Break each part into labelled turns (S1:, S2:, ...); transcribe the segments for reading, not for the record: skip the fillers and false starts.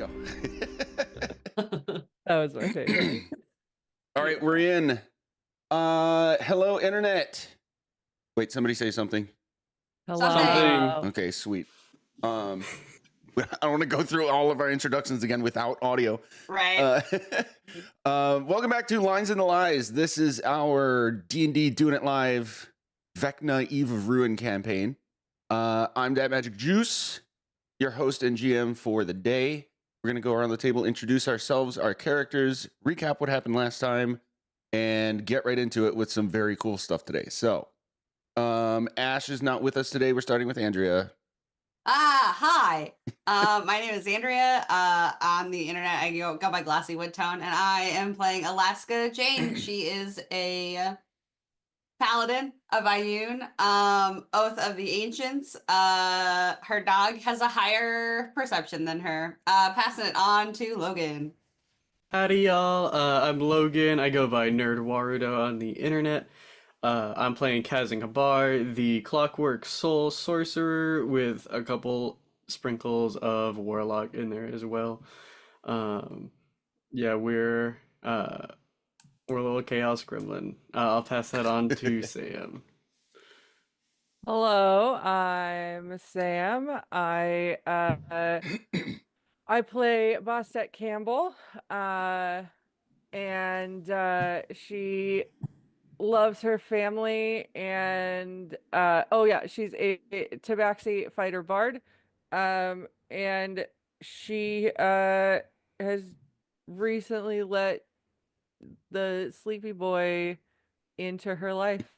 S1: go.
S2: That was my favorite.
S1: All right, we're in. Hello, internet. Wait, somebody say something.
S2: Hello.
S1: Okay, sweet. I don't want to go through all of our introductions again without audio.
S3: Right.
S1: Welcome back to Lines in the Lies. This is our D&D Doing It Live Vecna Eve of Ruin campaign. I'm That Magic Juice, your host and GM for the day. We're going to go around the table, introduce ourselves, our characters, recap what happened last time, and get right into it with some very cool stuff today. So, Ash is not with us today. We're starting with Andrea.
S3: Hi. My name is Andrea. On the internet, I go by Glassy Woodtone, and I am playing Alaska Jane. She is a paladin of Ioun, Oath of the Ancients. Her dog has a higher perception than her. Passing it on to Logan.
S4: Howdy, y'all. I'm Logan. I go by Nerd Warudo on the internet. I'm playing Kazan Kabar, the Clockwork Soul Sorcerer, with a couple sprinkles of Warlock in there as well. Yeah, we're a little Chaos Gremlin. I'll pass that on to Sam.
S2: Hello, I'm Sam. I play Bostet Campbell, and she loves her family, and she's a Tabaxi fighter bard, and she has recently let the sleepy boy into her life.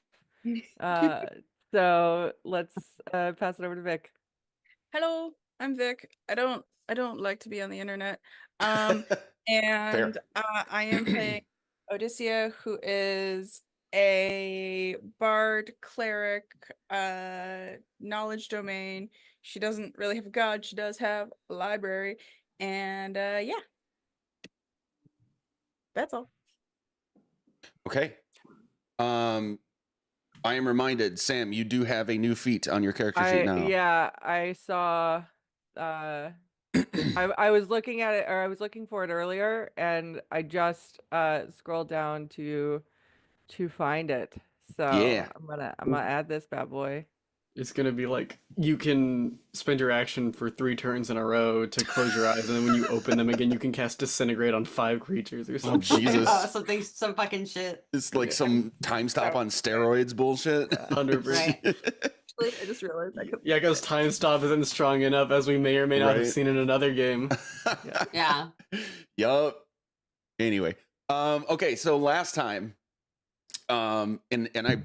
S2: So let's pass it over to Vic.
S5: Hello, I'm Vic. I don't like to be on the internet. And I am playing Odysseia, who is a bard cleric, knowledge domain. She doesn't really have a god, she does have a library, and yeah. That's all.
S1: Okay. I am reminded, Sam, you do have a new feat on your character sheet now.
S2: Yeah, I saw. I was looking at it, or I was looking for it earlier, and I just scrolled down to find it. So
S1: Yeah.
S2: I'm gonna add this bad boy.
S4: It's gonna be like you can spend your action for 3 turns in a row to close your eyes, and then when you open them again, you can cast Disintegrate on 5 creatures or something.
S1: Oh, Jesus.
S3: Some fucking shit.
S1: It's like some time stop on steroids bullshit.
S4: 100%.
S3: Right.
S5: Actually, I just realized I could.
S4: Yeah, because time stop isn't strong enough, as we may or may not have
S1: Right.
S4: seen in another game.
S3: Yeah.
S1: Yup. Anyway, okay, so last time, and I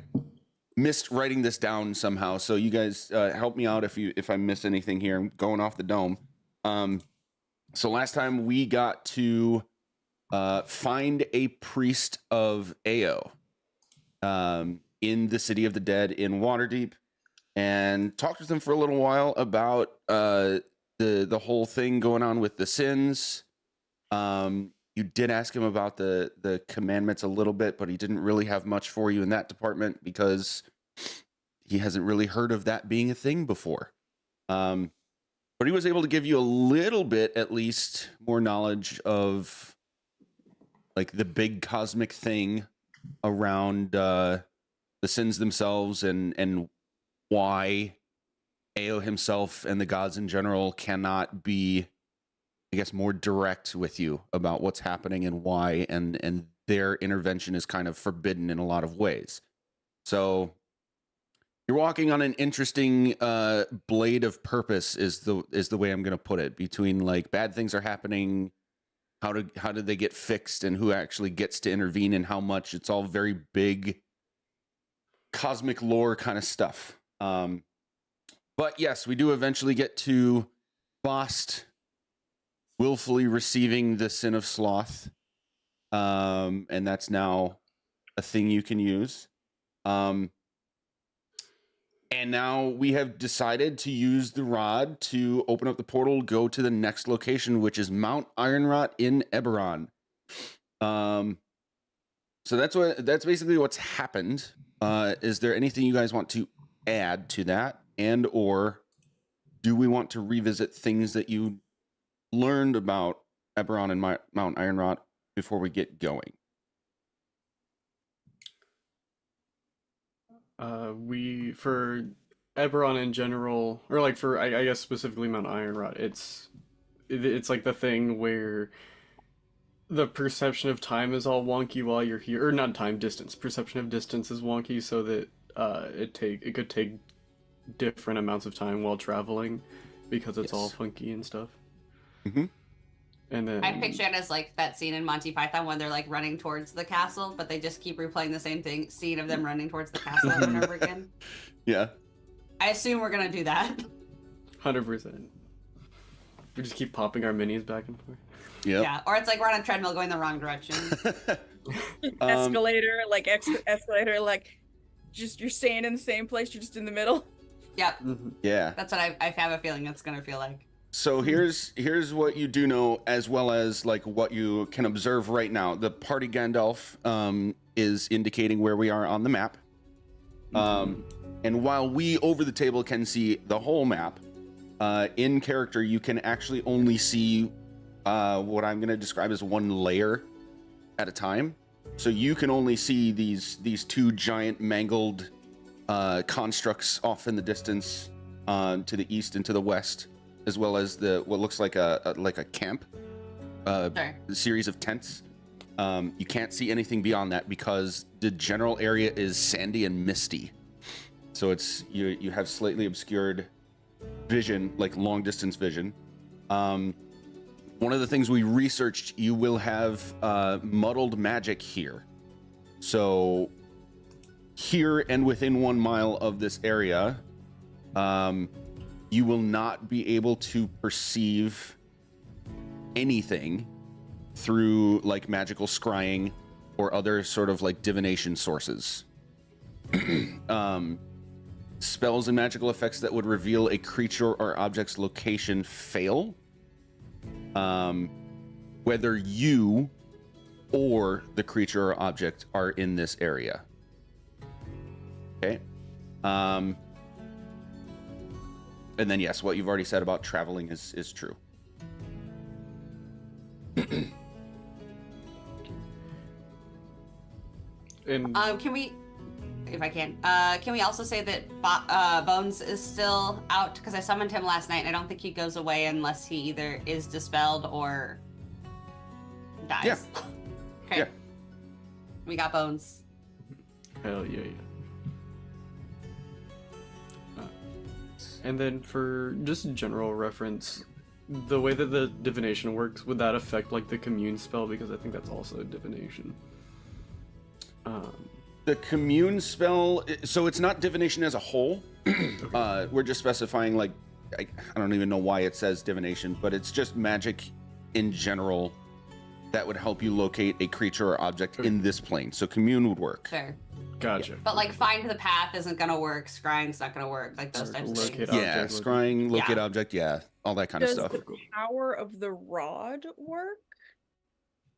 S1: missed writing this down somehow, so you guys help me out if I miss anything here. I'm going off the dome. So last time we got to find a priest of Ao in the City of the Dead in Waterdeep, and talked with them for a little while about the whole thing going on with the sins. You did ask him about the commandments a little bit, but he didn't really have much for you in that department because he hasn't really heard of that being a thing before. But he was able to give you a little bit, at least, more knowledge of like the big cosmic thing around the sins themselves, and why Ao himself and the gods in general cannot be, I guess, more direct with you about what's happening and why, and their intervention is kind of forbidden in a lot of ways. So you're walking on an interesting blade of purpose is the way I'm going to put it, between like bad things are happening, how did they get fixed, and who actually gets to intervene, and how much. It's all very big cosmic lore kind of stuff. But yes, we do eventually get to Bost willfully receiving the sin of sloth, and that's now a thing you can use. And now we have decided to use the rod to open up the portal, go to the next location, which is Mount Ironrot in Eberron. So that's basically what's happened. Is there anything you guys want to add to that, and or do we want to revisit things that you learned about Eberron and Mount Ironrot before we get going?
S4: For Eberron in general, or like for I guess specifically Mount Ironrot, it's like the thing where the perception of time is all wonky while you're here, or not time, distance. Perception of distance is wonky, so that it could take different amounts of time while traveling because it's all funky and stuff.
S1: Mm-hmm.
S4: And then
S3: I picture it as like that scene in Monty Python when they're like running towards the castle, but they just keep replaying the same scene of them running towards the castle over and over again.
S1: Yeah.
S3: I assume we're gonna do that.
S4: 100%. We just keep popping our minis back and forth.
S1: Yep.
S3: Yeah, or it's like we're on a treadmill going the wrong direction.
S5: Escalator, escalator, like just you're staying in the same place, you're just in the middle.
S3: Yep,
S1: Yeah.
S3: that's what I have a feeling it's gonna feel like.
S1: So here's what you do know, as well as like what you can observe right now. The party Gandalf is indicating where we are on the map. And while we over the table can see the whole map, in character you can actually only see what I'm going to describe as one layer at a time. So you can only see these two giant mangled constructs off in the distance to the east and to the west, as well as what looks like a camp,
S3: Sure.
S1: a series of tents. You can't see anything beyond that because the general area is sandy and misty. So it's you have slightly obscured vision, like long distance vision. One of the things we researched, you will have muddled magic here. So here and within 1 mile of this area, you will not be able to perceive anything through like magical scrying or other sort of like divination sources. Spells and magical effects that would reveal a creature or object's location fail. Whether you or the creature or object are in this area. Okay. And then yes, what you've already said about traveling is true.
S4: And
S3: Can we, if I can we also say that Bones is still out? Because I summoned him last night and I don't think he goes away unless he either is dispelled or dies.
S1: Yeah.
S3: Okay.
S1: Yeah.
S3: We got Bones.
S4: hell yeah. And then for just general reference, the way that the divination works, would that affect like the commune spell? Because I think that's also divination.
S1: The commune spell, so it's not divination as a whole. We're just specifying like, I don't even know why it says divination, but it's just magic in general that would help you locate a creature or object in this plane. So commune would work.
S3: Fair.
S4: Gotcha.
S3: But like find the path isn't gonna work, scrying's not gonna work, like those
S4: Or
S3: types of
S4: locate
S3: things.
S1: Yeah,
S4: object,
S1: scrying, locate
S3: Yeah.
S1: object, yeah, all that kind of
S5: Does
S1: stuff.
S5: the power of the rod work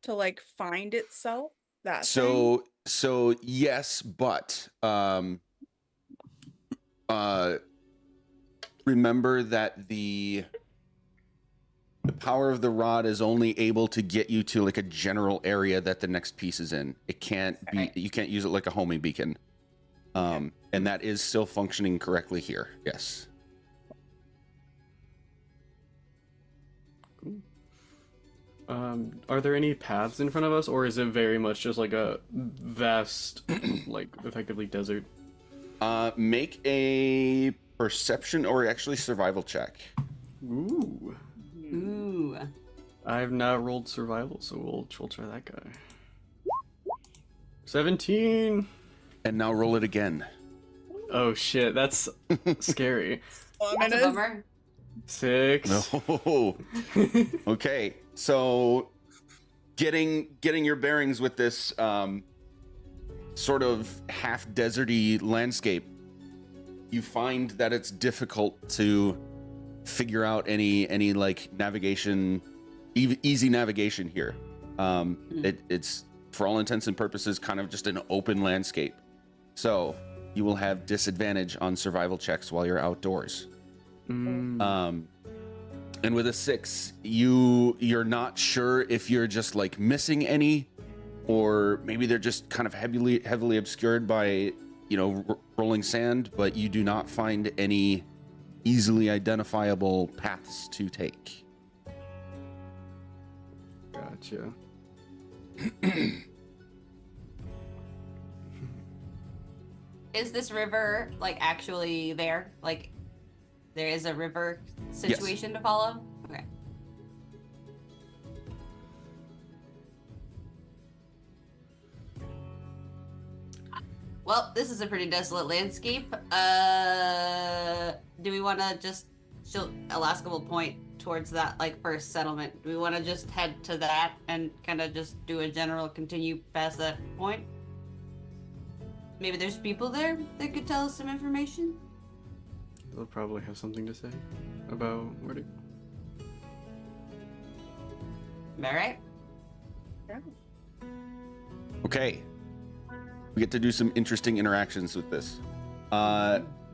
S5: to like find itself? That thing?
S1: So yes, but remember that the power of the rod is only able to get you to like a general area that the next piece is in. It can't be,
S3: Right.
S1: you can't use it like a homing beacon. And that is still functioning correctly here. Yes.
S4: Are there any paths in front of us, or is it very much just like a vast, like effectively desert?
S1: Make a perception or actually survival check.
S4: Ooh.
S3: Ooh.
S4: I have not rolled survival, so we'll try that guy. 17.
S1: And now roll it again.
S4: Oh shit, that's scary.
S3: That's a
S5: Ominous.
S3: bummer.
S4: 6.
S1: No. Okay, so getting your bearings with this sort of half deserty landscape, you find that it's difficult to figure out any like navigation, easy navigation here. It's for all intents and purposes kind of just an open landscape. So you will have disadvantage on survival checks while you're outdoors. And with a 6, you're not sure if you're just like missing any, or maybe they're just kind of heavily obscured by, rolling sand, but you do not find any easily identifiable paths to take.
S4: Gotcha.
S3: Is this river like actually there? Like there is a river situation to follow? Okay. Well, this is a pretty desolate landscape. Do we want to just... Alaska will point towards that, like, first settlement. Do we want to just head to that and kind of just do a general continue past that point? Maybe there's people there that could tell us some information?
S4: They'll probably have something to say about where to...
S3: All right.
S1: Okay. We get to do some interesting interactions with this.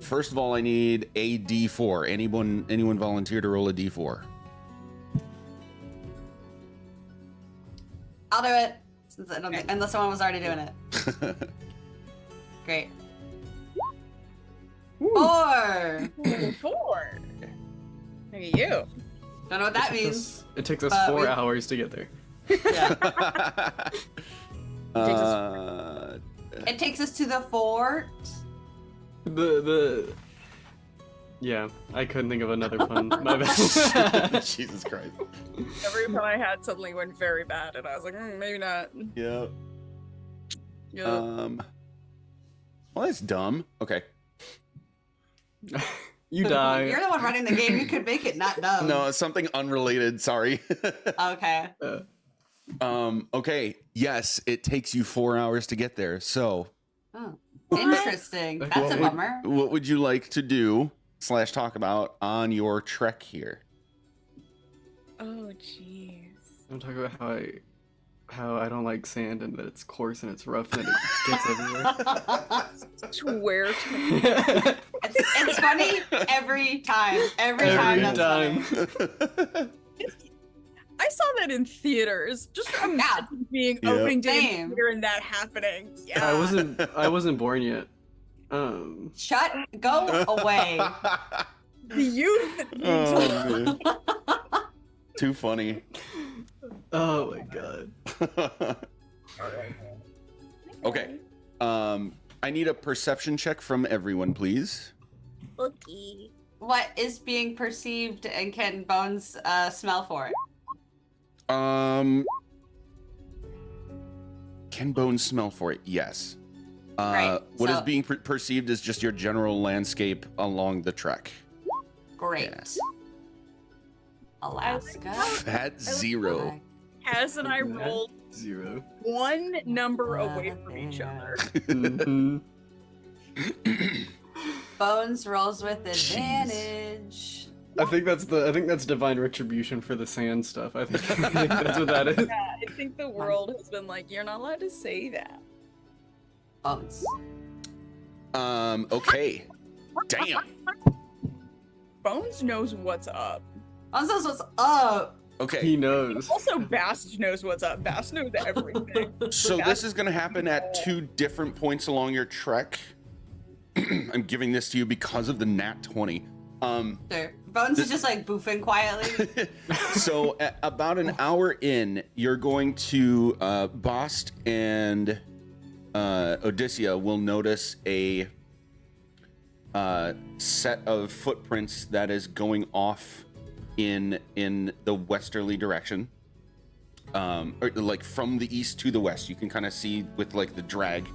S1: First of all, I need a D4. Anyone volunteer to roll a D4?
S3: I'll do it. Since I don't think, unless someone was already doing it. Great. 4!
S5: 4. Look at you.
S3: Don't know what that means.
S4: It takes us
S3: but
S4: 4
S3: we-
S4: hours to get there.
S3: Yeah. It takes us to the fort.
S4: Yeah, I couldn't think of another pun. My bad.
S1: Jesus Christ.
S5: Every time I had suddenly went very bad, and I was like, maybe not.
S1: Yep.
S5: Yep.
S1: Well, that's dumb. Okay.
S4: You die.
S3: You're the one running the game. You could make it not dumb.
S1: No, it's something unrelated. Sorry.
S3: Okay.
S1: Okay. Yes, it takes you 4 hours to get there. So,
S3: Oh, interesting. That's a bummer.
S1: what would you like to do / talk about on your trek here?
S5: Oh, jeez.
S4: I'm talking about how I don't like sand and that it's coarse and it's rough and it gets everywhere.
S5: Swear to
S3: It's funny every time. Every time. That's funny.
S5: I saw that in theaters. Just imagine being
S1: Yeah.
S5: opening day in
S3: Same.
S5: theater and that happening. Yeah.
S4: I wasn't born yet.
S3: Shut. Go away.
S5: The youth that needs
S1: Oh, man. Too funny.
S4: Oh my god.
S1: Okay. I need a perception check from everyone, please.
S5: Bookie.
S3: What is being perceived, and can Bones smell for it?
S1: Can Bones smell for it? Yes.
S3: Right,
S1: What is
S3: so-
S1: being perceived is just your general landscape along the trek.
S3: Great.
S1: Yeah.
S3: Alaska.
S1: That's 0.
S5: Kaz and I
S4: Yeah.
S5: rolled
S4: 0.
S5: one number away from each other.
S4: Mhm.
S3: Bones rolls with advantage.
S4: I think that's divine retribution for the sand stuff. I think that's what that is.
S5: Yeah, I think the world has been like, you're not allowed to say that.
S3: Bones.
S1: Okay. Damn.
S5: Bones knows what's up.
S3: Bones knows what's up.
S1: Okay.
S4: He knows.
S5: Also, Bast knows what's up. Bast knows everything.
S1: So this is going to happen at 2 different points along your trek. I'm giving this to you because of the nat 20.
S3: Sure. Bones is just like boofing quietly.
S1: So about an hour in, you're going to Bost and Odysseia will notice a set of footprints that is going off in the westerly direction, or like from the east to the west. You can kind of see with like the drag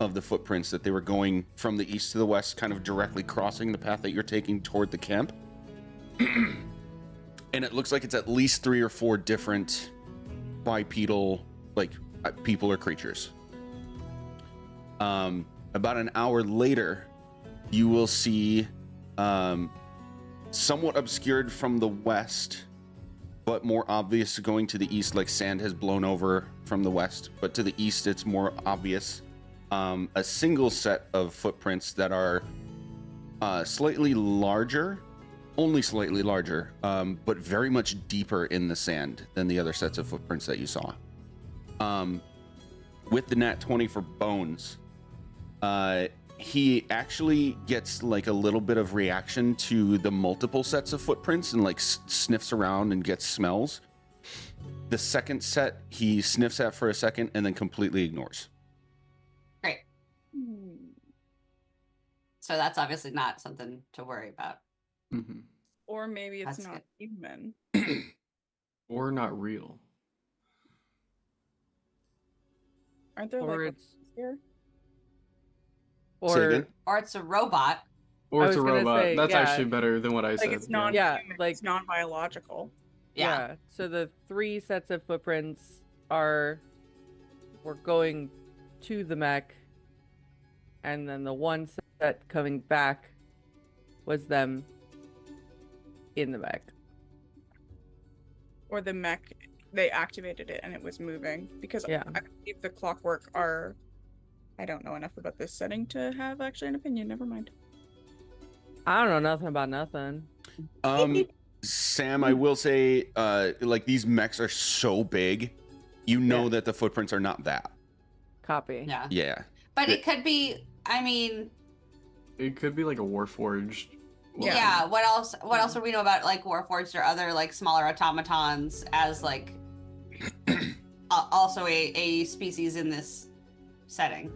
S1: of the footprints that they were going from the east to the west, kind of directly crossing the path that you're taking toward the camp. And it looks like it's at least 3 or 4 different bipedal, like people or creatures. About an hour later, you will see somewhat obscured from the west, but more obvious going to the east, like sand has blown over from the west, but to the east it's more obvious. A single set of footprints that are slightly larger only slightly larger, but very much deeper in the sand than the other sets of footprints that you saw. With the nat 20 for Bones, he actually gets like a little bit of reaction to the multiple sets of footprints and like sniffs around and gets smells. The second set he sniffs at for a second and then completely ignores.
S3: Great. So that's obviously not something to worry about.
S4: Mm-hmm.
S5: Or maybe it's
S3: That's
S5: not human.
S4: Or not real.
S5: Aren't there
S2: Or
S5: like
S2: it's
S5: here?
S1: Say
S2: or
S1: again?
S3: Or it's a robot.
S4: Or
S2: I
S4: it's a
S2: was gonna
S4: robot.
S2: say,
S4: That's
S2: yeah.
S4: actually better than what I
S5: Like
S4: said.
S5: it's
S4: yeah.
S5: non
S2: Yeah,
S5: human,
S2: like-
S5: it's non biological.
S3: Yeah.
S2: So the 3 sets of footprints we're going to the mech, and then the 1 set coming back was them in the mech.
S5: Or the mech, they activated it and it was moving. Because
S2: Yeah.
S5: I believe the clockwork are. I don't know enough about this setting to have actually an opinion. Never mind.
S2: I don't know nothing about nothing.
S1: Sam, I will say, like these mechs are so big, you know that the footprints are not that.
S2: Copy.
S3: Yeah.
S1: Yeah.
S3: But it could be, I mean,
S4: It could be like a Warforged.
S3: yeah. What else do we know about like Warforged or other like smaller automatons as like also a species in this setting?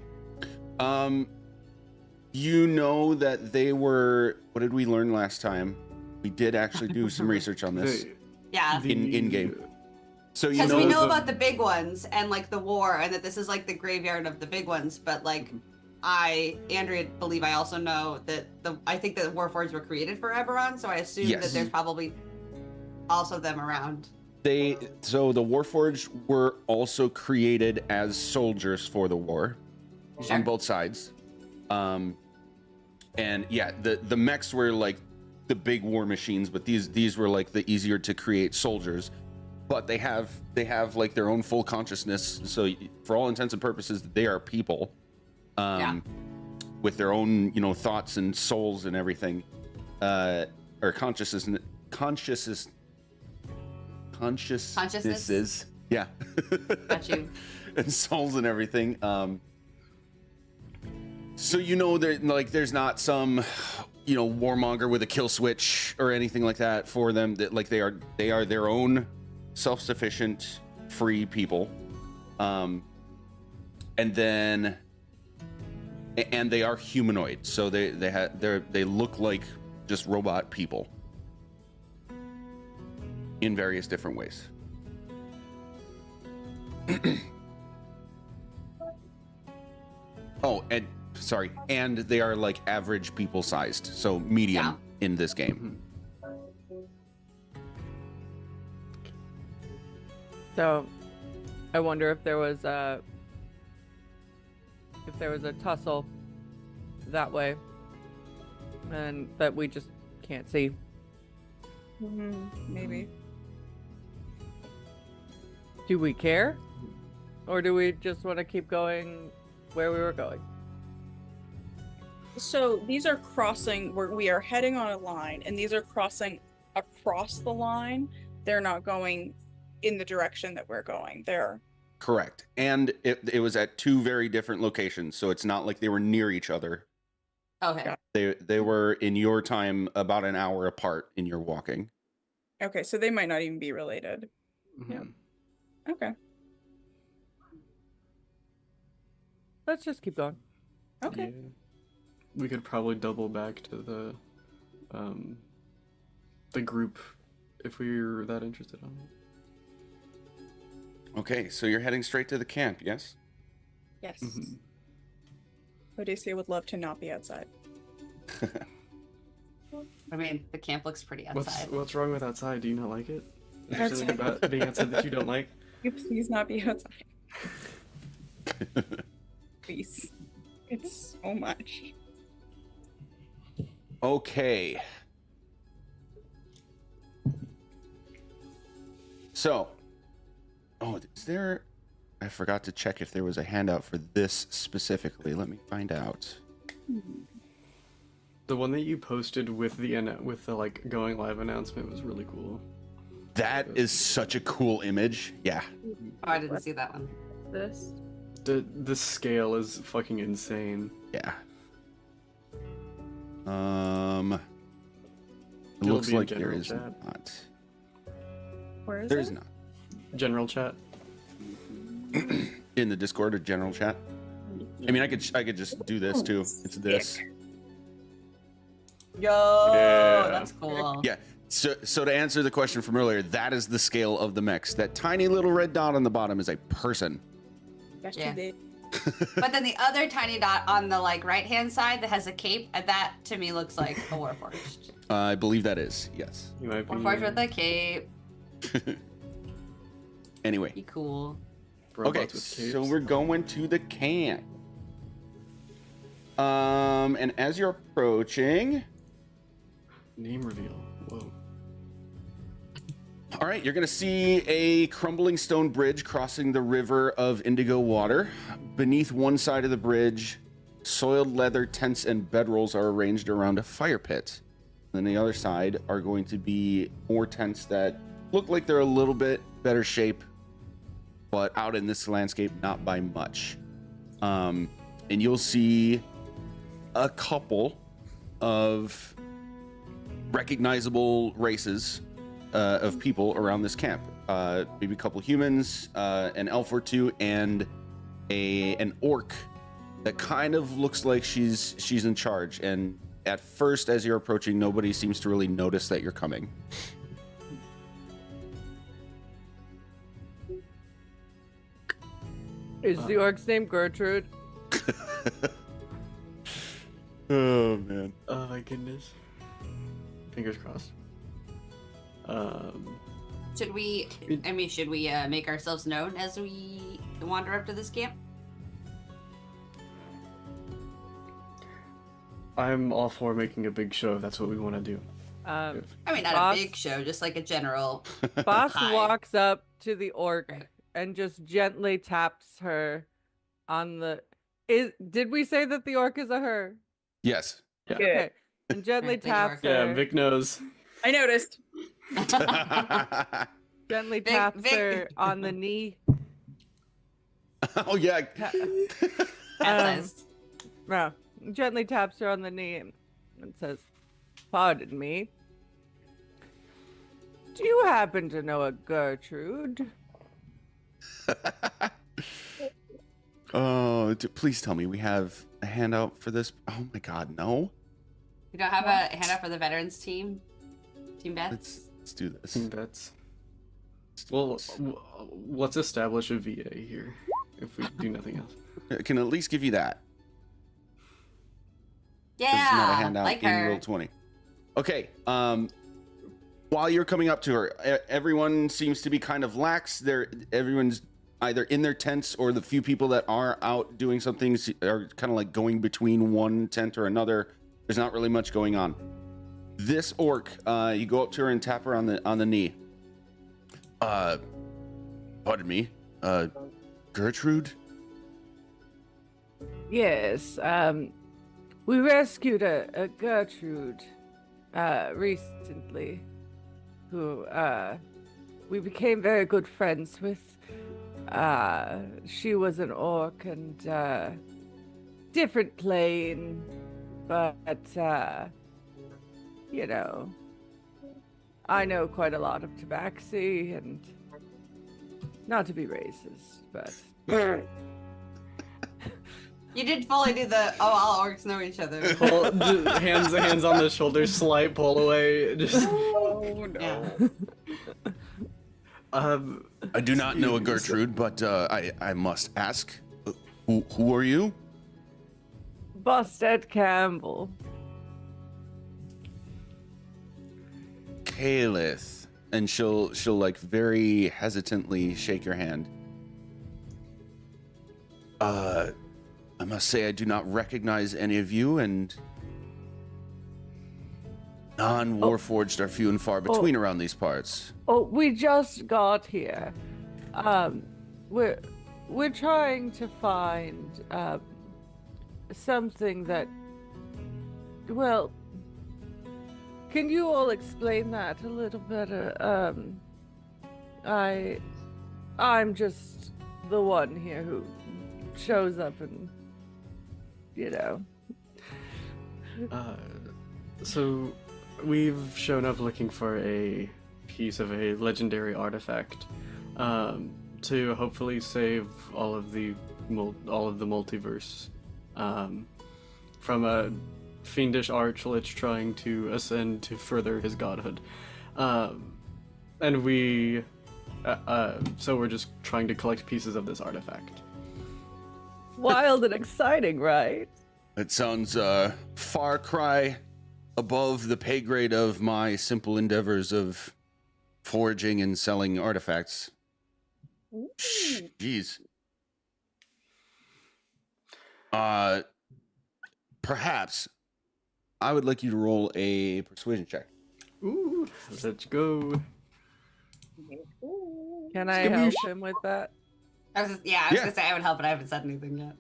S1: You know that they were, what did we learn last time? We did actually do some research on this.
S3: Yeah.
S1: In game. So you
S3: Because
S1: know
S3: we know
S1: the-
S3: about the big ones and like the war and that this is like the graveyard of the big ones, but like Andrea, believe I also know that I think that Warforged were created for Eberron, so I assume that
S1: Yes.
S3: there's probably also them around.
S1: So the Warforged were also created as soldiers for the war
S3: Sure.
S1: on both sides. And yeah, the mechs were like the big war machines, but these were like the easier to create soldiers. But they have like their own full consciousness. So for all intents and purposes, they are people, with their own thoughts and souls and everything, or consciousnesses. Yeah.
S3: Got you.
S1: And souls and everything. So there's not some warmonger with a kill switch or anything like that for them. That like they are their own self-sufficient free people, and they are humanoid, so they look like just robot people in various different ways. And they are like average people sized, so medium in this game.
S2: So, I wonder if there was a tussle that way, and that we just can't see.
S5: Maybe.
S2: Do we care, or do we just want to keep going where we were going?
S5: So these are crossing where we are heading on a line, and these are crossing across the line. They're not going in the direction that we're going. They're
S1: Correct. And it was at 2 very different locations, so it's not like they were near each other.
S3: Okay.
S1: They were in your time about an hour apart in your walking.
S5: okay. So they might not even be related.
S4: Mhm.
S5: Okay.
S2: Let's just keep going.
S5: Okay.
S4: Yeah. We could probably double back to the group if we were that interested in it.
S1: Okay, so you're heading straight to the camp, yes?
S5: Yes.
S4: Mhm.
S5: Odyssey would love to not be outside.
S3: I mean, the camp looks pretty outside.
S4: What's wrong with outside? Do you not like it? Is there something about being outside that you don't like?
S5: Can you please not be outside? Please. It's so much.
S1: Okay. So, is there... I forgot to check if there was a handout for this specifically. Let me find out.
S4: The one that you posted with the like going live announcement was really cool.
S1: That is such a cool image. Yeah.
S3: Oh, I didn't see that one.
S5: This.
S4: The scale is fucking insane.
S1: Yeah. It
S4: It'll
S1: looks
S4: be in
S1: like there
S4: general
S1: is
S4: chat.
S1: not.
S5: Where is
S1: There's
S5: it?
S1: not.
S4: General chat.
S1: In the Discord or general chat. I mean, I could just do this too. It's this.
S3: Yo,
S4: Yeah.
S3: that's cool.
S1: Yeah. So to answer the question from earlier, that is the scale of the mechs. That tiny little red dot on the bottom is a person.
S5: That's
S3: Yeah.
S5: too big.
S3: But then the other tiny dot on the like right hand side that has a cape, that to me looks like a Warforged.
S1: I believe that is, yes.
S4: You might be
S3: Warforged with a cape.
S1: Anyway.
S3: Be cool.
S4: robots
S1: Okay,
S4: with
S1: so
S4: capes.
S1: we're going to the camp. And as you're approaching,
S4: Name reveal. Whoa.
S1: all right, you're gonna see a crumbling stone bridge crossing the river of indigo water. Beneath one side of the bridge, soiled leather tents and bedrolls are arranged around a fire pit. Then the other side are going to be more tents that look like they're a little bit better shape, but out in this landscape, not by much. And you'll see a couple of recognizable races of people around this camp. Maybe a couple humans, an elf or two, and an orc that kind of looks like she's in charge. And at first, as you're approaching, nobody seems to really notice that you're coming.
S2: Is the orc's name Gertrude?
S1: Oh man.
S4: Oh my goodness. Fingers crossed.
S3: Should we make ourselves known as we wander up to this camp?
S4: I'm all for making a big show if that's what we want to do.
S3: I mean, not
S2: Boss-
S3: a big show, just like a general.
S2: Boss
S3: Hi.
S2: walks up to the orc
S3: Right.
S2: and just gently taps her on the. Did we say that the orc is a her?
S1: Yes.
S4: Yeah.
S2: Okay. And gently
S3: Right, the
S2: taps
S3: orc.
S2: her.
S4: Yeah, Vic knows.
S5: I noticed.
S2: Gently
S3: Vic-
S2: taps
S3: Vic-
S2: her on the knee.
S1: Oh yeah.
S3: Emphasized.
S2: No, gently taps her on the knee and says, "Pardon me. Do you happen to know a Gertrude?"
S1: Oh, please tell me we have a handout for this. Oh my God, no.
S3: We don't have a handout for the veterans team. Team bets.
S1: Let's do this.
S4: Team bets. Well, let's establish a VA here, if we do nothing else.
S1: I can at least give you that. 'Cause
S3: Yeah,
S1: it's not a handout
S3: like
S1: in
S3: her.
S1: Roll 20. Okay. While you're coming up to her, everyone seems to be kind of lax. Everyone's either in their tents, or the few people that are out doing something are kind of like going between one tent or another. There's not really much going on. This orc, you go up to her and tap her on the knee. Pardon me, Gertrude?
S2: Yes. We rescued a Gertrude recently, who we became very good friends with. She was an orc and different plane, but you know, I know quite a lot of Tabaxi, and not to be racist, but
S3: You did fully do the all orcs know each other.
S4: Hands on the shoulder, slight pull away. Just
S5: Oh no.
S3: Yeah.
S1: I do not know a Gertrude, but I must ask, who are you?
S2: Busted Campbell.
S1: Kalith. And she'll like very hesitantly shake your hand. I must say I do not recognize any of you, and non-warforged are few and far between around these parts.
S2: Oh, we just got here. We're trying to find something that Well, can you all explain that a little better? I'm just the one here who shows up and, you know.
S4: So we've shown up looking for a piece of a legendary artifact to hopefully save all of the multiverse from a fiendish archlich trying to ascend to further his godhood. And we so we're just trying to collect pieces of this artifact.
S2: Wild and exciting, right?
S1: It sounds far cry above the pay grade of my simple endeavors of foraging and selling artifacts. Jeez. Perhaps I would like you to roll a persuasion check.
S4: Ooh, let's go.
S2: Can I help him with that?
S3: I was gonna say I would help, but I haven't said anything yet.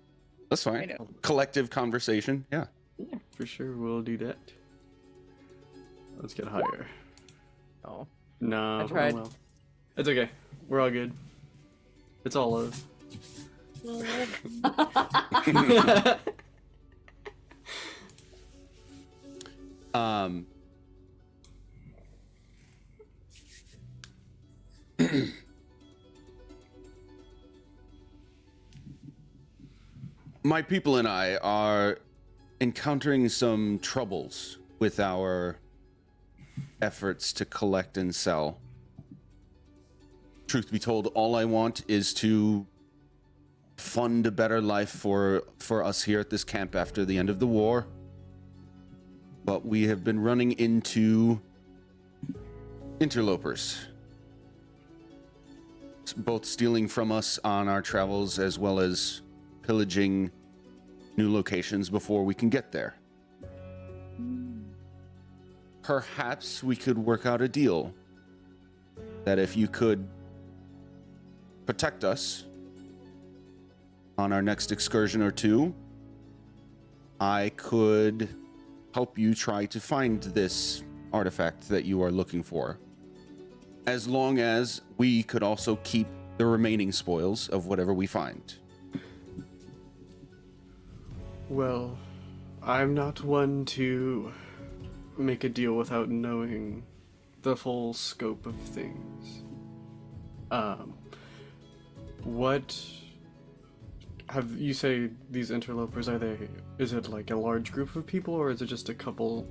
S1: That's
S2: I
S1: fine.
S2: know.
S1: Collective conversation. Yeah.
S4: Yeah, for sure, we'll do that. Let's get higher.
S2: Oh.
S4: No,
S2: I tried.
S4: oh well. It's okay. We're all good. It's all love.
S1: My people and I are encountering some troubles with our efforts to collect and sell. Truth be told, all I want is to fund a better life for us here at this camp after the end of the war. But we have been running into interlopers, both stealing from us on our travels as well as pillaging new locations before we can get there. Perhaps we could work out a deal that if you could protect us on our next excursion or two, I could help you try to find this artifact that you are looking for, as long as we could also keep the remaining spoils of whatever we find.
S4: Well, I'm not one to make a deal without knowing the full scope of things. What have you say these interlopers, is it like a large group of people, or is it just a couple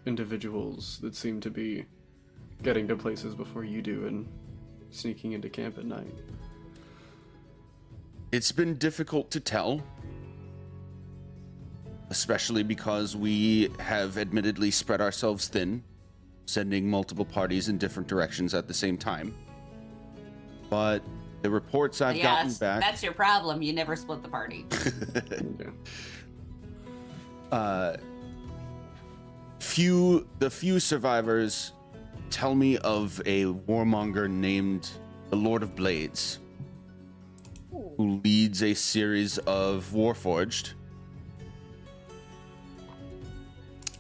S4: individuals that seem to be getting to places before you do and sneaking into camp at night?
S1: It's been difficult to tell, especially because we have admittedly spread ourselves thin, sending multiple parties in different directions at the same time. But the reports I've gotten back...
S3: That's your problem. You never split the party.
S1: The few survivors tell me of a warmonger named the Lord of Blades, who leads a series of Warforged.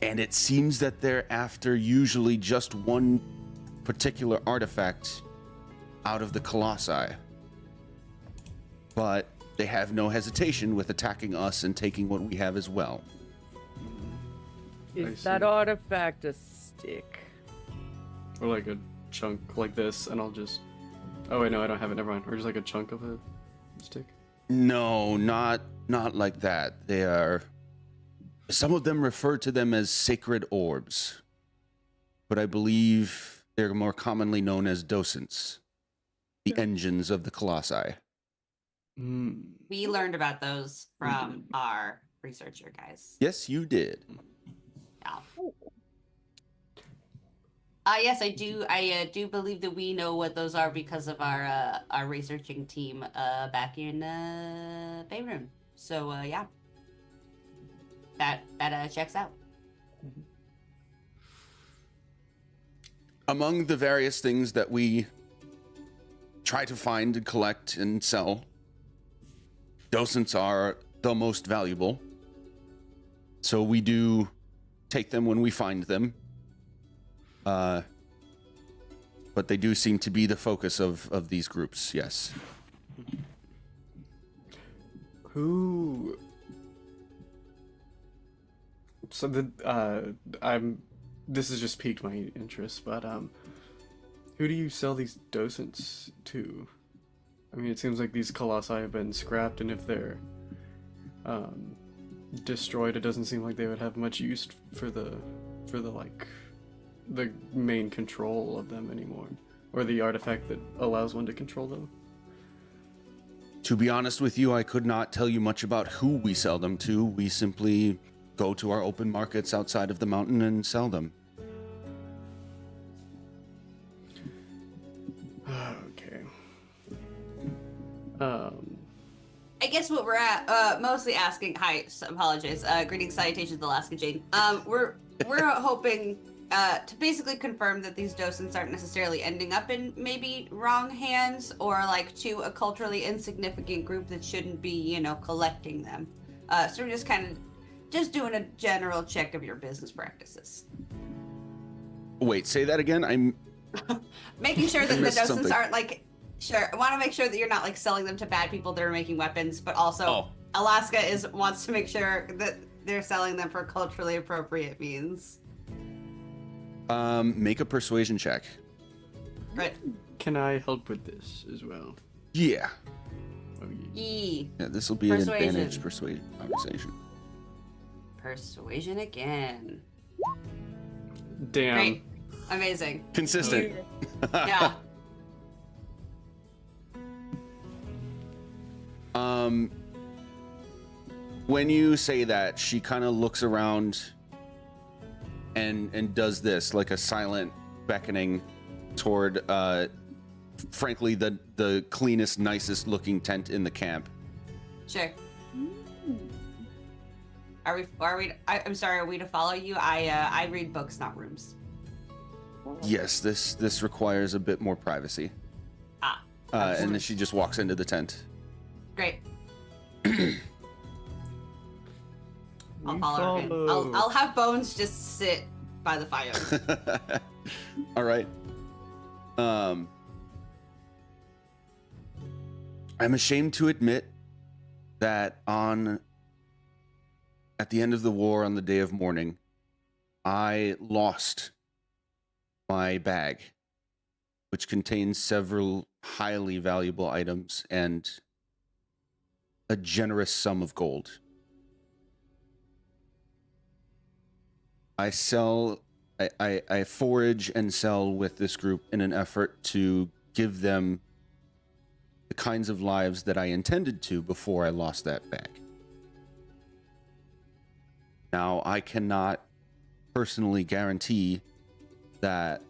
S1: And it seems that they're after usually just one particular artifact out of the Colossi. But they have no hesitation with attacking us and taking what we have as well.
S2: Is that artifact a stick?
S4: Or like a chunk like this, and I'll just... Oh wait, no, I don't have it, never mind. Or just like a chunk of a stick?
S1: No, not like that. They are... Some of them refer to them as sacred orbs, but I believe they're more commonly known as docents, the engines of the Colossi.
S3: We learned about those from our researcher guys.
S1: Yes, you did.
S3: Yeah. Yes, I do. I do believe that we know what those are because of our researching team back in Bayroom. So yeah, that checks out.
S1: Among the various things that we try to find and collect and sell, docents are the most valuable. So we do take them when we find them. But they do seem to be the focus of these groups, yes.
S4: Who? So this has just piqued my interest, but who do you sell these docents to? I mean, it seems like these colossi have been scrapped, and if they're destroyed, it doesn't seem like they would have much use for the main control of them anymore, or the artifact that allows one to control them.
S1: To be honest with you, I could not tell you much about who we sell them to. We simply go to our open markets outside of the mountain and sell them.
S4: Okay.
S3: I guess what we're at, mostly asking. Hi, apologies. Greetings, salutations, Alaska Jane. We're hoping to basically confirm that these docents aren't necessarily ending up in maybe wrong hands, or like to a culturally insignificant group that shouldn't be, you know, collecting them. So we're just doing a general check of your business practices.
S1: Wait, say that again? I'm
S3: making sure that the
S1: missed
S3: docents
S1: something.
S3: aren't like. Sure, I want to make sure that you're not like selling them to bad people that are making weapons, but also Alaska wants to make sure that they're selling them for culturally appropriate means.
S1: Make a persuasion check.
S3: Right.
S4: Can I help with this as well?
S1: Yeah.
S4: Oh, yeah.
S3: E.
S1: Yeah, this will be an advantage persuasion conversation.
S3: Persuasion again.
S4: Damn.
S3: Great. Amazing.
S1: Consistent.
S3: Yeah.
S1: When you say that, she kind of looks around and does this, like a silent beckoning toward frankly the cleanest, nicest looking tent in the camp.
S3: Sure. I'm sorry, are we to follow you? I read books, not rooms.
S1: Yes, this requires a bit more privacy. And then she just walks into the tent.
S3: Great. I'll follow her in. I'll have Bones just sit by the fire.
S1: All right. I'm ashamed to admit that at the end of the war, on the day of mourning, I lost my bag, which contains several highly valuable items and a generous sum of gold. I forage and sell with this group in an effort to give them the kinds of lives that I intended to before I lost that bag. Now, I cannot personally guarantee that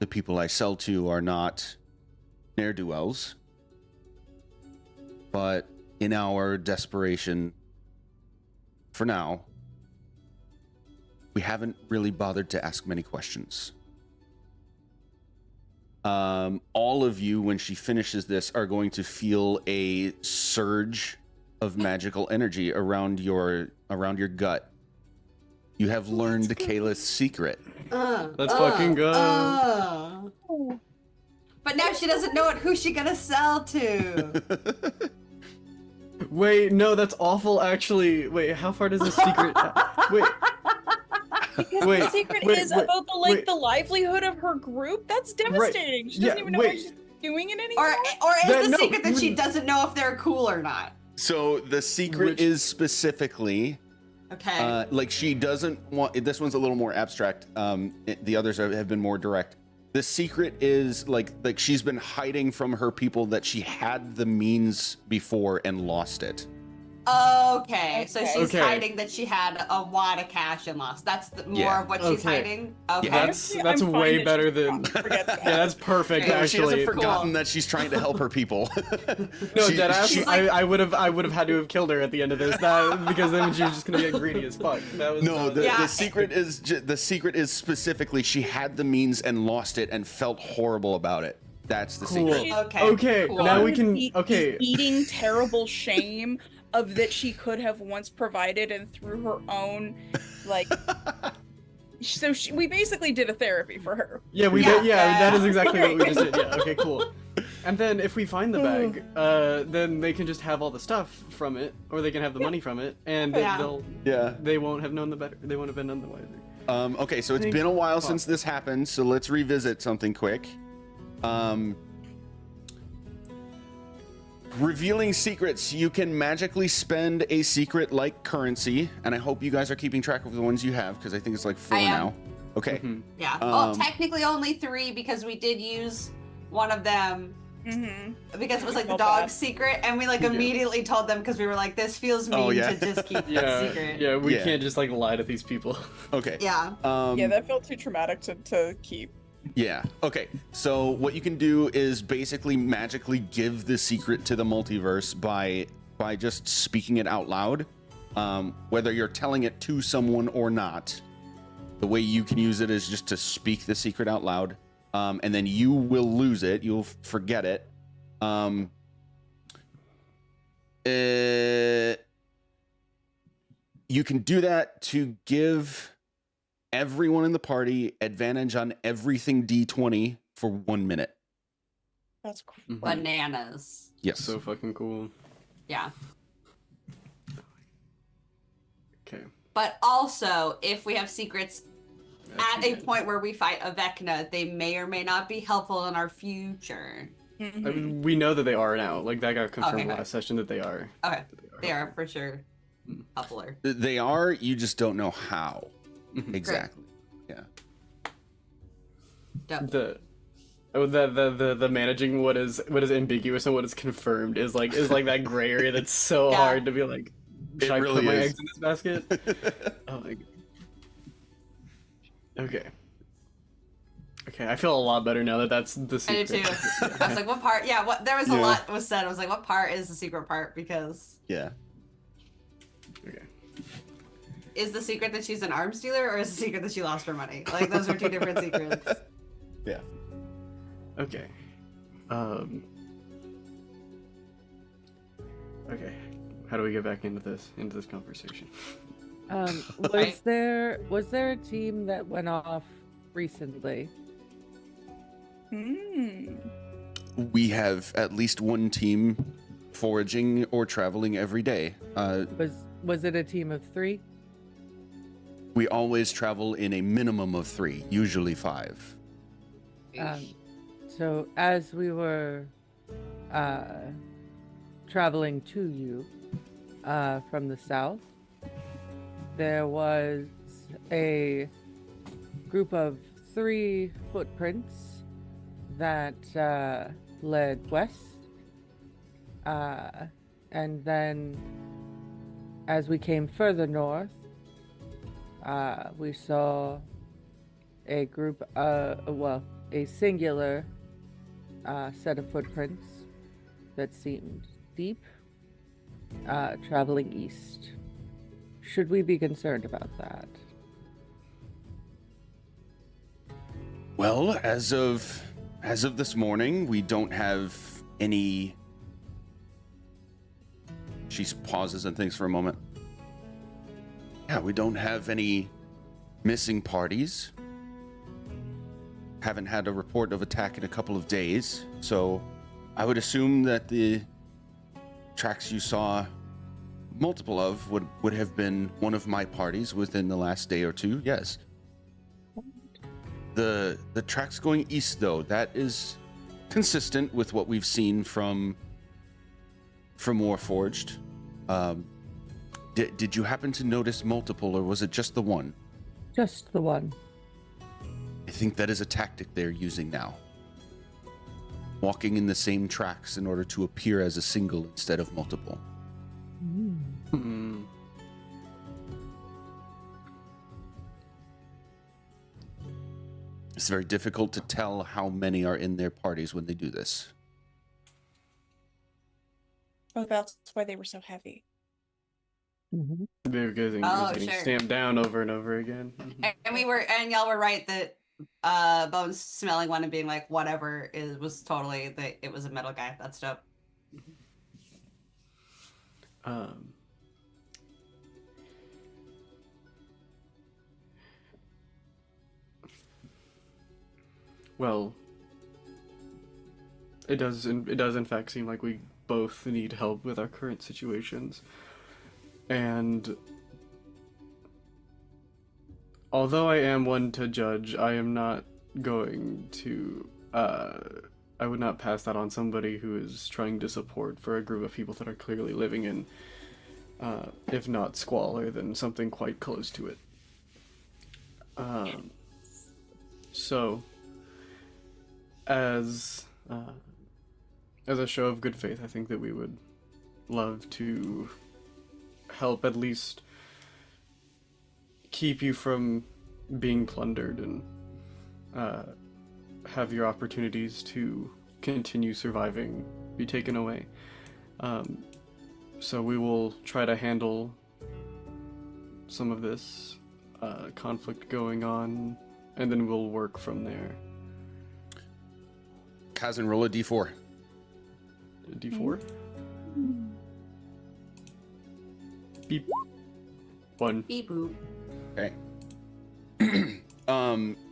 S1: the people I sell to are not ne'er-do-wells, but in our desperation, for now, we haven't really bothered to ask many questions. All of you, when she finishes this, are going to feel a surge of magical energy around your gut. You have learned Kayla's secret.
S4: Let's fucking go.
S3: But now she doesn't know who she gonna sell to.
S4: Wait, no, that's awful. Actually, wait, how far does the secret? Wait.
S5: Because the secret is about the livelihood of her group. That's devastating. She doesn't even know what she's doing it anymore.
S3: Or is the secret that she doesn't know if they're cool or not?
S1: So the secret is specifically,
S3: okay,
S1: like she doesn't want. This one's a little more abstract. The others have been more direct. The secret is like she's been hiding from her people that she had the means before and lost it.
S3: Okay, so she's hiding that she had a wad of cash and lost. That's more of what she's hiding. Okay,
S4: that's way better than. Yeah, that's perfect.
S3: Okay.
S4: Actually,
S1: she hasn't forgotten that she's trying to help her people.
S4: No, I would have had to have killed her at the end of this, because then she was just gonna get greedy as fuck.
S1: The secret is specifically she had the means and lost it and felt horrible about it. That's the
S4: Cool.
S1: secret.
S4: Okay,
S3: cool.
S4: now we can.
S5: The
S4: Okay.
S5: eating terrible shame of that she could have once provided, and through her own, like. So we basically did a therapy for her.
S4: Yeah, we
S3: Yeah.
S4: did. Yeah, that is exactly what we
S5: Right.
S4: just did. Yeah. Okay. Cool. And then if we find the bag, then they can just have all the stuff from it, or they can have the money from it, and
S3: Yeah.
S4: they'll.
S1: Yeah.
S4: They won't have known the better. They won't have been none the wiser.
S1: Okay, so it's
S4: Thank
S1: been a while
S4: fuck.
S1: since this happened, so let's revisit something quick. Revealing secrets. You can magically spend a secret like currency, and I hope you guys are keeping track of the ones you have, because I think it's like 4
S3: I am.
S1: now. Okay.
S4: Mhm.
S3: Yeah. Well,
S1: Um,
S3: technically only 3 because we did use one of them
S5: Mm-hmm.
S3: because it was like the
S5: Felt
S3: dog's
S5: bad.
S3: secret, and we like
S4: Yeah.
S3: immediately told them because we were like, this feels mean
S1: Oh, yeah.
S3: to just keep that
S4: Yeah.
S3: secret.
S4: Yeah. We
S1: Yeah.
S4: can't just like lie to these people.
S1: Okay.
S3: Yeah.
S5: Yeah, that felt too traumatic to keep.
S1: Yeah. Okay. So what you can do is basically magically give the secret to the multiverse by just speaking it out loud. Whether you're telling it to someone or not, the way you can use it is just to speak the secret out loud, and then you will lose it. You'll forget it. You can do that to give everyone in the party advantage on everything D20 for 1 minute.
S5: That's cool.
S4: Mhm.
S3: Bananas.
S1: Yes.
S4: So fucking cool.
S3: Yeah.
S4: Okay.
S3: But also, if we have secrets at a point where we fight a Vecna, they may or may not be helpful in our future.
S4: I
S5: Mhm.
S4: mean, we know that they are now. Like that got confirmed
S3: Okay, good.
S4: last session that they are.
S3: Okay,
S4: That
S3: they are for sure
S4: Mm.
S3: helpful.
S1: They are, you just don't know how
S4: Mhm.
S1: exactly. Yeah.
S3: Dope.
S4: The managing what is ambiguous and what is confirmed is like that gray area that's so
S3: Yeah.
S4: hard to be like,
S1: It
S4: should I
S1: really
S4: put my
S1: is.
S4: eggs in this basket? Oh my god. Okay. Okay, I feel a lot better now that that's the
S3: I
S4: secret.
S3: do too. I was like, what part? Yeah, what? There was a
S1: Yeah.
S3: lot was said. I was like, what part is the secret part? Because
S1: Yeah.
S4: Okay.
S3: is the secret that she's an arms dealer, or is the secret that she lost her money? Like those are 2 different secrets.
S1: Yeah.
S4: Okay. Okay. How do we get back into this conversation?
S3: Right.
S2: Was there a team that went off recently?
S5: Hmm.
S1: We have at least one team foraging or traveling every day.
S2: Was it a team of 3?
S1: We always travel in a minimum of 3, usually 5.
S2: So as we were traveling to you from the south, there was a group of 3 footprints that led west, and then as we came further north, we saw a group, a singular set of footprints that seemed deep, traveling east. Should we be concerned about that?
S1: Well, as of this morning, we don't have any. She pauses and thinks for a moment. Yeah, we don't have any missing parties. Haven't had a report of attack in a couple of days, so I would assume that the tracks you saw multiple of would have been one of my parties within the last day or 2. Yes. The tracks going east, though, that is consistent with what we've seen from Warforged. Did you happen to notice multiple, or was it just the one?
S2: Just the one.
S1: I think that is a tactic they're using now. Walking in the same tracks in order to appear as a single instead of multiple.
S4: Hmm.
S1: It's very difficult to tell how many are in their parties when they do this.
S5: Oh, that's why they were so heavy.
S4: They're getting,
S3: Oh,
S4: just getting
S3: sure.
S4: stamped down over and over again. Mhm.
S3: And y'all were right that Bones smelling one and being like, whatever, was totally, it was a metal guy. That's dope.
S4: Well, it does in fact seem like we both need help with our current situations. And although I am one to judge, I am not going to I would not pass that on somebody who is trying to support for a group of people that are clearly living in if not squalor, then something quite close to it. So as a show of good faith, I think that we would love to help at least keep you from being plundered and have your opportunities to continue surviving be taken away. So we will try to handle some of this conflict going on, and then we'll work from there.
S1: Kazan, roll a d4.
S4: D4? Beep. 1.
S3: Beep boop.
S1: Okay.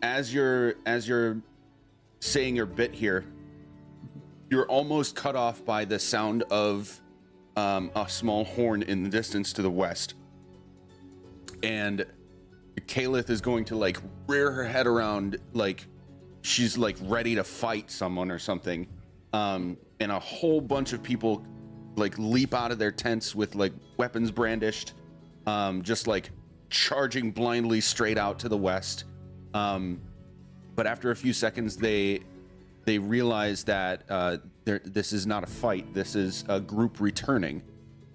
S1: As you're saying your bit here, you're almost cut off by the sound of a small horn in the distance to the west, and Kalith is going to like rear her head around, like she's like ready to fight someone or something, and a whole bunch of people like leap out of their tents with like weapons brandished, just like charging blindly straight out to the west. But after a few seconds, they realize that this is not a fight. This is a group returning.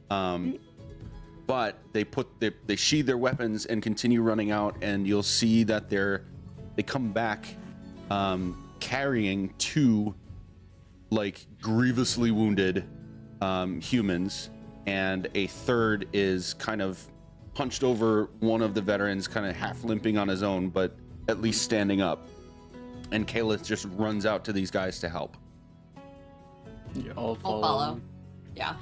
S1: But they sheathe their weapons and continue running out, and you'll see that they come back carrying 2 like grievously wounded humans, and a third is kind of hunched over one of the veterans, kind of half limping on his own, but at least standing up. And Kalith just runs out to these guys to help.
S4: Yeah, I'll
S3: I'll follow. Yeah.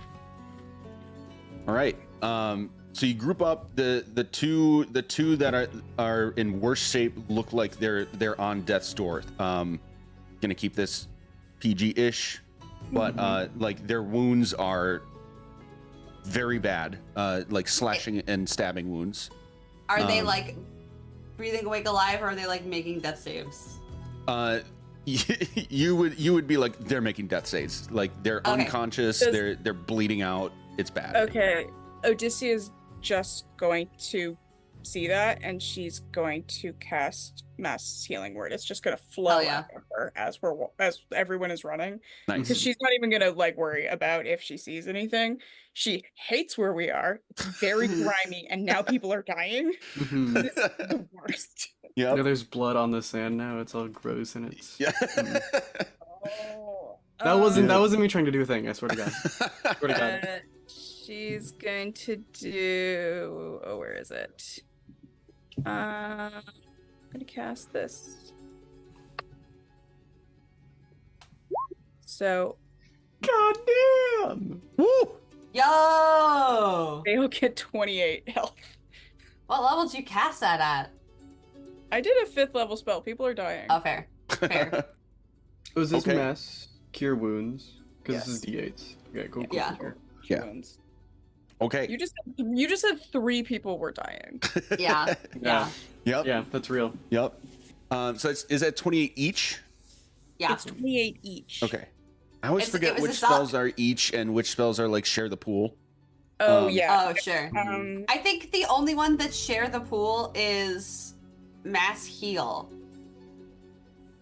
S1: All right. So you group up the two that are in worse shape, look like they're on death's door. Gonna keep this PG-ish, but like their wounds are very bad, like slashing and stabbing wounds.
S3: Are they like breathing awake alive, or are they like making death saves?
S1: You would be like, they're making death saves, like they're unconscious, they're bleeding out. It's bad.
S5: Okay, Odyssea is just going to see that, and she's going to cast Mass Healing Word. It's just going to flow out of her as everyone is running.
S1: Nice.
S5: Because she's not even going to like worry about if she sees anything. She hates where we are. It's very grimy, and now people are dying. This is the worst.
S1: Yep.
S4: Yeah, there's blood on the sand now. It's all gross, and it's.
S1: Yeah.
S4: That wasn't me trying to do a thing. I swear to God. Swear to God.
S5: She's going to do. Oh, where is it? I'm gonna cast this. So.
S4: God damn!
S1: Woo!
S3: Yo!
S5: They'll get 28 health.
S3: What level did you cast that at?
S5: I did a 5th level spell. People are dying.
S3: Oh, fair. Fair.
S4: Was this
S1: Okay.
S4: mass cure wounds? Because
S5: Yes.
S4: this is D8s. Okay, cool.
S3: Yeah.
S4: Cool.
S1: Yeah.
S5: Wounds.
S1: Okay.
S5: You just said 3 people were dying.
S3: Yeah. Yeah.
S1: Yep.
S4: Yeah, that's real.
S1: Yep. So is that 28 each?
S3: Yeah.
S5: It's 28 each.
S1: Okay. I always
S3: It
S1: forget
S3: was
S1: which
S3: a sol-
S1: spells are each and which spells are like share the pool.
S5: Oh,
S1: Um,
S5: yeah.
S3: Oh, sure.
S5: I
S3: I think the only one that share the pool is Mass Heal.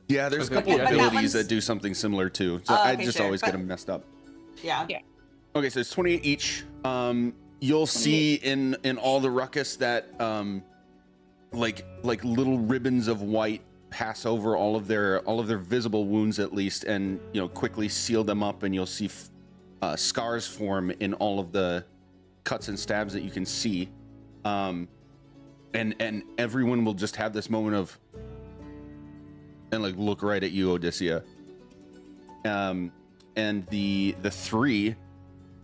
S1: Yeah, there's a
S4: Okay,
S1: couple
S4: yeah, that
S1: abilities
S3: one's-
S1: that do something similar too. So
S3: Oh,
S1: I
S3: okay,
S1: just
S3: sure,
S1: always get
S3: but-
S1: them messed up.
S3: Yeah.
S5: Yeah.
S1: Okay, so it's 28 each. You'll see in all the ruckus that like little ribbons of white pass over all of their visible wounds at least, and quickly seal them up, and you'll see scars form in all of the cuts and stabs that you can see. And everyone will just have this moment of, and like look right at you, Odysseia. And the three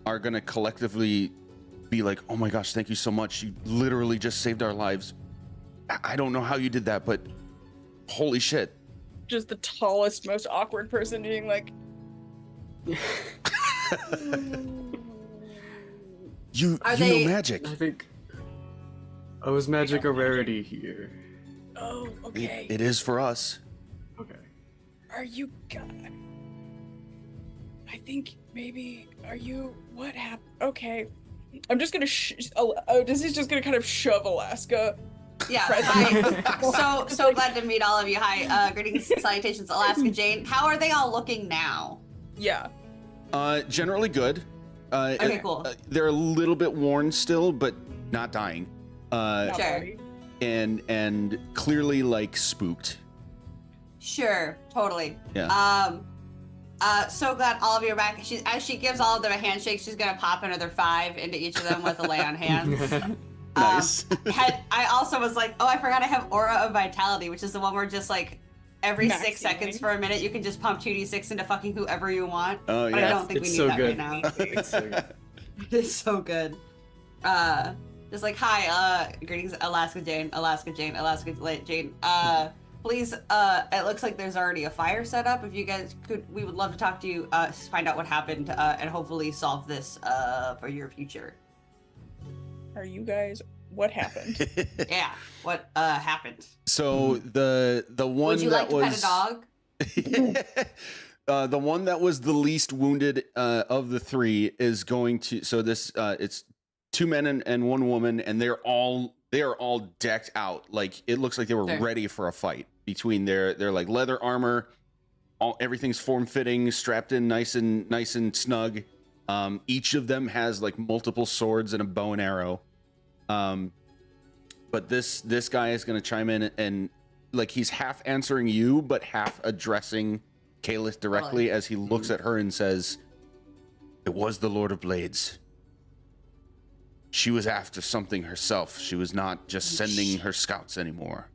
S1: are gonna collectively be like, "Oh my gosh, thank you so much! You literally just saved our lives. I don't know how you did that, but holy shit!"
S5: Just the tallest, most awkward person being like,
S1: You
S3: Are
S1: you
S3: they-
S1: know magic.
S4: I think. Oh, is magic a rarity here?
S5: oh, okay.
S1: It is for us.
S4: Okay.
S5: Are you God? I think maybe are you what happened? Okay. I'm just gonna this is just gonna kind of shove Alaska.
S3: Yeah. Hi. So glad to meet all of you. Hi. Greetings, salutations, Alaska Jane. How are they all looking now?
S5: Yeah.
S1: Generally good.
S3: Okay, cool.
S1: They're a little bit worn still, but not dying.
S5: Not
S3: Sure.
S5: ready.
S1: And clearly like spooked.
S3: Sure, totally.
S1: Yeah.
S3: So glad all of you are back. As she gives all of them a handshake, she's gonna pop another 5 into each of them with a lay on hands.
S1: Nice.
S3: I also was like, oh, I forgot I have Aura of Vitality, which is the one where just like every
S5: Max
S3: 6 seconds
S5: healing.
S3: for a minute you can just pump 2d6 into fucking whoever you want.
S1: Oh
S3: But I
S1: yeah.
S3: don't think we
S4: It's
S3: need
S4: so
S3: that
S4: good.
S3: right now.
S4: It's so good.
S3: It is so good. Just like, hi, greetings, Alaska Jane, Alaska Jane, Alaska Jane. Please, it looks like there's already a fire set up. If you guys could, we would love to talk to you, find out what happened, and hopefully solve this, for your future.
S5: Are you guys what happened?
S3: Yeah, what, happened?
S1: So the one
S3: Would you
S1: that
S3: like to
S1: was
S3: pet a dog?
S1: the one that was the least wounded of the 3 is going to. So this it's 2 men and 1 woman, and they are all decked out. Like it looks like they were
S3: Sure.
S1: ready for a fight. Between their like leather armor, everything's form fitting, strapped in nice and snug. Each of them has like multiple swords and a bow and arrow. But this guy is going to chime in and like he's half answering you, but half addressing Kaelith directly as he looks at her and says, "It was the Lord of Blades. She was after something herself. She was not just sending her scouts anymore."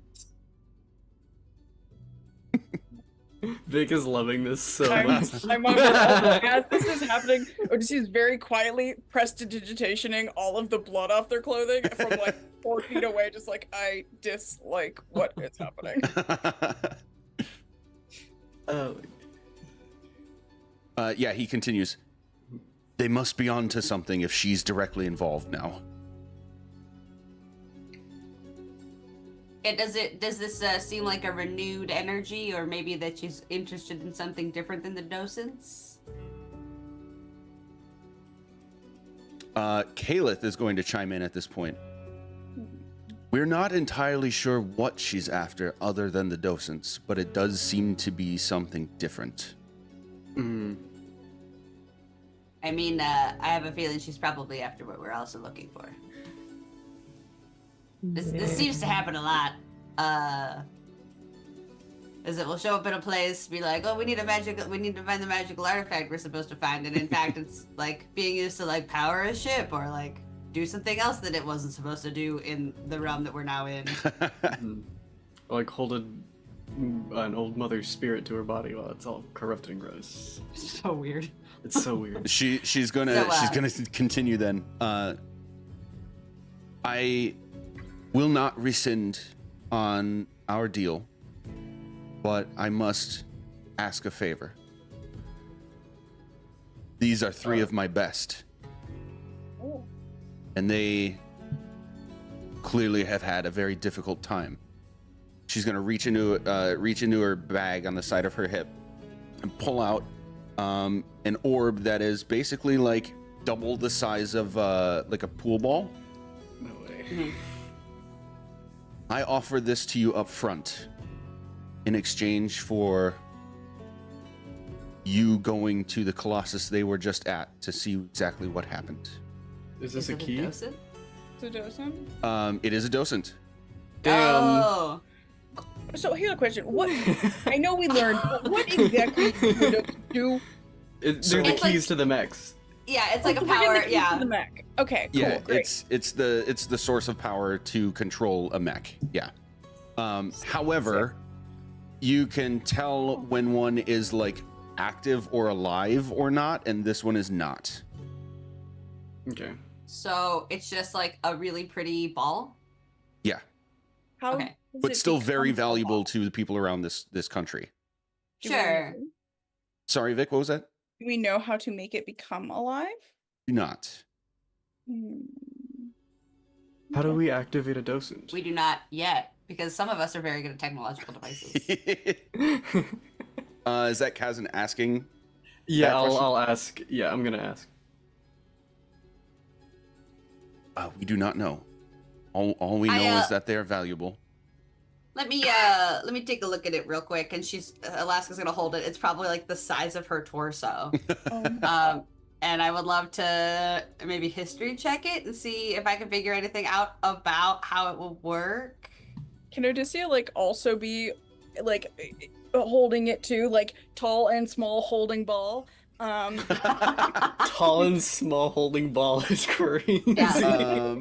S4: Vic is loving this so
S5: I'm
S4: much.
S5: as this is happening, Odysseus very quietly prestidigitationing all of the blood off their clothing from like 4 feet away, just like I dislike what is happening.
S4: Oh,
S1: Yeah, he continues. They must be on to something if she's directly involved now.
S3: Does this seem like a renewed energy, or maybe that she's interested in something different than the docents?
S1: Kaelith is going to chime in at this point. We're not entirely sure what she's after other than the docents, but it does seem to be something different.
S4: mm.
S3: I mean, I have a feeling she's probably after what we're also looking for. This seems to happen a lot. Is it will show up in a place, be like, oh, we need to find the magical artifact we're supposed to find, and in fact, it's like being used to like power a ship or like do something else that it wasn't supposed to do in the realm that we're now in.
S4: Like hold an old mother's spirit to her body while it's all corrupted and gross.
S3: So weird.
S4: It's so weird.
S1: She's gonna continue then. I will not rescind on our deal, but I must ask a favor. These are 3 of my best,
S5: Oh.
S1: and they clearly have had a very difficult time. She's gonna reach into her bag on the side of her hip and pull out an orb that is basically like double the size of like a pool ball.
S4: No way.
S1: I offer this to you up front in exchange for you going to the Colossus they were just at to see exactly what happened.
S4: Is this a
S3: it
S4: key?
S3: docent?
S5: So docent?
S1: It is a docent.
S4: Damn.
S3: Oh.
S5: So here's a question. What I know we learned, but what exactly do the docents do?
S4: They're the
S3: It's like-
S4: keys to the mechs.
S3: Yeah, it's like a
S5: So we're getting
S3: power.
S5: the keys
S3: Yeah.
S5: to the mech. Okay, cool,
S1: Yeah,
S5: great.
S1: it's the source of power to control a mech. Yeah. However, you can tell when one is like active or alive or not, and this one is not.
S4: Okay.
S3: So it's just like a really pretty ball.
S1: Yeah,
S5: How
S3: Okay.
S5: does
S1: but
S5: it
S1: still very
S5: become
S1: valuable
S5: alive?
S1: to the people around this country.
S5: Do we
S3: Sure.
S5: know-
S1: Sorry, Vic, what was that?
S5: Do we know how to make it become alive?
S1: Do not.
S5: Hmm.
S4: How do
S5: Okay.
S4: we activate a docent?
S3: We do not yet, because some of us are very good at technological devices.
S1: Is that Kazan asking?
S4: Yeah,
S1: That question?
S4: I'll ask. Yeah, I'm gonna ask.
S1: We do not know. All we know is that they're valuable.
S3: Let me take a look at it real quick. And Alaska's gonna hold it. It's probably like the size of her torso. And I would love to maybe history check it and see if I can figure anything out about how it will work.
S5: Can Odysseus like also be like holding it too, like tall and small holding ball?
S4: Tall and small holding ball is crazy.
S3: Yeah.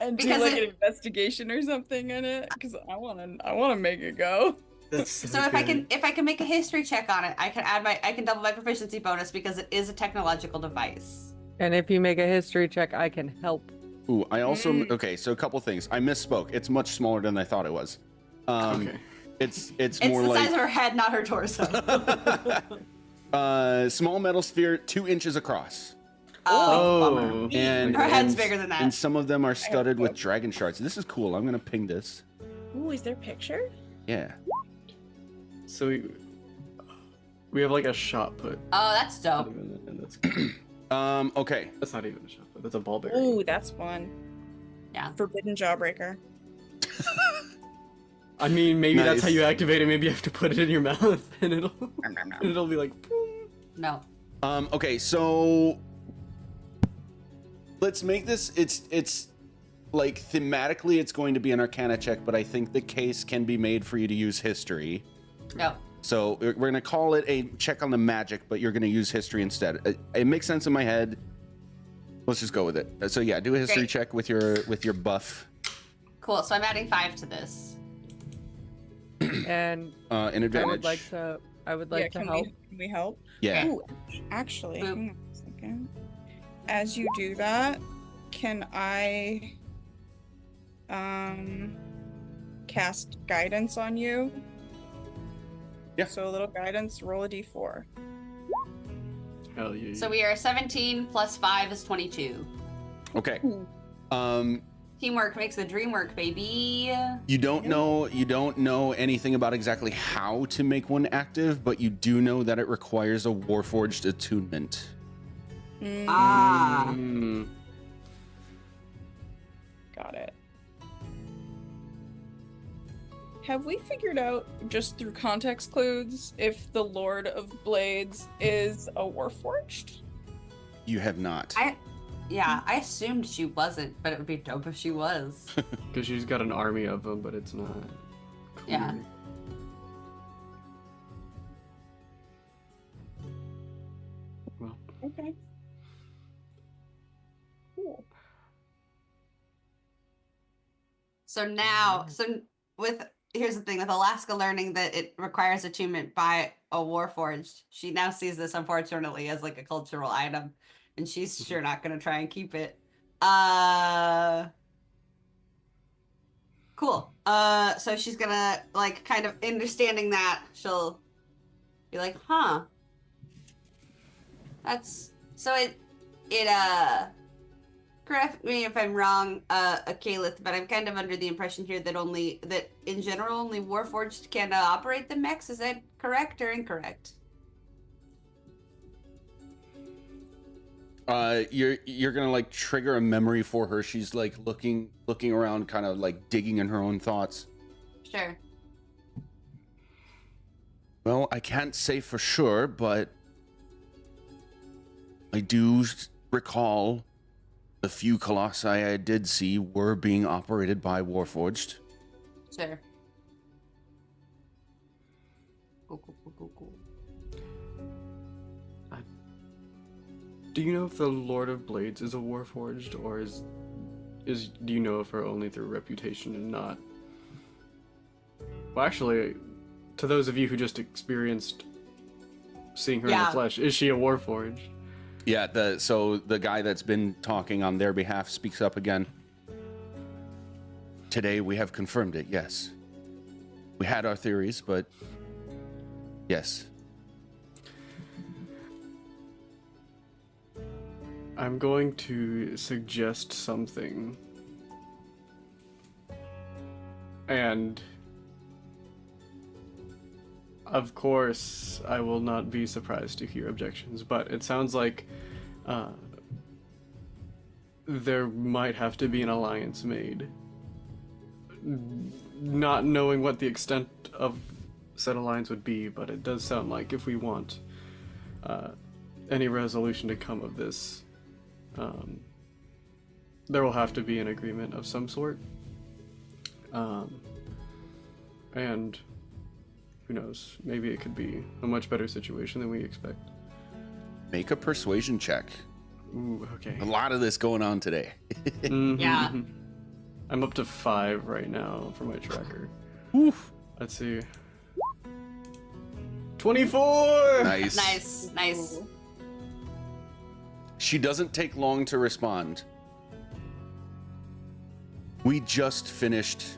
S5: And do
S3: Because
S5: like
S3: it-
S5: an investigation or something in it, because I wanna make it go.
S4: That's
S3: So if I can make a history check on it, I can double my proficiency bonus because it is a technological device.
S2: And if you make a history check, I can help.
S1: Ooh, I also
S3: Mm.
S1: okay. So a couple things. I misspoke. It's much smaller than I thought it was.
S4: Okay.
S1: It's
S3: It's
S1: more
S3: the
S1: like
S3: size of her head, not her torso.
S1: small metal sphere, 2 inches across,
S3: Bummer.
S1: and
S3: Her head's
S1: and-
S3: bigger than that.
S1: And some of them are studded
S5: so.
S1: with dragon shards. This is cool. I'm gonna ping this.
S5: Ooh, is there a picture?
S1: Yeah.
S4: So we have like a shot put.
S3: Oh, that's dope.
S4: And that's
S1: Okay.
S4: that's not even a shot put. That's a ball bearing.
S5: Ooh, that's fun.
S3: Yeah.
S5: Forbidden jawbreaker.
S4: I mean, maybe that's how
S1: Nice.
S4: you activate it. Maybe you have to put it in your mouth, and it'll be like.
S3: No.
S1: Okay. So let's make this. It's like thematically, it's going to be an Arcana check, but I think the case can be made for you to use history.
S3: No.
S1: So we're gonna call it a check on the magic, but you're gonna use history instead. It makes sense in my head. Let's just go with it. So yeah, do a history
S3: Great.
S1: check with your buff.
S3: Cool. So I'm adding 5 to this.
S2: And
S1: An
S2: I
S1: advantage.
S2: would like to help.
S5: Can we help?
S1: Yeah.
S5: Ooh, actually,
S3: Boop.
S5: hang on a second. As you do that, can I cast guidance on you?
S1: Yeah.
S5: So a little guidance, roll a d4.
S4: Hell yeah.
S3: So we are 17 plus 5 is 22.
S1: Okay.
S5: Ooh.
S3: Teamwork makes the dream work, baby.
S1: You don't know anything about exactly how to make one active, but you do know that it requires a Warforged attunement.
S3: Ah.
S4: Mm.
S5: Got it. Have we figured out, just through context clues, if the Lord of Blades is a Warforged?
S1: You have not.
S3: I assumed she wasn't, but it would be dope if she was.
S4: Because she's got an army of them, but it's not.
S3: Yeah.
S4: clear. Well,
S5: Okay. Cool.
S3: So now, here's the thing with Alaska learning that it requires attunement by a Warforged. She now sees this unfortunately as like a cultural item, and she's sure not gonna try and keep it. Cool. So she's gonna like kind of understanding that she'll be like, huh. That's so correct me if I'm wrong, Calith, but I'm kind of under the impression here that in general only Warforged can operate the mechs. Is that correct or incorrect?
S1: You're gonna like trigger a memory for her. She's like looking around, kind of like digging in her own thoughts.
S3: Sure.
S1: Well, I can't say for sure, but I do recall the few colossi I did see were being operated by Warforged.
S3: Sure. Cool.
S4: do you know if the Lord of Blades is a Warforged, or do you know of her only through reputation and not? Well, actually, to those of you who just experienced seeing her in the
S3: Yeah.
S4: flesh, is she a Warforged?
S1: Yeah, so the guy that's been talking on their behalf speaks up again. Today we have confirmed it, yes. We had our theories, but yes.
S4: I'm going to suggest something. And of course, I will not be surprised to hear objections, but it sounds like there might have to be an alliance made. Not knowing what the extent of said alliance would be, but it does sound like if we want any resolution to come of this, there will have to be an agreement of some sort. And who knows, maybe it could be a much better situation than we expect.
S1: Make a persuasion check.
S4: Ooh, okay.
S1: A lot of this going on today.
S4: Mhm,
S3: Yeah.
S4: mhm. I'm up to 5 right now for my tracker.
S1: Oof.
S4: Let's see. 24!
S1: Nice.
S3: Nice.
S1: She doesn't take long to respond. We just finished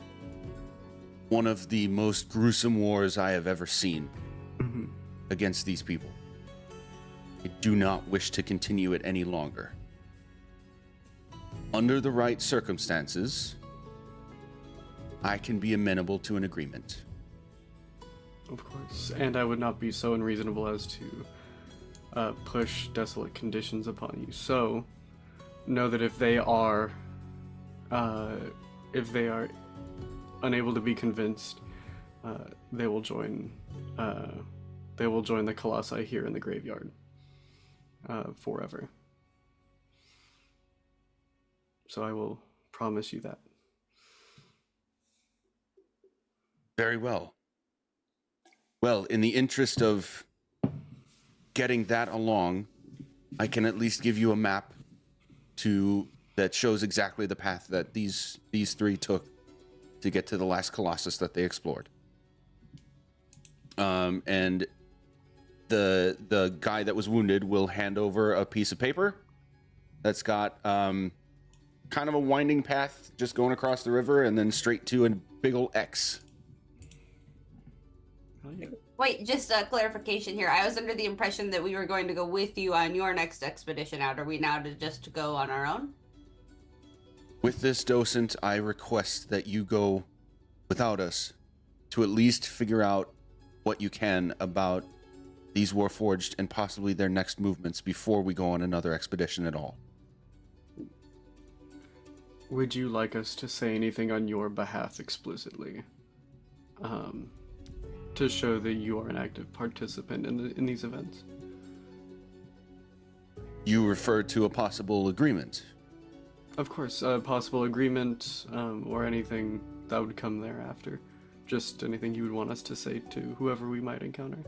S1: one of the most gruesome wars I have ever seen
S4: Mhm.
S1: against these people. I do not wish to continue it any longer. Under the right circumstances, I can be amenable to an agreement.
S4: Of course. And I would not be so unreasonable as to push desolate conditions upon you. So, know that if they are unable to be convinced, they will join the Colossi here in the graveyard forever. So I will promise you that.
S1: Very well. Well, in the interest of getting that along, I can at least give you a map that shows exactly the path that these three took to get to the last Colossus that they explored. And the guy that was wounded will hand over a piece of paper that's got kind of a winding path just going across the river and then straight to a big ol' X.
S4: Oh, yeah.
S3: Wait, just a clarification here. I was under the impression that we were going to go with you on your next expedition out. Are we now to go on our own?
S1: With this docent, I request that you go without us to at least figure out what you can about these Warforged and possibly their next movements before we go on another expedition at all.
S4: Would you like us to say anything on your behalf explicitly? To show that you are an active participant in these events?
S1: You referred to a possible agreement.
S4: Of course, a possible agreement, or anything that would come thereafter. Just anything you would want us to say to whoever we might encounter.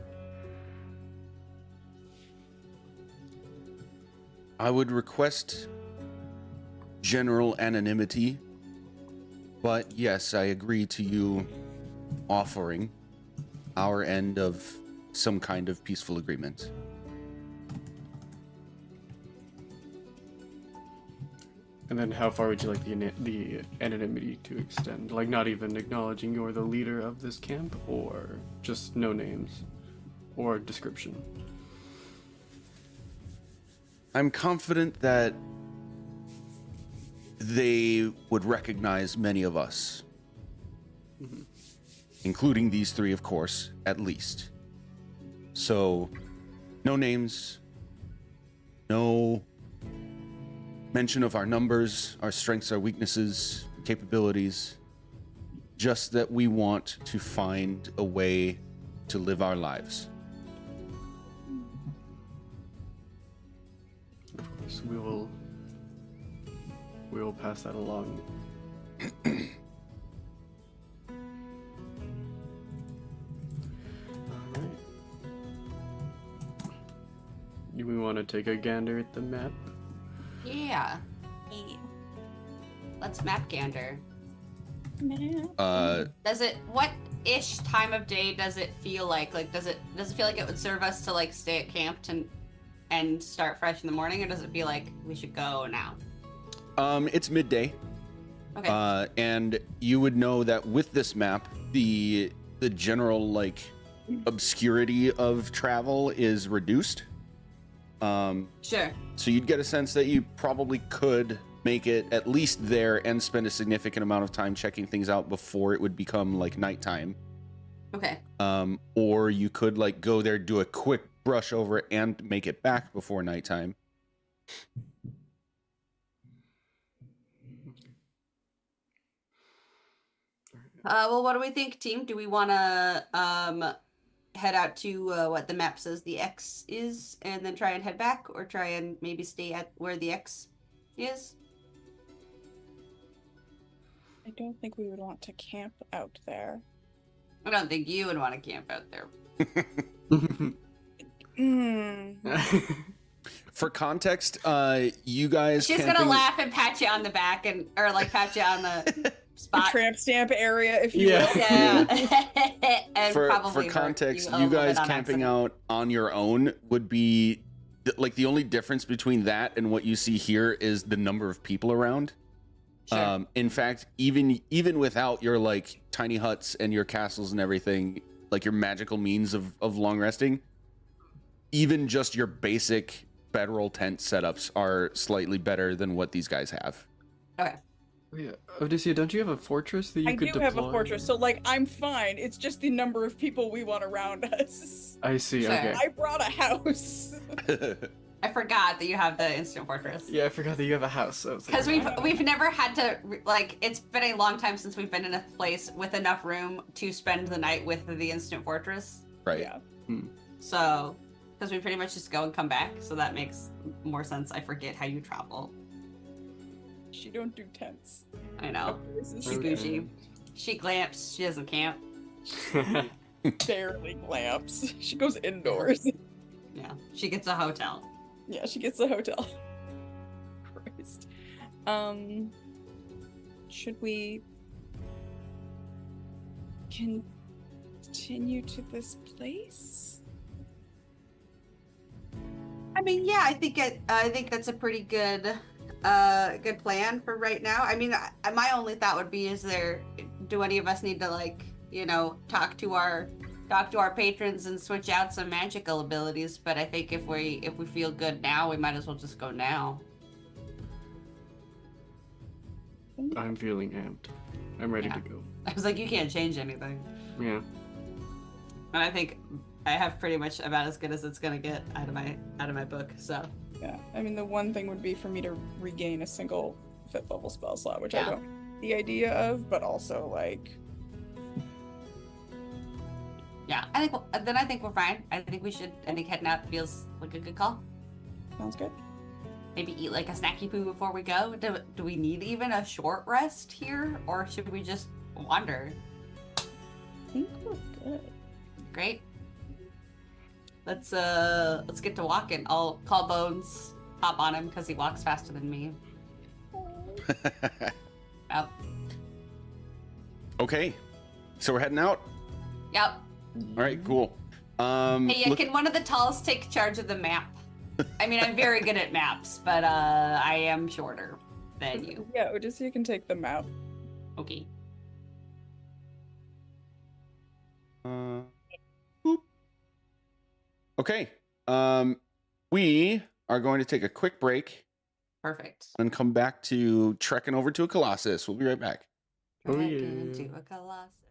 S1: I would request general anonymity, but yes, I agree to you offering our end of some kind of peaceful agreement.
S4: And then how far would you like the anonymity to extend? Like not even acknowledging you're the leader of this camp, or just no names or description?
S1: I'm confident that they would recognize many of us.
S4: Mm-hmm.
S1: Including these three, of course, at least. So, no names, no mention of our numbers, our strengths, our weaknesses, capabilities. Just that we want to find a way to live our lives.
S4: Of course, we will pass that along. Alright. Do we want to take a gander at the map?
S3: Yeah. Let's map gander.
S5: Man.
S3: Does it, what ish time of day does it feel like? Like, does it feel like it would serve us to like stay at camp and start fresh in the morning, or does it feel like we should go now?
S1: It's midday.
S3: Okay.
S1: And you would know that with this map, the general like obscurity of travel is reduced.
S3: Sure.
S1: So you'd get a sense that you probably could make it at least there and spend a significant amount of time checking things out before it would become like nighttime.
S3: Okay.
S1: Or you could like go there, do a quick brush over it, and make it back before nighttime.
S3: Well, what do we think, team? Do we want to head out to what the map says the X is, and then try and head back, or try and maybe stay at where the X is?
S5: I don't think we would want to camp out there.
S3: I don't think you would want to camp out there.
S1: For context, you guys
S3: She's gonna laugh and pat you on the back or like pat you on the spot.
S5: Tramp stamp area, if you
S4: Yeah.
S5: will.
S3: Yeah. And
S1: for
S3: probably
S1: context,
S3: hurt a
S1: you
S3: little
S1: guys
S3: bit on
S1: camping
S3: accident.
S1: out on your own would be like the only difference between that and what you see here is the number of people around.
S3: Sure.
S1: In fact, even without your like tiny huts and your castles and everything, like your magical means of long resting, even just your basic bedroll tent setups are slightly better than what these guys have.
S3: Okay.
S4: Yeah. Odysseus, don't you have a fortress that you
S5: I
S4: could
S5: do
S4: deploy?
S5: have a fortress, so like I'm fine. It's just the number of people we want around us.
S4: I see,
S3: Sure.
S4: okay.
S5: I brought a house.
S3: I forgot that you have the instant fortress.
S4: Yeah, I forgot that you have a house.
S3: Because we've never had to like, it's been a long time since we've been in a place with enough room to spend the night with the instant fortress.
S1: Right.
S5: Yeah.
S3: So because we pretty much just go and come back, so that makes more sense. I forget how you travel.
S5: She don't do tents.
S3: I know.
S5: This is
S3: She's
S4: Okay.
S3: bougie. She glamps. She doesn't camp.
S5: barely glamps. She goes indoors.
S3: Yeah. She gets a hotel.
S5: Yeah, she gets the hotel. Christ. Should we continue to this place?
S3: I mean, yeah, I think that's a pretty good good plan for right now. I mean, my only thought would be, do any of us need to like, talk to our patrons and switch out some magical abilities? But I think if we feel good now, we might as well just go now.
S4: I'm feeling amped. I'm ready
S3: Yeah.
S4: to go.
S3: I was like, you can't change anything.
S4: Yeah.
S3: And I think I have pretty much about as good as it's gonna get out of my book. So
S5: Yeah, I mean, the one thing would be for me to regain a single 5th level spell slot, which I
S3: Yeah.
S5: don't like the idea of, but also like,
S3: yeah, I think we're fine. I think heading out feels like a good call.
S5: sounds good.
S3: Maybe eat like a snacky poo before we go. Do we need even a short rest here, or should we just wander?
S5: I think we're good.
S3: Great. Let's get to walking. I'll call Bones, hop on him because he walks faster than me. Yep.
S1: Okay, so we're heading out.
S3: Yep.
S1: All right, cool.
S3: Hey,
S1: look-
S3: can one of the talls take charge of the map? I mean, I'm very good at maps, but I am shorter than you.
S5: Yeah, Odysseus can take them out.
S3: Okay.
S1: Boop. Okay. We are going to take a quick break
S3: Perfect.
S1: and come back to trekking over to a Colossus. We'll be right back.
S4: Oh,
S3: Back
S4: yeah.
S3: into a Colossus.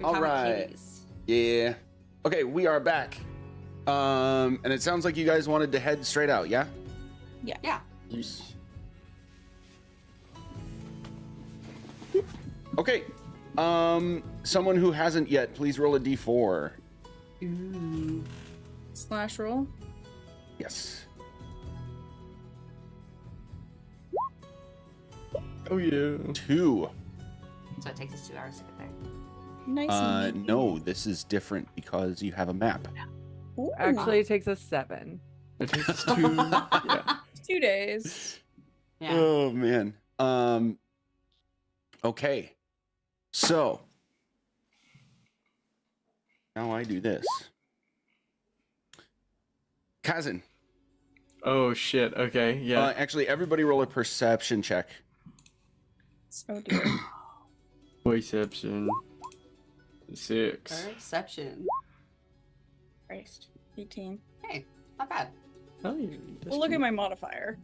S1: All
S3: comic
S1: right.
S3: cuties.
S1: Yeah. Okay, we are back. And it sounds like you guys wanted to head straight out, yeah?
S3: Yeah.
S1: Yes. Okay. Someone who hasn't yet, please roll a d4.
S3: Ooh.
S5: Slash roll.
S1: Yes.
S4: Oh yeah.
S1: 2.
S3: So it takes us 2 hours to get there.
S5: Nice. and neat.
S1: No, this is different because you have a map.
S5: Ooh,
S2: Actually, it takes us 7.
S4: It takes us 2. Yeah.
S5: 2 days.
S3: Yeah.
S1: Oh man. Okay. So now I do this. Kazan.
S4: Oh shit. Okay. Yeah.
S1: Actually, everybody roll a perception check.
S5: Oh dear.
S4: Perception. 6.
S3: Perception.
S5: Christ. 18.
S3: Hey, not bad.
S4: Oh, yeah,
S5: Well, look at my modifier.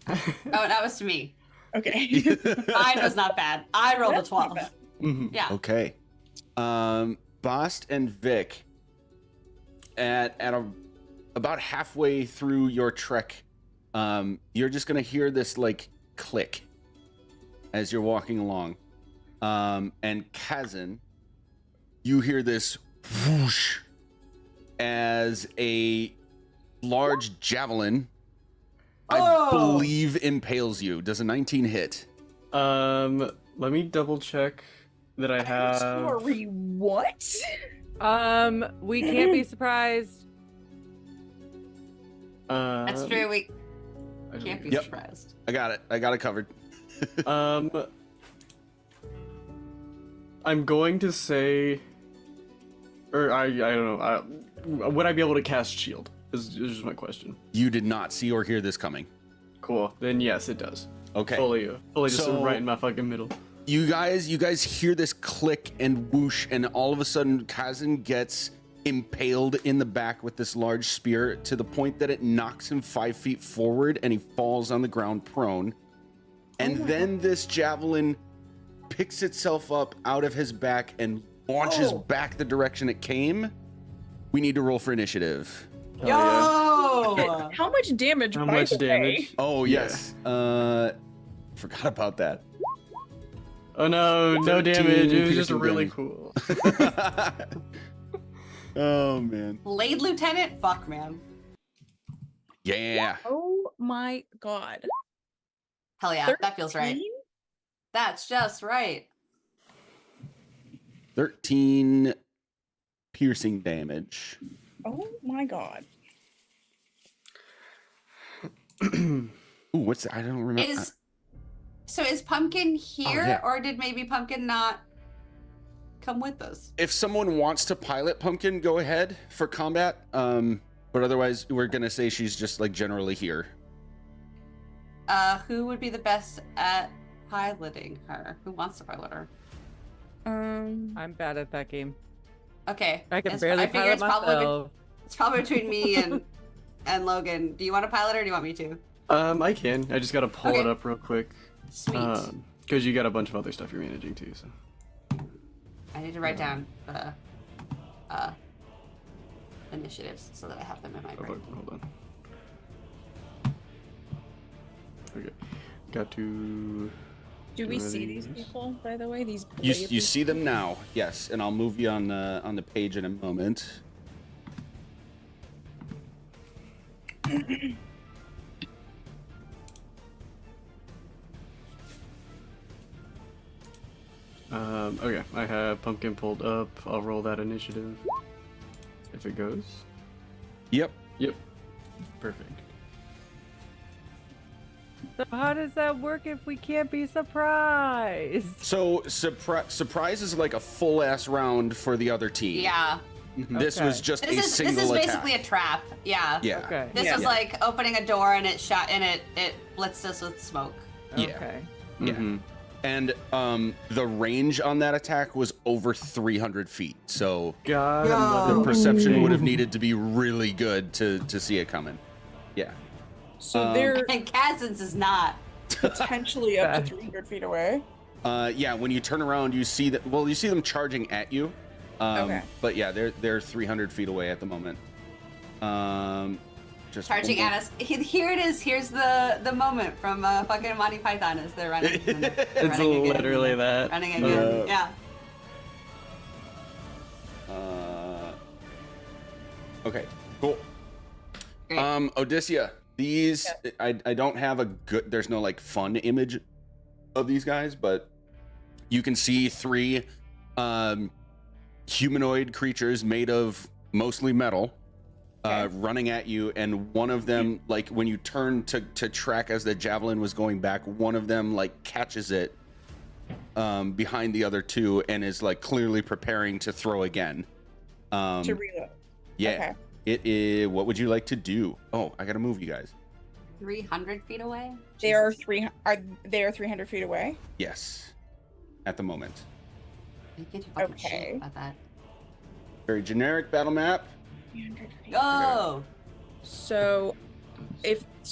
S3: Oh, that was to me.
S5: Okay.
S3: Mine was not bad. I rolled a
S5: That's not
S3: 12.
S5: bad.
S4: Mhm.
S3: Yeah.
S1: Okay. Bast and Vic, about halfway through your trek, you're just gonna hear this like click as you're walking along. And Kazan, you hear this whoosh as a large javelin, I
S3: Oh!
S1: believe, impales you. Does a 19 hit?
S4: Let me double check that I have.
S5: Sorry, what?
S2: We can't be surprised.
S3: That's true. We
S4: I don't
S3: can't be
S1: Yep.
S3: surprised.
S1: I got it. I got it covered.
S4: I'm going to say, or I don't know. Would I be able to cast shield? Is just my question.
S1: You did not see or hear this coming.
S4: Cool. Then yes, it does.
S1: Okay.
S4: Fully just
S1: So-
S4: right in my fucking middle.
S1: You guys hear this click and whoosh, and all of a sudden Kazan gets impaled in the back with this large spear to the point that it knocks him 5 feet forward and he falls on the ground prone. And then this javelin picks itself up out of his back and launches back the direction it came. We need to roll for initiative.
S4: Hell yeah.
S3: Yo!
S5: How much damage?
S4: How
S5: by
S4: much
S5: the way?
S4: damage?
S1: Oh,
S4: Yeah.
S1: yes. Forgot about that.
S4: Oh no, no
S1: 13
S4: damage. It was just
S1: piercing
S4: really
S1: damage.
S4: cool.
S1: Oh, man.
S3: Blade Lieutenant? Fuck, man.
S1: Yeah.
S5: Oh my god.
S3: Hell yeah, that feels right.
S5: 13?
S3: That's just right.
S1: 13 piercing damage.
S5: Oh my god.
S1: Ooh, what's that? I don't remember.
S3: Is Pumpkin here,
S1: yeah.
S3: or did maybe Pumpkin not come with us?
S1: If someone wants to pilot Pumpkin, go ahead for combat. But otherwise, we're gonna say she's just like generally here.
S3: Who would be the best at piloting her? Who wants to pilot her?
S2: I'm bad at that game.
S3: Okay.
S2: I can
S3: It's-
S2: barely
S3: I figure
S2: pilot
S3: it's probably
S2: myself.
S3: it's probably between me and Logan. Do you want to pilot her, or do you want me to?
S4: I can. I just gotta pull it
S3: Okay.
S4: up real quick.
S3: Sweet.
S4: Because you got a bunch of other stuff you're managing too. So.
S3: I need to write down the initiatives so that I have them in my
S4: Oh,
S3: brain.
S4: hold on. Okay. Got to.
S5: Do we see
S4: Ready?
S5: these people, by the way? These
S1: You
S5: blade
S1: see them now, yes, and I'll move you on the page in a moment.
S4: Okay, I have Pumpkin pulled up. I'll roll that initiative. If it goes.
S1: Yep.
S4: Yep. Perfect.
S2: So how does that work if we can't be surprised?
S1: So surprise is like a full ass round for the other team.
S3: Yeah.
S1: This
S2: Okay.
S1: was just a
S3: This
S1: single
S3: is
S1: attack.
S3: basically a trap. Yeah.
S1: Yeah.
S2: Okay.
S3: This
S5: Yeah.
S3: was like opening a door and it shot and it blitzed us with smoke.
S1: Yeah.
S2: Okay.
S1: Yeah.
S4: Mhm.
S1: And the range on that attack was over 300 feet. So
S4: God.
S3: No.
S1: the
S3: Oh,
S1: perception would have needed to be really good to see it coming. Yeah.
S5: So they're
S3: And Kazan's is not.
S5: potentially up to
S2: Bad.
S5: 300 feet away.
S1: Yeah, when you turn around, you see that. Well, you see them charging at you.
S5: Okay.
S1: But yeah, they're 300 feet away at the moment. Just
S3: Charging
S1: one
S3: at us. Here it is. Here's the moment from fucking Monty Python as they're running.
S4: It's literally that.
S3: Running again. Yeah.
S1: Okay, cool.
S3: Great.
S1: Odysseia, these I don't have a good. There's no like fun image of these guys, but you can see 3 humanoid creatures made of mostly metal running at you, and one of them, like when you turn to track as the javelin was going back, one of them like catches it behind the other 2 and is like clearly preparing to throw again.
S5: To reload.
S1: Yeah.
S5: Okay.
S1: It is. What would you like to do? Oh, I gotta move you guys.
S3: 300 feet away.
S5: They are 300 feet away.
S1: Yes, at the moment.
S3: You get your fucking
S5: Okay.
S3: shit about that.
S1: Very generic battle map.
S5: 300 feet.
S3: Go.
S5: So,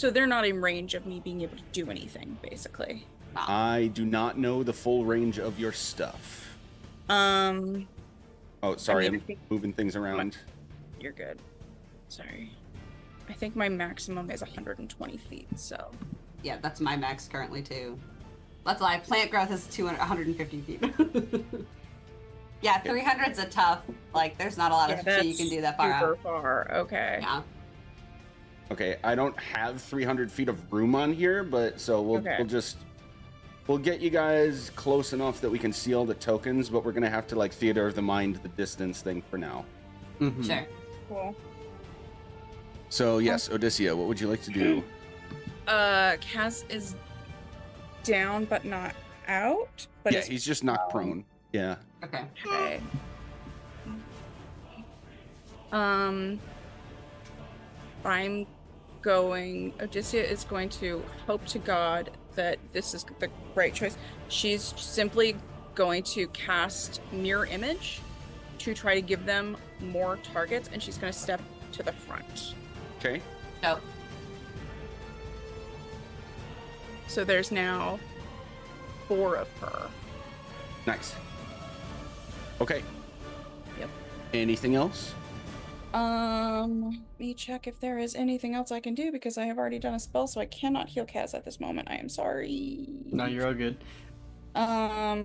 S5: they're not in range of me being able to do anything, basically.
S1: I do not know the full range of your stuff.
S5: Um,
S1: Oh, sorry,
S5: I mean,
S1: I'm
S5: I think-
S1: moving things around.
S5: You're good. Sorry. I think my maximum is 120 feet, so.
S3: Yeah, that's my max currently too. That's why plant growth is 150 feet. Yeah, 300's a tough. Like, there's not a lot of shit you can do that far
S5: super
S3: out.
S5: far. Okay.
S3: Yeah.
S1: Okay, I don't have 300 feet of room on here, but so we'll get you guys close enough that we can see all the tokens, but we're gonna have to like theater of the mind the distance thing for now.
S4: Mhm.
S3: Sure.
S5: Cool.
S1: So yes, Odysseia, what would you like to do?
S5: Kaz is down but not out. But
S1: Yeah,
S5: is
S1: he's just knocked prone. Yeah.
S3: Okay.
S5: okay. Odysseia is going to hope to God that this is the right choice. She's simply going to cast Mirror Image to try to give them more targets, and she's going to step to the front.
S1: Okay.
S3: So,
S5: So there's now 4 of her.
S1: Nice. Okay.
S5: Yep.
S1: Anything else?
S5: Let me check if there is anything else I can do because I have already done a spell, so I cannot heal Kaz at this moment. I am sorry.
S4: No, you're all good.
S5: I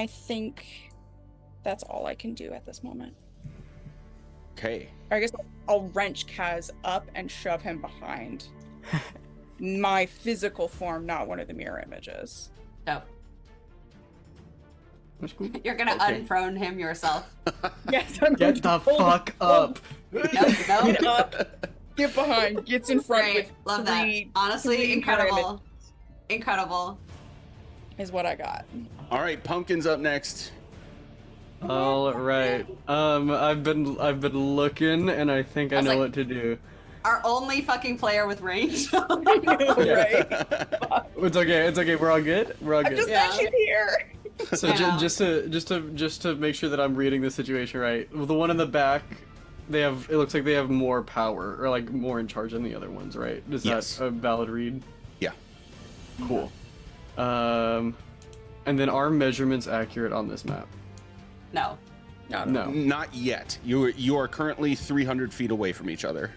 S5: think that's all I can do at this moment.
S1: Okay.
S5: Or I guess I'll wrench Kaz up and shove him behind my physical form, not one of the mirror images.
S3: so
S4: That's cool.
S3: you're gonna
S1: Okay.
S3: unprone him yourself.
S5: Yes, I'm going
S4: Get
S5: to
S4: the
S5: pull him
S4: fuck up.
S3: No,
S5: Get
S3: no.
S5: up, get behind, gets in front
S3: Great.
S5: with
S3: Love that.
S5: 3
S3: Honestly,
S5: three
S3: incredible. Incredible.
S5: is what I got.
S1: All right, Pumpkin's up next.
S4: All right. I've been looking, and I think I
S3: was
S4: know
S3: like-
S4: what to do.
S3: Our only fucking player with range.
S5: I know, right?
S4: It's okay. It's okay. We're all good. We're all
S5: I'm
S4: good.
S5: just
S3: Yeah.
S5: glad she's here.
S4: So
S3: I know.
S4: just to make sure that I'm reading the situation right, the one in the back, it looks like they have more power or like more in charge than the other ones, right? Is
S1: Yes.
S4: that a valid read?
S1: Yeah.
S4: Cool. And then are measurements accurate on this map?
S3: No.
S4: No.
S1: Not yet. You are currently 300 feet away from each other,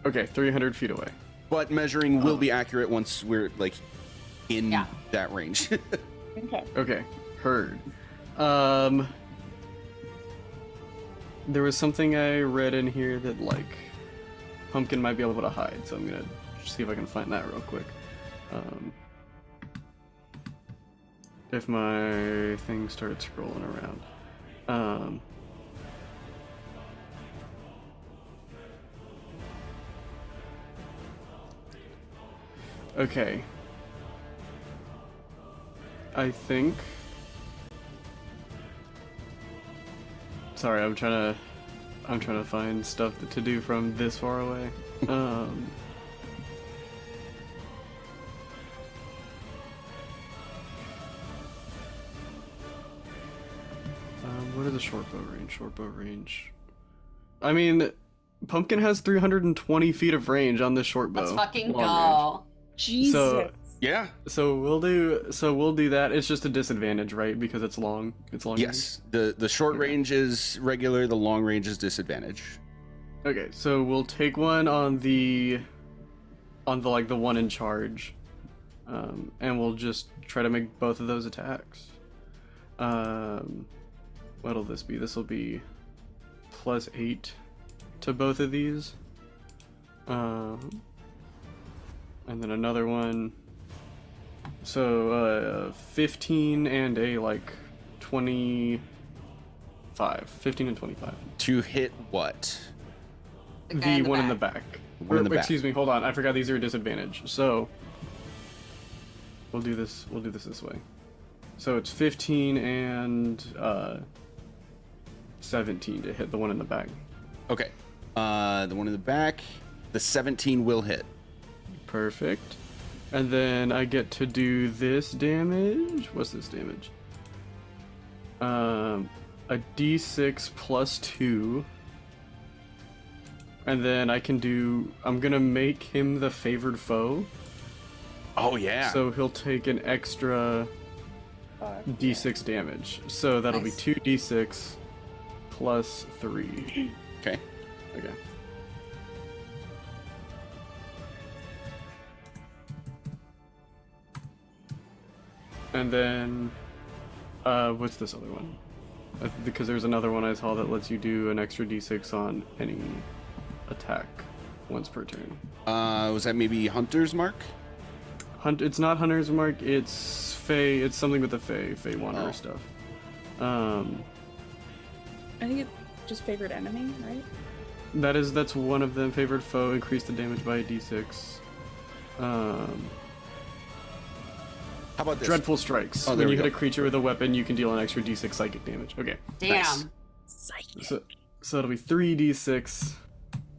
S4: Okay, 300 feet away.
S1: but measuring will be accurate once we're like in
S3: Yeah.
S1: that range.
S5: Okay.
S4: Okay, heard. There was something I read in here that like Pumpkin might be able to hide, so I'm gonna see if I can find that real quick. If my thing started scrolling around. Okay. I think. Sorry, I'm trying to find stuff to do from this far away. What is a short bow range? Short bow range. I mean, Pumpkin has 320 feet of range on this short bow.
S3: Let's fucking
S4: long range.
S3: go.
S5: Jesus.
S4: So
S1: Yeah.
S4: So we'll do that. It's just a disadvantage, right? Because it's long. It's long.
S1: Yes. The short
S4: Okay.
S1: range is regular. The long range is disadvantage.
S4: Okay, so we'll take one on the like the one in charge, and we'll just try to make both of those attacks. What'll this be? This will be +8 to both of these. And then another one. So 15 and a like 25. 15 and 25.
S1: To hit what?
S3: The guy
S4: The
S3: in the
S4: one in the
S3: back.
S4: back.
S1: One in the back.
S4: Excuse me, hold on. I forgot these are a disadvantage. So we'll do this this way. So it's 15 and 17 to hit the one in the back.
S1: Okay. The one in the back. The 17 will hit.
S4: Perfect. And then I get to do this damage. What's this damage? A d6 plus 2. And then I'm gonna make him the favored foe.
S1: Oh yeah.
S4: So he'll take an extra d6 damage. So that'll
S3: Nice.
S4: be 2d6 plus 3.
S1: Okay.
S4: Okay. And then, what's this other one? Because there's another one I saw that lets you do an extra d6 on any attack once per turn.
S1: Was that maybe Hunter's Mark?
S4: It's not Hunter's Mark, it's Fey, it's something with the Fey Wanderer
S1: Oh.
S4: stuff.
S5: I think it's just favorite enemy, right?
S4: That's one of them. Favored foe, increase the damage by a d6.
S1: How about this?
S4: Dreadful strikes.
S1: Oh,
S4: When
S1: there
S4: you
S1: we
S4: hit a
S1: go.
S4: creature with a weapon, you can deal an extra d6 psychic damage. Okay.
S3: Damn.
S1: Nice.
S5: Psychic.
S4: So it'll be 3d6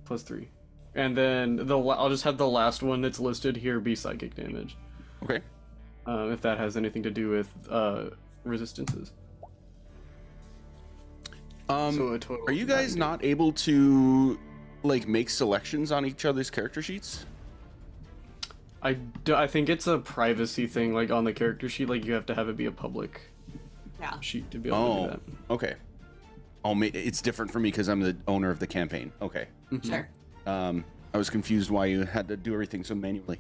S4: plus 3. And then I'll just have the last one that's listed here be psychic damage.
S1: Okay.
S4: If that has anything to do with resistances. So a total
S1: Are you
S4: of
S1: guys
S4: 90.
S1: not able to like make selections on each other's character sheets?
S4: I think it's a privacy thing, like on the character sheet, like you have to have it be a public
S3: Yeah.
S4: sheet to be able to do that.
S1: Okay. Oh, it's different for me because I'm the owner of the campaign. Okay.
S4: Mhm.
S3: Sure.
S1: I was confused why you had to do everything so manually.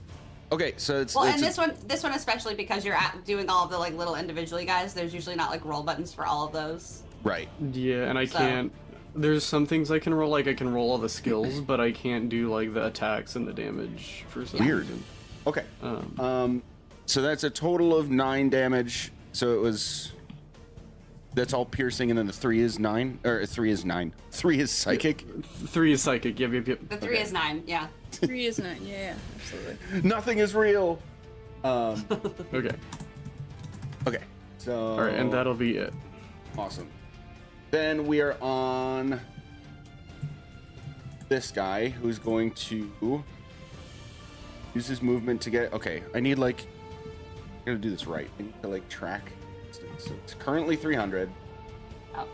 S1: Okay, so it's
S3: Well,
S1: it's
S3: and
S1: a-
S3: this one especially because you're doing all of the like little individually guys. There's usually not like roll buttons for all of those.
S1: right.
S4: Yeah, and I
S3: So-
S4: can't. There's some things I can roll, like I can roll all the skills, but I can't do like the attacks and the damage for some
S1: Weird.
S4: reason.
S1: Okay. So that's a total of 9 damage. So it was. That's all piercing, and then the 3 is 9, or 3 is 9. 3 is psychic.
S4: 3 is psychic. Yep.
S3: The 3 is 9. Yeah.
S5: 3 is 9. Yeah, absolutely.
S1: Nothing is real.
S4: Okay.
S1: Okay. So.
S4: All right, and that'll be it.
S1: Awesome. Then we are on this guy who's going to use his movement to get. Okay, I need like. I gotta do this right. I need to like track. So it's currently 300.
S3: Oh.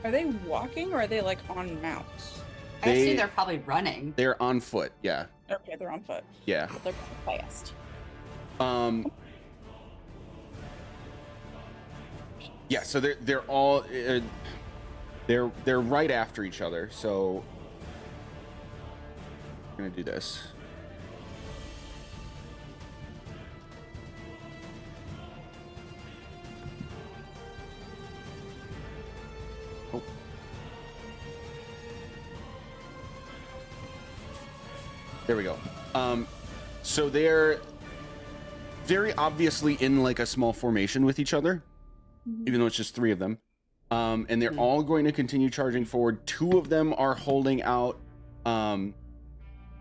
S5: Are they walking or are they like on mounts?
S3: I assume they're probably running.
S1: They're on foot. Yeah.
S5: Okay, they're on foot.
S1: Yeah.
S5: But they're going fast.
S1: Yeah. So they're all they're right after each other. So I'm gonna do this. Oh. There we go. So they're very obviously in like a small formation with each other, even though it's just 3 of them. And they're all going to continue charging forward. 2 of them are holding out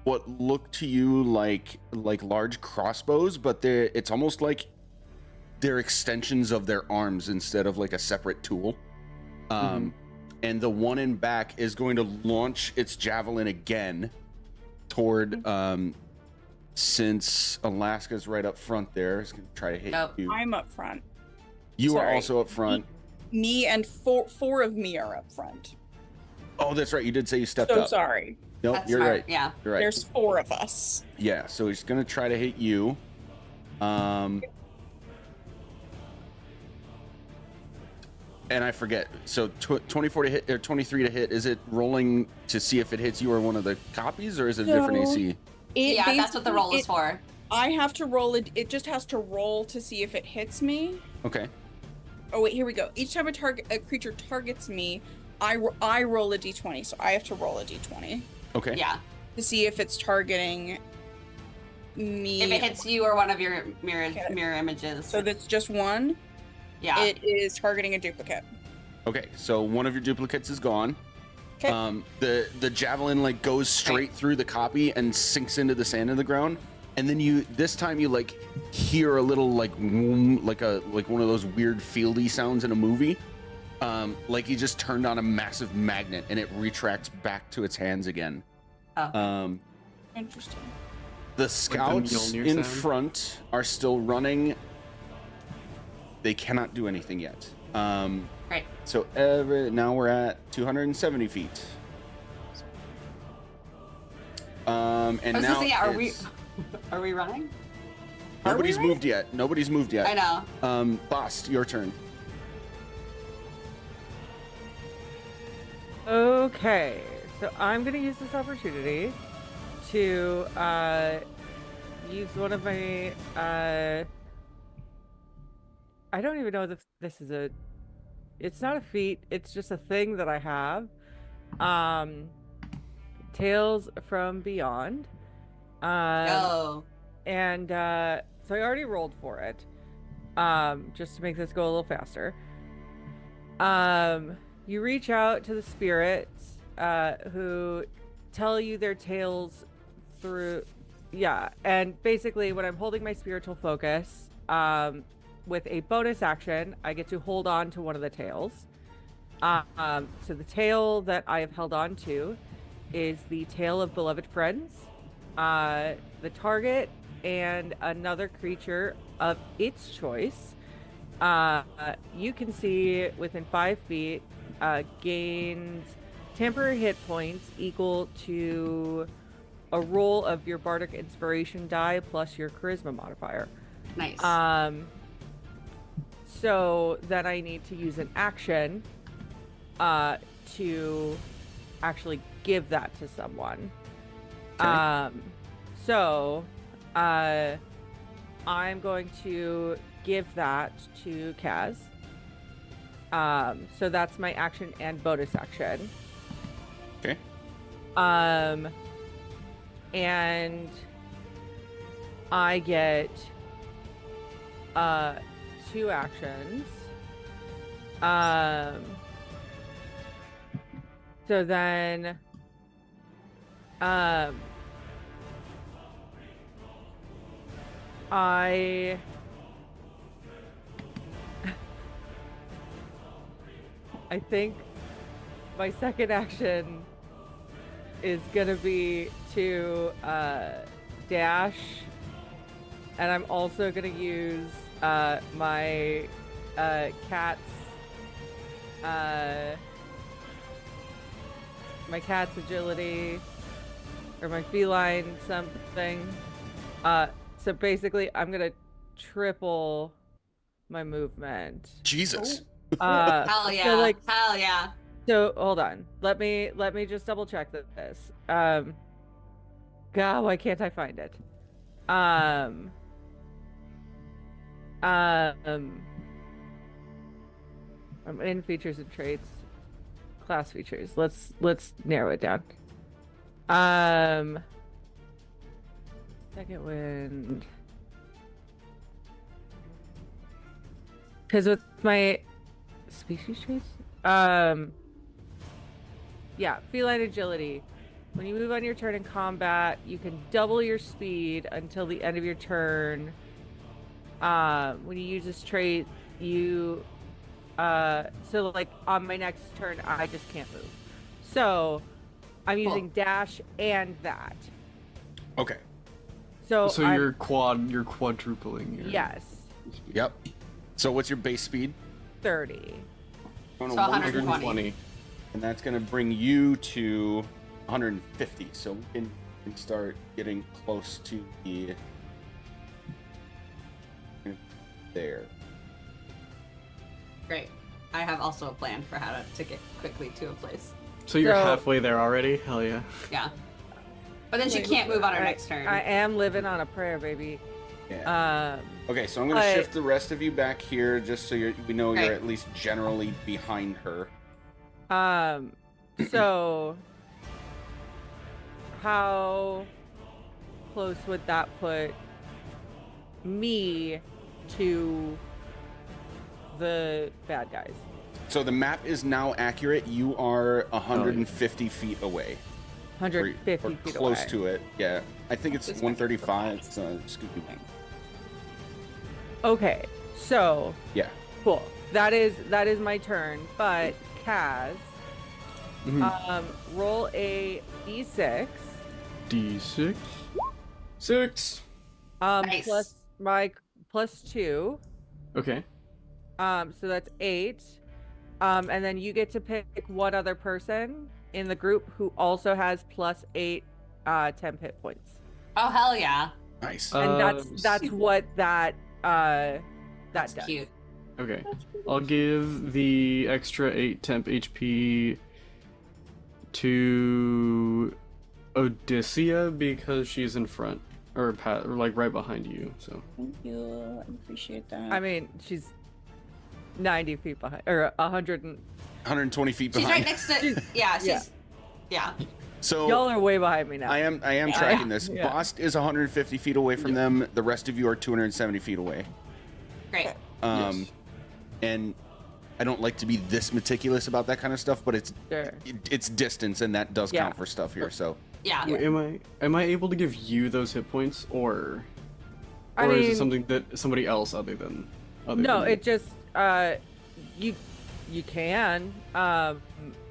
S1: what look to you like large crossbows, but it's almost like they're extensions of their arms instead of like a separate tool. And the one in back is going to launch its javelin again toward since Alaska's right up front there, it's gonna try to hit
S3: Nope.
S1: you.
S5: I'm up front.
S1: You are
S5: sorry.
S1: also up front.
S5: Me and four of me are up front.
S1: Oh, that's right. You did say you stepped
S5: So
S1: up.
S5: sorry.
S1: Nope,
S3: That's
S1: you're
S3: smart.
S1: right.
S3: Yeah.
S1: You're right.
S5: There's 4 of us.
S1: Yeah, so he's gonna try to hit you. And I forget. So 24 to hit or 23 to hit. Is it rolling to see if it hits you or one of the copies, or is it a different
S5: So-
S1: AC?
S3: Yeah, that's what the roll is for.
S5: I have to roll it. It just has to roll to see if it hits me.
S1: Okay.
S5: Oh wait, here we go. Each time a creature targets me, I roll a d20, so I have to roll a d20
S1: Okay.
S3: Yeah.
S5: to see if it's targeting me.
S3: If it hits you or one of your mirror
S5: Okay.
S3: images.
S5: So that's just one.
S3: yeah.
S5: It is targeting a duplicate.
S1: Okay. So one of your duplicates is gone.
S5: Okay.
S1: The javelin like goes straight through the copy and sinks into the sand of the ground, and then this time you like hear a little like like one of those weird fieldy sounds in a movie. Like he just turned on a massive magnet and it retracts back to its hands again.
S3: Oh.
S5: Interesting.
S1: The scouts
S4: Mjolnir
S1: in
S4: sound?
S1: front are still running. They cannot do anything yet.
S3: Great.
S1: So now we're at 270 feet. And
S3: I was
S1: now
S3: gonna say, are we
S1: it's-
S3: are we running?
S1: Nobody's moved yet. Nobody's moved yet.
S3: I know.
S1: Boss, your turn.
S2: Okay, so I'm gonna use this opportunity to use one of my I don't even know if this is a it's not a feat, it's just a thing that I have. Tales from Beyond.
S3: Oh.
S2: And so I already rolled for it. Just to make this go a little faster. You reach out to the spirits who tell you their tales through and basically when I'm holding my spiritual focus, with a bonus action, I get to hold on to one of the tales. So the tale that I have held on to is the tale of beloved friends. The target and another creature of its choice, you can see within 5 feet, gains temporary hit points equal to a roll of your bardic inspiration die plus your charisma modifier.
S3: Nice.
S2: So then I need to use an action to actually give that to someone.
S1: Okay.
S2: So I'm going to give that to Kaz. So that's my action and bonus action.
S1: Okay.
S2: And I get 2 actions. So then I think my second action is gonna be to dash, and I'm also gonna use my cat's agility or my feline something. So basically, I'm gonna triple my movement.
S1: Jesus.
S3: Hell yeah.
S2: So like,
S3: Hell yeah.
S2: so hold on. Let me just double check this. God, why can't I find it? I'm in features and traits, class features. Let's narrow it down. Second wind. Because with my species traits, yeah, feline agility. When you move on your turn in combat, you can double your speed until the end of your turn. When you use this trait, you so like on my next turn, I just can't move. So I'm using dash and that.
S1: Okay.
S2: So
S4: you're quadrupling your
S2: yes,
S1: Yep. So what's your base speed?
S2: 30.
S3: So 120.
S1: And that's going to bring you to 150, so we can start getting close to the there.
S3: Great. I have also a plan for how to get quickly to a place.
S4: So you're
S2: So-
S4: halfway there already? Hell yeah.
S3: Yeah. But then she
S5: Wait,
S3: can't move on her
S2: I-
S3: next turn.
S2: I am living on a prayer, baby.
S1: Yeah. Okay, so I'm gonna
S2: but-
S1: shift the rest of you back here, just so we know
S3: Okay.
S1: you're at least generally behind her.
S2: So how close would that put me to the bad guys?
S1: So the map is now accurate. You are 150 feet away.
S2: 150
S1: or
S2: feet
S1: close
S2: away.
S1: to it. Yeah, I think it's 135. So Scooby.
S2: Okay, so
S1: Yeah.
S2: cool. That is my turn. But Kaz,
S4: Mhm.
S2: roll a d6.
S4: D6. 6.
S3: Nice.
S2: Plus my +2.
S4: Okay.
S2: So that's 8. And then you get to pick one other person in the group who also has +8 temp hit points.
S3: Oh hell yeah.
S1: Nice.
S2: And that's what that
S3: That's
S2: does.
S3: cute.
S4: Okay. I'll give the extra 8 temp HP to Odyssea because she's in front. Or like right behind you, so.
S5: Thank you. I appreciate that.
S2: I mean, she's 90 feet behind, or 100.
S1: 120 feet
S3: She's
S1: behind.
S3: right next to. Yeah. She's. Yeah.
S1: So
S2: Y'all are way behind me now.
S1: I am tracking this.
S2: Yeah.
S1: Bost is 150 feet away from them. The rest of you are 270 feet away.
S3: Great.
S4: Yes.
S1: And I don't like to be this meticulous about that kind of stuff, but it's
S2: Sure.
S1: it's distance, and that does
S2: Yeah.
S1: count for stuff here. So
S3: Yeah.
S4: Am I able to give you those hit points, or
S2: I
S4: is
S2: mean,
S4: it something that somebody else other than
S2: no,
S4: than me?
S2: it just you can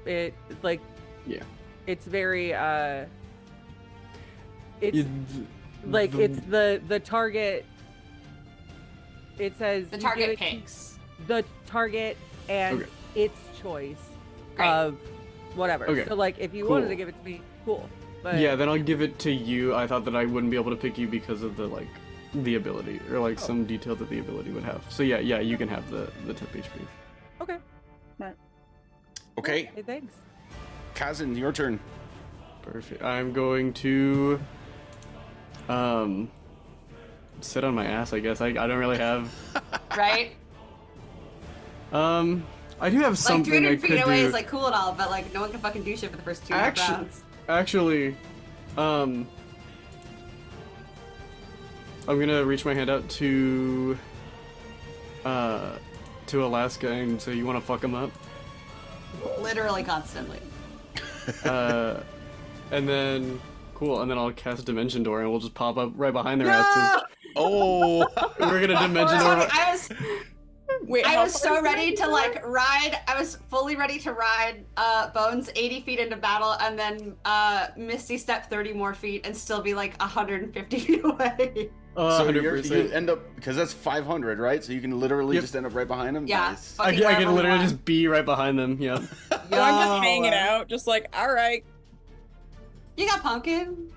S2: it like
S4: Yeah.
S2: it's very it's
S4: You-
S2: like it's the target. It says
S3: The
S2: you
S3: target
S2: give it to
S3: picks.
S2: the target and
S4: Okay.
S2: its choice
S3: Great.
S2: of whatever.
S4: Okay.
S2: So like if you wanted to
S4: Cool.
S2: give it to me, cool. But
S4: Yeah, then I'll give it to you. I thought that I wouldn't be able to pick you because of the ability or
S2: Oh.
S4: some detail that the ability would have. So yeah, you can have the temp HP.
S2: okay.
S1: okay,
S2: Hey, thanks.
S1: Kazan, your turn.
S4: Perfect. I'm going to sit on my ass, I guess. I don't really have
S3: Right.
S4: I do have
S3: Like
S4: something I
S3: 300
S4: could
S3: feet away
S4: do.
S3: is like cool and all, but like no one can fucking do shit for the first 2 rounds.
S4: Actually, I'm gonna reach my hand out to Alaska and say, "You want to fuck him up?"
S3: Literally constantly.
S4: And then cool, and then I'll cast Dimension Door, and we'll just pop up right behind their
S3: No!
S4: asses.
S1: Oh,
S4: We're gonna Dimension
S3: Okay,
S4: Door.
S5: Wait,
S3: I
S5: how
S3: was
S5: far
S3: so
S5: is
S3: ready
S5: it?
S3: to like ride. I was fully ready to ride Bones 80 feet into battle and then Misty step 30 more feet and still be like 150 feet away.
S1: so
S4: 100%.
S1: you end up because that's 500, right? So you can literally
S4: Yep.
S1: just end up right behind him.
S3: Yeah.
S1: Nice.
S4: I
S3: fucking
S4: can
S3: wherever we
S4: literally
S3: want.
S4: just be right behind them. Yeah.
S5: So I'm just hanging
S3: Yo.
S5: out, just like, all right,
S3: You got Pumpkin.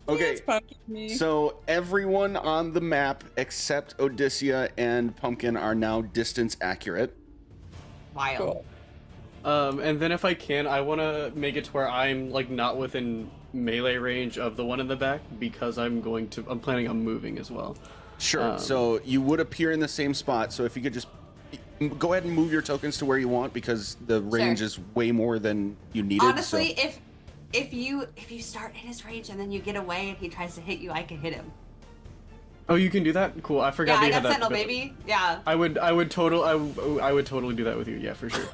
S1: Okay.
S5: it's pumpkin me.
S1: So everyone on the map except Odyssea and Pumpkin are now distance accurate.
S3: Wild.
S5: Cool.
S4: And then if I can, I want to make it to where I'm like not within melee range of the one in the back because I'm planning on moving as well.
S1: Sure. So you would appear in the same spot. So if you could just go ahead and move your tokens to where you want because the range
S3: Sure.
S1: is way more than you needed.
S3: Honestly,
S1: so.
S3: if you start in his range and then you get away and he tries to hit you, I can hit him.
S4: Oh, you can do that? Cool. I forgot
S3: Yeah,
S4: that
S3: I
S4: you had
S3: got
S4: that
S3: Sentinel,
S4: ability.
S3: baby. Yeah.
S4: I would totally do that with you. Yeah, for sure.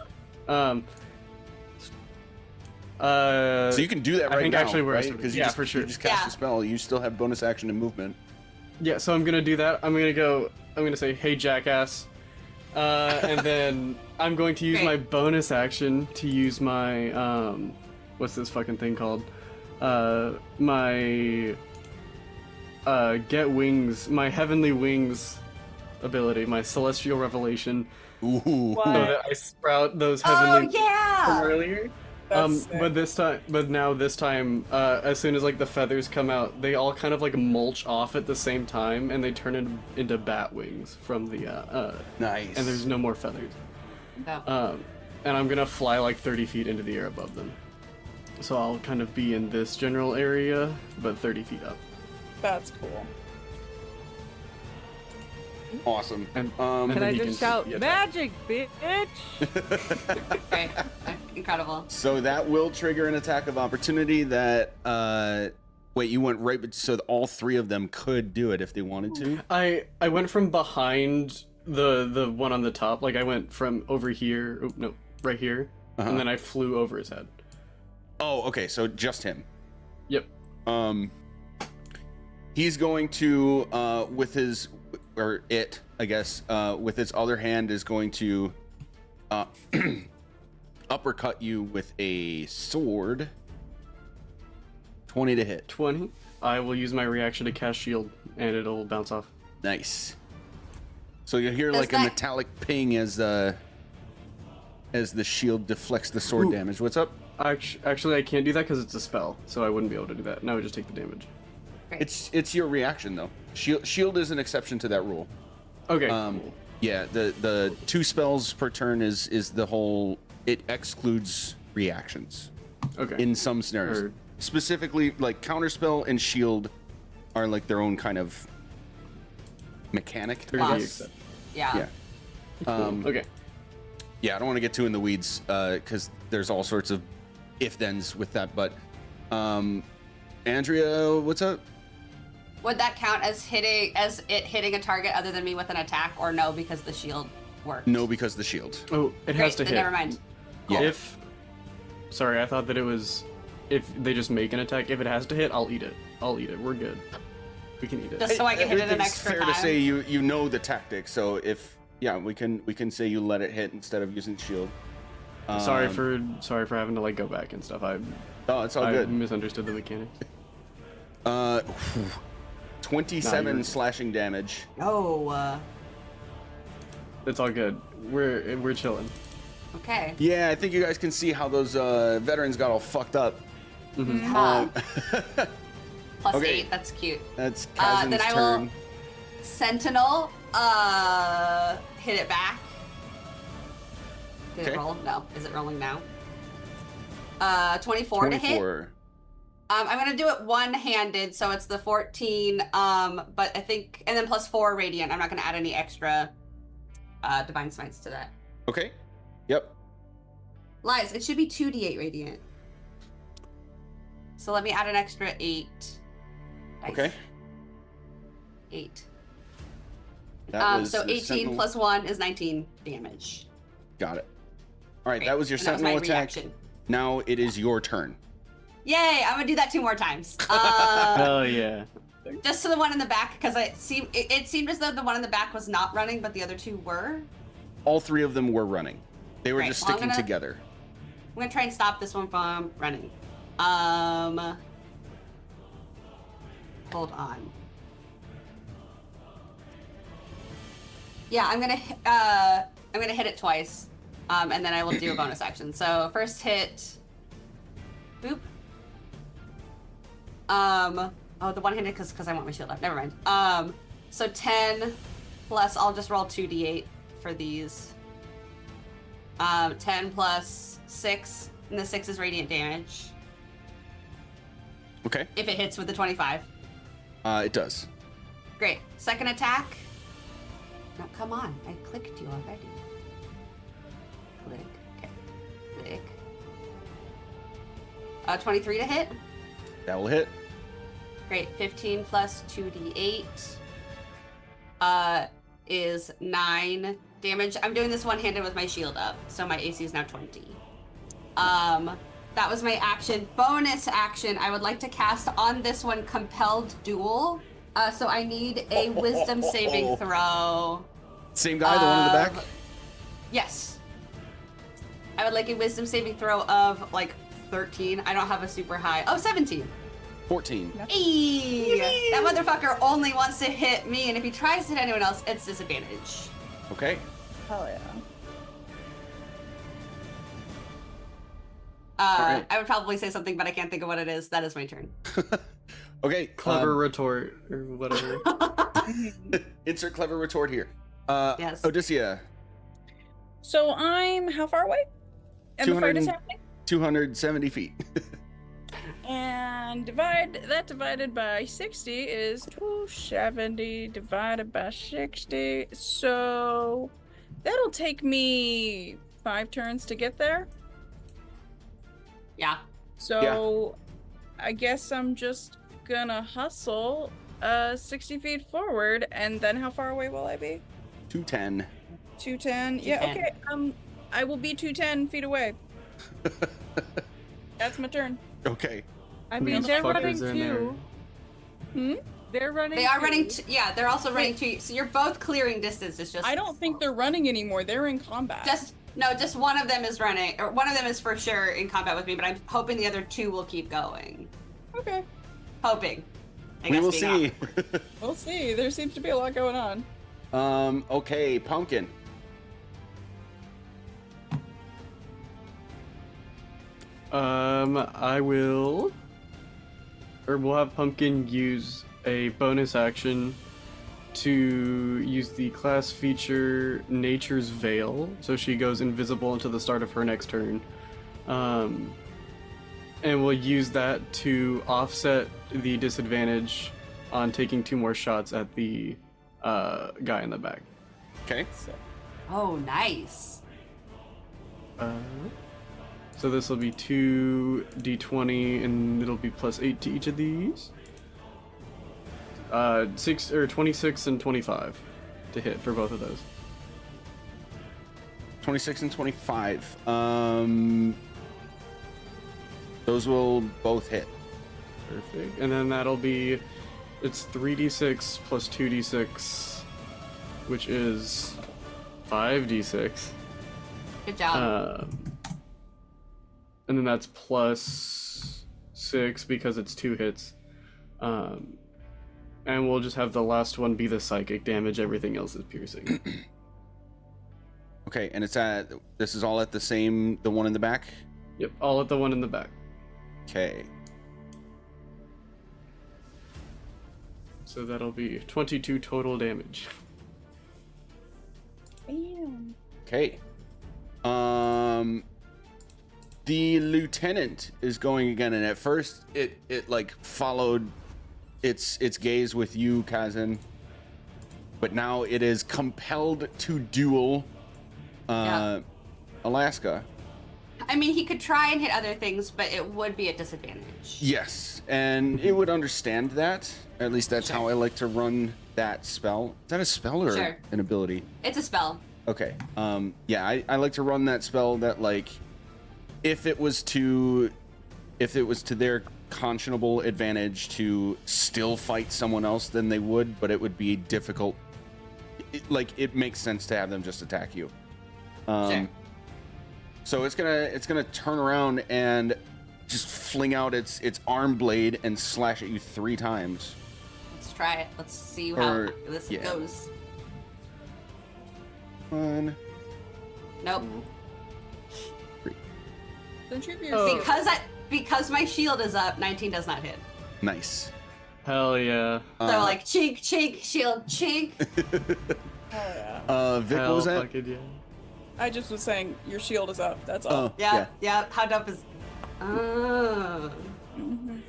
S1: So you can do that
S4: I
S1: right
S4: think
S1: now,
S4: actually we're
S1: right?
S4: estimating-
S1: Because
S4: yeah, for sure.
S1: You just cast
S3: Yeah.
S1: a spell. You still have bonus action and movement.
S4: Yeah, so I'm gonna do that. I'm gonna say, "Hey, jackass," and then I'm going to use
S3: Great.
S4: my bonus action to use my what's this fucking thing called? My get wings, my heavenly wings ability, my celestial revelation,
S1: Ooh.
S4: so that I sprout those
S3: Oh
S4: heavenly from
S3: yeah.
S4: earlier.
S5: That's sick.
S4: But now this time, as soon as like the feathers come out, they all kind of like mulch off at the same time, and they turn into bat wings from the
S1: Nice.
S4: and there's no more feathers.
S3: No.
S4: And I'm gonna fly like 30 feet into the air above them. So I'll kind of be in this general area, but 30 feet up.
S5: That's cool.
S1: Awesome.
S4: And,
S1: Um,
S2: Can
S4: then
S2: I
S4: he
S2: just
S4: can
S2: shout,
S4: see attack.
S2: magic, bitch?
S3: Great. Incredible.
S1: So that will trigger an attack of opportunity that wait, you went right, so all three of them could do it if they wanted to.
S4: I went from behind the one on the top, like I went from over here, oh, no, right here, and then I flew over his head.
S1: Oh, okay, so just him.
S4: Yep.
S1: He's going to with his, or it, I guess, with its other hand is going to uppercut you with a sword. 20 to hit.
S4: 20. I will use my reaction to cast shield, and it'll bounce off.
S1: Nice. So you'll hear
S3: Does
S1: like a
S3: that-
S1: metallic ping as the shield deflects the sword
S4: Ooh.
S1: damage. What's up?
S4: Actually, I can't do that because it's a spell, so I wouldn't be able to do that. And I would just take the damage.
S3: Great.
S1: It's your reaction though. Shield is an exception to that rule.
S4: Okay.
S1: Cool. Yeah, the 2 spells per turn is the whole. It excludes reactions
S4: Okay.
S1: in some scenarios.
S4: Heard.
S1: Specifically, like counterspell and shield are like their own kind of mechanic.
S4: They're
S1: I
S4: gonna be
S1: guess.
S4: accept-
S3: Yeah.
S1: Yeah.
S4: Okay.
S1: Yeah, I don't want to get too in the weeds because there's all sorts of if-thens with that. But Andrea, what's up?
S3: Would that count as it hitting a target other than me with an attack, or no because the shield worked?
S1: No, because the shield.
S4: Oh, it
S3: Great,
S4: has to
S3: then
S4: hit.
S3: never mind.
S1: Yeah.
S4: If. Sorry, I thought that it was. If they just make an attack, if it has to hit, I'll eat it. I'll eat it. We're good. We can eat it.
S3: Just so I can hit it an
S1: Everything's
S3: extra
S1: fair
S3: time.
S1: to say you know the tactic. So if we can say you let it hit instead of using shield.
S4: Sorry for having to like go back and stuff.
S1: Oh, it's all
S4: I
S1: good.
S4: misunderstood the mechanics.
S1: 27
S4: you're-
S1: slashing damage.
S3: Oh.
S4: It's all good. We're chilling.
S3: Okay.
S1: Yeah, I think you guys can see how those veterans got all fucked up.
S3: Huh. Plus
S1: okay.
S3: 8. That's cute.
S1: That's
S3: Then
S1: Kazen's
S3: I
S1: turn.
S3: will Sentinel. Hit it back. Did
S1: Okay.
S3: it roll? No. Is it rolling now? 24 to hit.
S1: 24.
S3: I'm gonna do it one-handed, so it's the 14. But I think, and then plus 4 radiant. I'm not gonna add any extra divine smites to that.
S1: Okay. Yep.
S3: Lies. It should be 2d8 radiant. So let me add an extra 8. Nice.
S1: Okay.
S3: 8.
S1: That was
S3: So
S1: your
S3: 18
S1: sentinel.
S3: plus 1 is 19 damage.
S1: Got it. All right,
S3: Great.
S1: that was your
S3: And that was my
S1: sentinel attack.
S3: reaction.
S1: Now it is your turn.
S3: Yay! I'm gonna do that 2 more times.
S4: Oh yeah.
S3: Just to the one in the back, because it seemed as though the one in the back was not running, but the other 2 were.
S1: All 3 of them were running. They were
S3: Great.
S1: just
S3: Well, I'm
S1: sticking
S3: gonna-
S1: together.
S3: I'm gonna try and stop this one from running. Hold on. Yeah, I'm gonna hit it twice, and then I will do a bonus action. So first hit. Boop. Oh, the one-handed because I want my shield up. Never mind. So 10 plus. I'll just roll 2d8 for these. 10 plus 6, and the 6 is radiant damage.
S1: Okay.
S3: If it hits with the 25.
S1: It does.
S3: Great. Second attack. No, come on. I clicked you already. Click. Okay. Click. 23 to hit.
S1: That will hit.
S3: Great. 15 plus 2d8 is 9 damage. I'm doing this one-handed with my shield up, so my AC is now 20. That was my action. Bonus action. I would like to cast on this one Compelled Duel. So I need a Wisdom saving throw.
S1: Same guy, the one in the back?
S3: Yes. I would like a Wisdom saving throw of like 13. I don't have a super high. Oh, 17.
S1: 14.
S3: Eee! That motherfucker only wants to hit me, and if he tries to hit anyone else, it's disadvantage.
S1: Okay.
S5: Hell yeah.
S1: right.
S3: I would probably say something, but I can't think of what it is. That is my turn.
S1: Okay.
S4: Clever retort or whatever.
S1: Insert clever retort here.
S3: Yes.
S1: Odysseia,
S5: So I'm how far away? And the fight is
S1: 200
S5: happening?
S1: 270 feet.
S5: And divided by 60 is 270 divided by 60. So that'll take me 5 turns to get there.
S3: Yeah.
S5: So I guess I'm just gonna hustle 60 feet forward, and then how far away will I be?
S1: 210.
S5: 210. Yeah,
S3: 210.
S5: okay. I will be 210 feet away. That's my turn.
S1: Okay.
S2: I
S4: These
S2: mean, they're running
S4: fuckers are in there.
S2: too. They're running.
S3: They are
S2: too.
S3: running. Yeah, they're also running to you. So you're both clearing distance. It's just.
S5: I don't think they're running anymore. They're in combat.
S3: Just one of them is running, or one of them is for sure in combat with me. But I'm hoping the other 2 will keep going.
S5: Okay.
S3: Hoping. I
S1: We
S3: guess
S1: will
S3: being
S1: see.
S5: We'll see. There seems to be a lot going on.
S1: Okay, Pumpkin.
S4: I will, or we'll have Pumpkin use a bonus action to use the class feature Nature's Veil, so she goes invisible until the start of her next turn. And we'll use that to offset the disadvantage on taking 2 more shots at the guy in the back.
S1: Okay.
S3: Oh, nice.
S4: So this will be 2d20, and it'll be +8 to each of these. 26 and 25 to hit for both of those.
S1: 26 and 25. Those will both hit.
S4: Perfect. And then that'll be, it's 3d6 plus 2d6, which is 5d6.
S3: Good job.
S4: And then that's +6 because it's 2 hits. And we'll just have the last one be the psychic damage. Everything else is piercing.
S1: Okay, and this is all at the one in the back?
S4: Yep, all at the one in the back.
S1: Okay.
S4: So that'll be 22 total damage.
S5: Damn.
S1: Okay. The lieutenant is going again, and at first it like followed its gaze with you, Kazan, but now it is compelled to duel Alaska.
S3: I mean, he could try and hit other things, but it would be a disadvantage.
S1: Yes, and it would understand that. At least that's how I like to run that spell. Is that a spell or
S3: Sure.
S1: an ability?
S3: It's a spell.
S1: Okay. Yeah, I like to run that spell that, like, if it was to their conscionable advantage to still fight someone else, then they would, but it would be difficult. It makes sense to have them just attack you.
S3: Sure.
S1: So it's gonna turn around and just fling out its arm blade and slash at you 3 times.
S3: Let's try it. Let's see how this
S1: yeah.
S3: goes.
S1: 1.
S3: Nope.
S1: 3.
S5: Don't you have your
S3: Because my shield is up, 19 does not hit.
S1: Nice.
S4: Hell yeah.
S3: So like chink, chink, shield, chink.
S5: Oh yeah.
S1: Vic,
S4: Hell
S1: what was that?
S4: fucking yeah.
S5: I just was saying your shield is up. That's all.
S3: Yeah. How dope is? Oh.
S5: Mhm.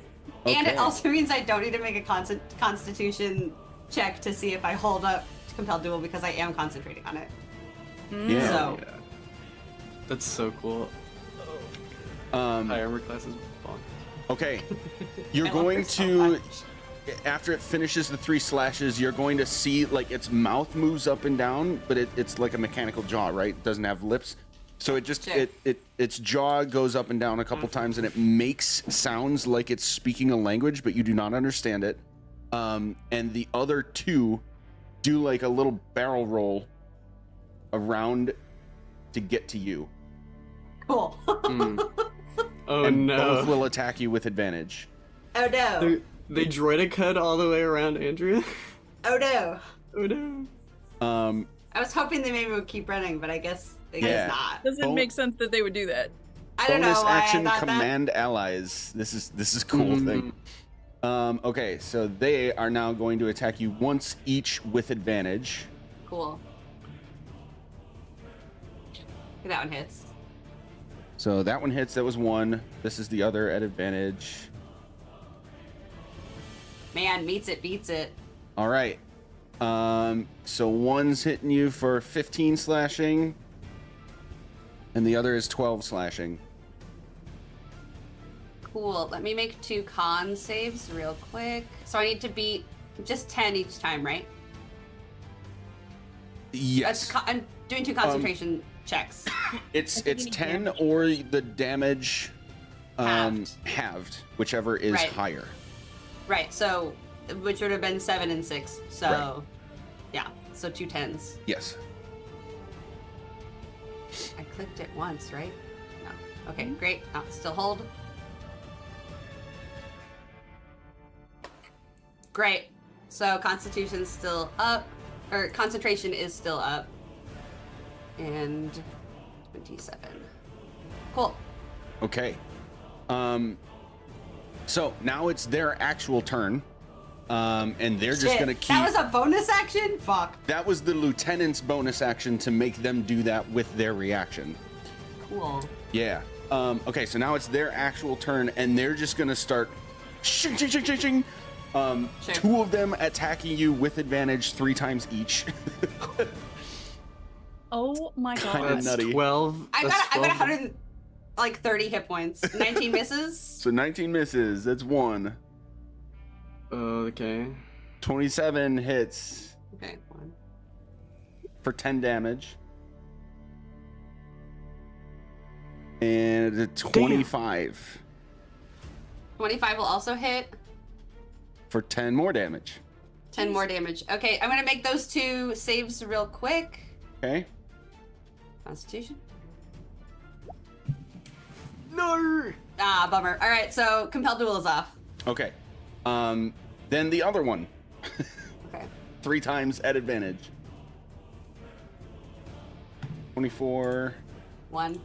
S3: And it
S1: Okay.
S3: also means I don't need to make a Constitution check to see if I hold up to compel duel because I am concentrating on it.
S1: Yeah.
S3: So-
S4: Yeah. That's so cool. High armor class is bonkers.
S1: Okay. You're
S3: I love
S1: going
S3: her so
S1: to,
S3: much.
S1: after it finishes the 3 slashes, you're going to see like its mouth moves up and down, but it's like a mechanical jaw, right? It doesn't have lips. So it just
S3: Sure.
S1: its jaw goes up and down a couple times, and it makes sounds like it's speaking a language, but you do not understand it. And the other 2 do like a little barrel roll around to get to you.
S3: Cool.
S4: Oh
S1: And
S4: no.
S1: both will attack you with advantage.
S3: Oh no.
S4: They droidic head all the way around Andrea.
S3: Oh no.
S4: Oh no.
S3: I was hoping they maybe would keep running, but I guess
S1: Yeah.
S3: not.
S5: Doesn't
S1: Oh.
S5: make sense that they would do that.
S3: I don't know
S1: Bonus
S3: why
S1: action
S3: I thought
S1: command allies. This is a cool thing. Okay, so they are now going to attack you once each with advantage.
S3: that. Cool. That one hits.
S1: So that one hits. That was one. This is the other at advantage.
S3: Man, meets it, beats it.
S1: All right. So one's hitting you for 15 slashing, and the other is 12 slashing.
S3: Cool. Let me make 2 con saves real quick. So I need to beat just 10 each time, right?
S1: Yes.
S3: I'm doing 2 concentration checks.
S1: It's
S5: think you need
S1: 10
S5: damage.
S1: or the damage
S3: Halved.
S1: halved, whichever is
S3: Right.
S1: higher.
S3: Right. So, which would have been 7 and 6. So,
S1: Right.
S3: yeah. So 2 10s.
S1: Yes.
S3: I clicked it once, right? No. Okay, great. Still hold. Great. So Constitution's still up, or concentration is still up. And 27. Cool.
S1: Okay. So now it's their actual turn. And they're just
S3: Shit,
S1: gonna keep.
S3: That was a bonus action? Fuck.
S1: That was the lieutenant's bonus action to make them do that with their reaction.
S3: Cool.
S1: Yeah. Okay, so now it's their actual turn, and they're just gonna start shing, shing, shing, shing, shing.
S3: Sure.
S1: 2 of them attacking you with advantage 3 times each.
S5: Oh my
S1: Kinda
S5: god.
S1: nut-
S4: That's
S1: nutty.
S4: 12.
S3: I've
S4: that's
S3: got
S4: 12.
S3: 130 hit points. 19 misses.
S1: So 19 misses. That's 1.
S4: Okay.
S1: 27 hits
S3: Okay, 1.
S1: for 10 damage. And a 25
S3: 25 will also hit.
S1: for 10 more damage.
S3: 10 more damage. Okay, I'm gonna make those 2 saves real quick.
S1: Okay.
S3: Constitution.
S4: No!
S3: Ah, bummer. All right, so compelled duel is off.
S1: Okay. Then the other one.
S3: Okay.
S1: 3 times at advantage. 24
S3: 1.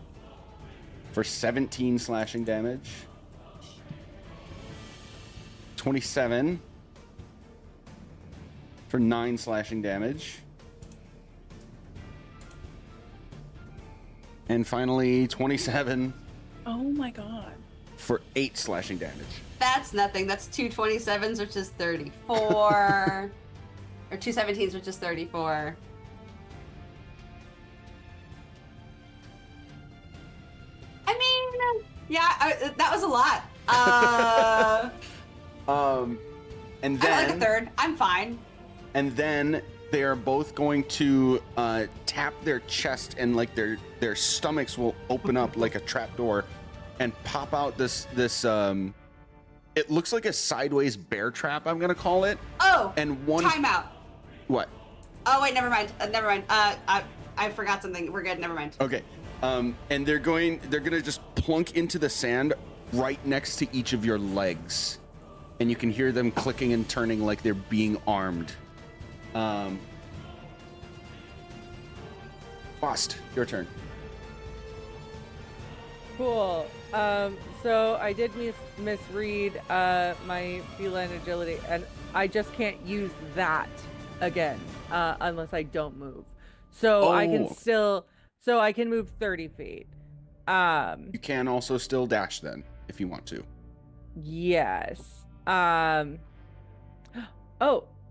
S1: for 17 slashing damage. 27 for 9 slashing damage. And finally 27
S5: Oh my god.
S1: for 8 slashing damage.
S3: That's nothing. That's 2 27s, which is 34. Or 2 17s, which is 34. I mean, yeah, that was a lot.
S1: And
S3: I like a
S1: then
S3: third. I'm fine.
S1: and then they are both going to tap their chest, and like their stomachs will open up like a trapdoor and pop out this it looks like a sideways bear trap, I'm gonna call it.
S3: Oh,
S1: And one
S3: timeout.
S1: what?
S3: Oh wait, never mind. Never mind. I forgot something. We're good. Never mind.
S1: Okay. And they're gonna just plunk into the sand right next to each of your legs. And you can hear them clicking and turning like they're being armed. Lost, your turn.
S2: Cool. So I did misread my feline agility, and I just can't use that again unless I don't move. So I can
S1: Oh.
S2: still, so I can move 30 feet.
S1: You can also still dash then, if you want to.
S2: Yes. Oh,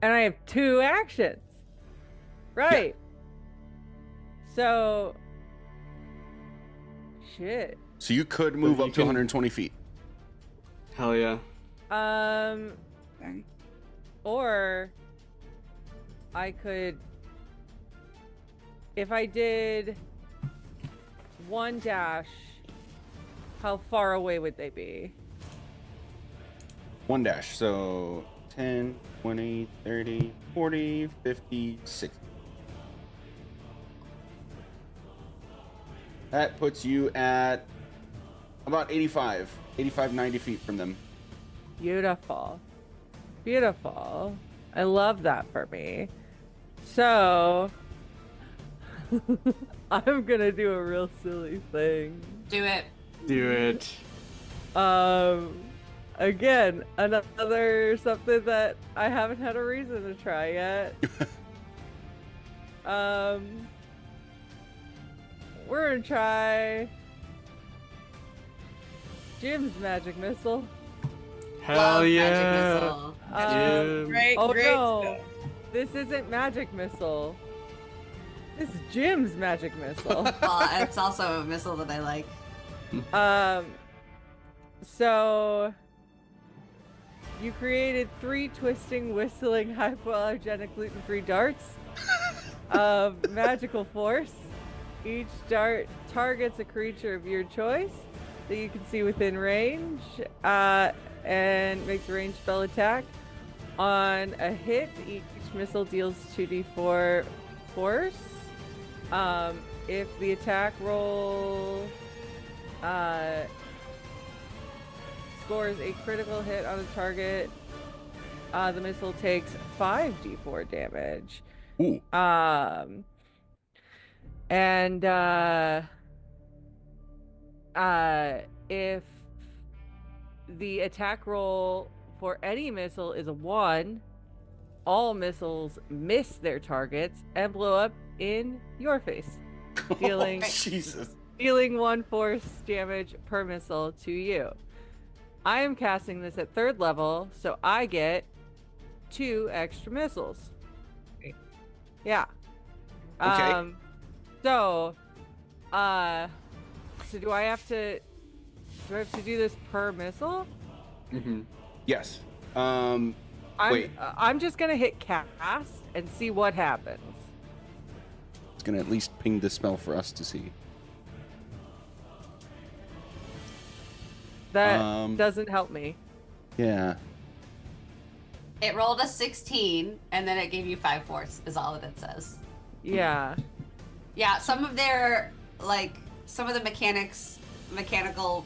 S2: and I have 2 actions. Right. So shit.
S1: So you could move
S4: you
S1: up to
S4: can-
S1: 120 feet.
S4: Hell yeah.
S5: Sorry.
S2: Or I could, if I did 1 dash, how far away would they be?
S1: 1 dash. So 10, 20, 30, 40, 50, 60. That puts you at about 85, 90 feet from them.
S2: Beautiful. Beautiful. I love that for me. So I'm gonna do a real silly thing.
S3: Do it.
S4: Do it.
S2: Again, another something that I haven't had a reason to try yet. We're gonna try Jim's magic missile.
S4: Hell
S3: Love
S4: yeah.
S3: Magic Missile.
S4: Jim.
S5: Great,
S2: Oh
S5: great
S2: no,
S5: stuff.
S2: this isn't magic missile. This is Jim's magic missile.
S3: Well, it's also a missile that I like.
S2: So you created 3 twisting, whistling, hypoallergenic, gluten-free darts of magical force. Each dart targets a creature of your choice that you can see within range, and makes a ranged spell attack. On a hit, each missile deals 2d4 force. If the attack roll scores a critical hit on a target, the missile takes 5d4 damage.
S1: Ooh.
S2: And if the attack roll for any missile is a 1, all missiles miss their targets and blow up in your face, dealing
S1: Jesus.
S2: dealing 1 force damage per missile to you. I am casting this at 3rd level, so I get 2 extra missiles. Yeah.
S1: Okay.
S2: So do I have to do this per missile?
S4: Mm-hmm.
S1: Yes. Wait.
S2: I'm just gonna hit cast and see what happens.
S1: It's gonna at least ping the spell for us to see.
S2: That doesn't help me.
S1: Yeah.
S3: It rolled a 16, and then it gave you 5 force, is all that it says.
S2: Yeah.
S3: Yeah, some of their, like, some of the mechanical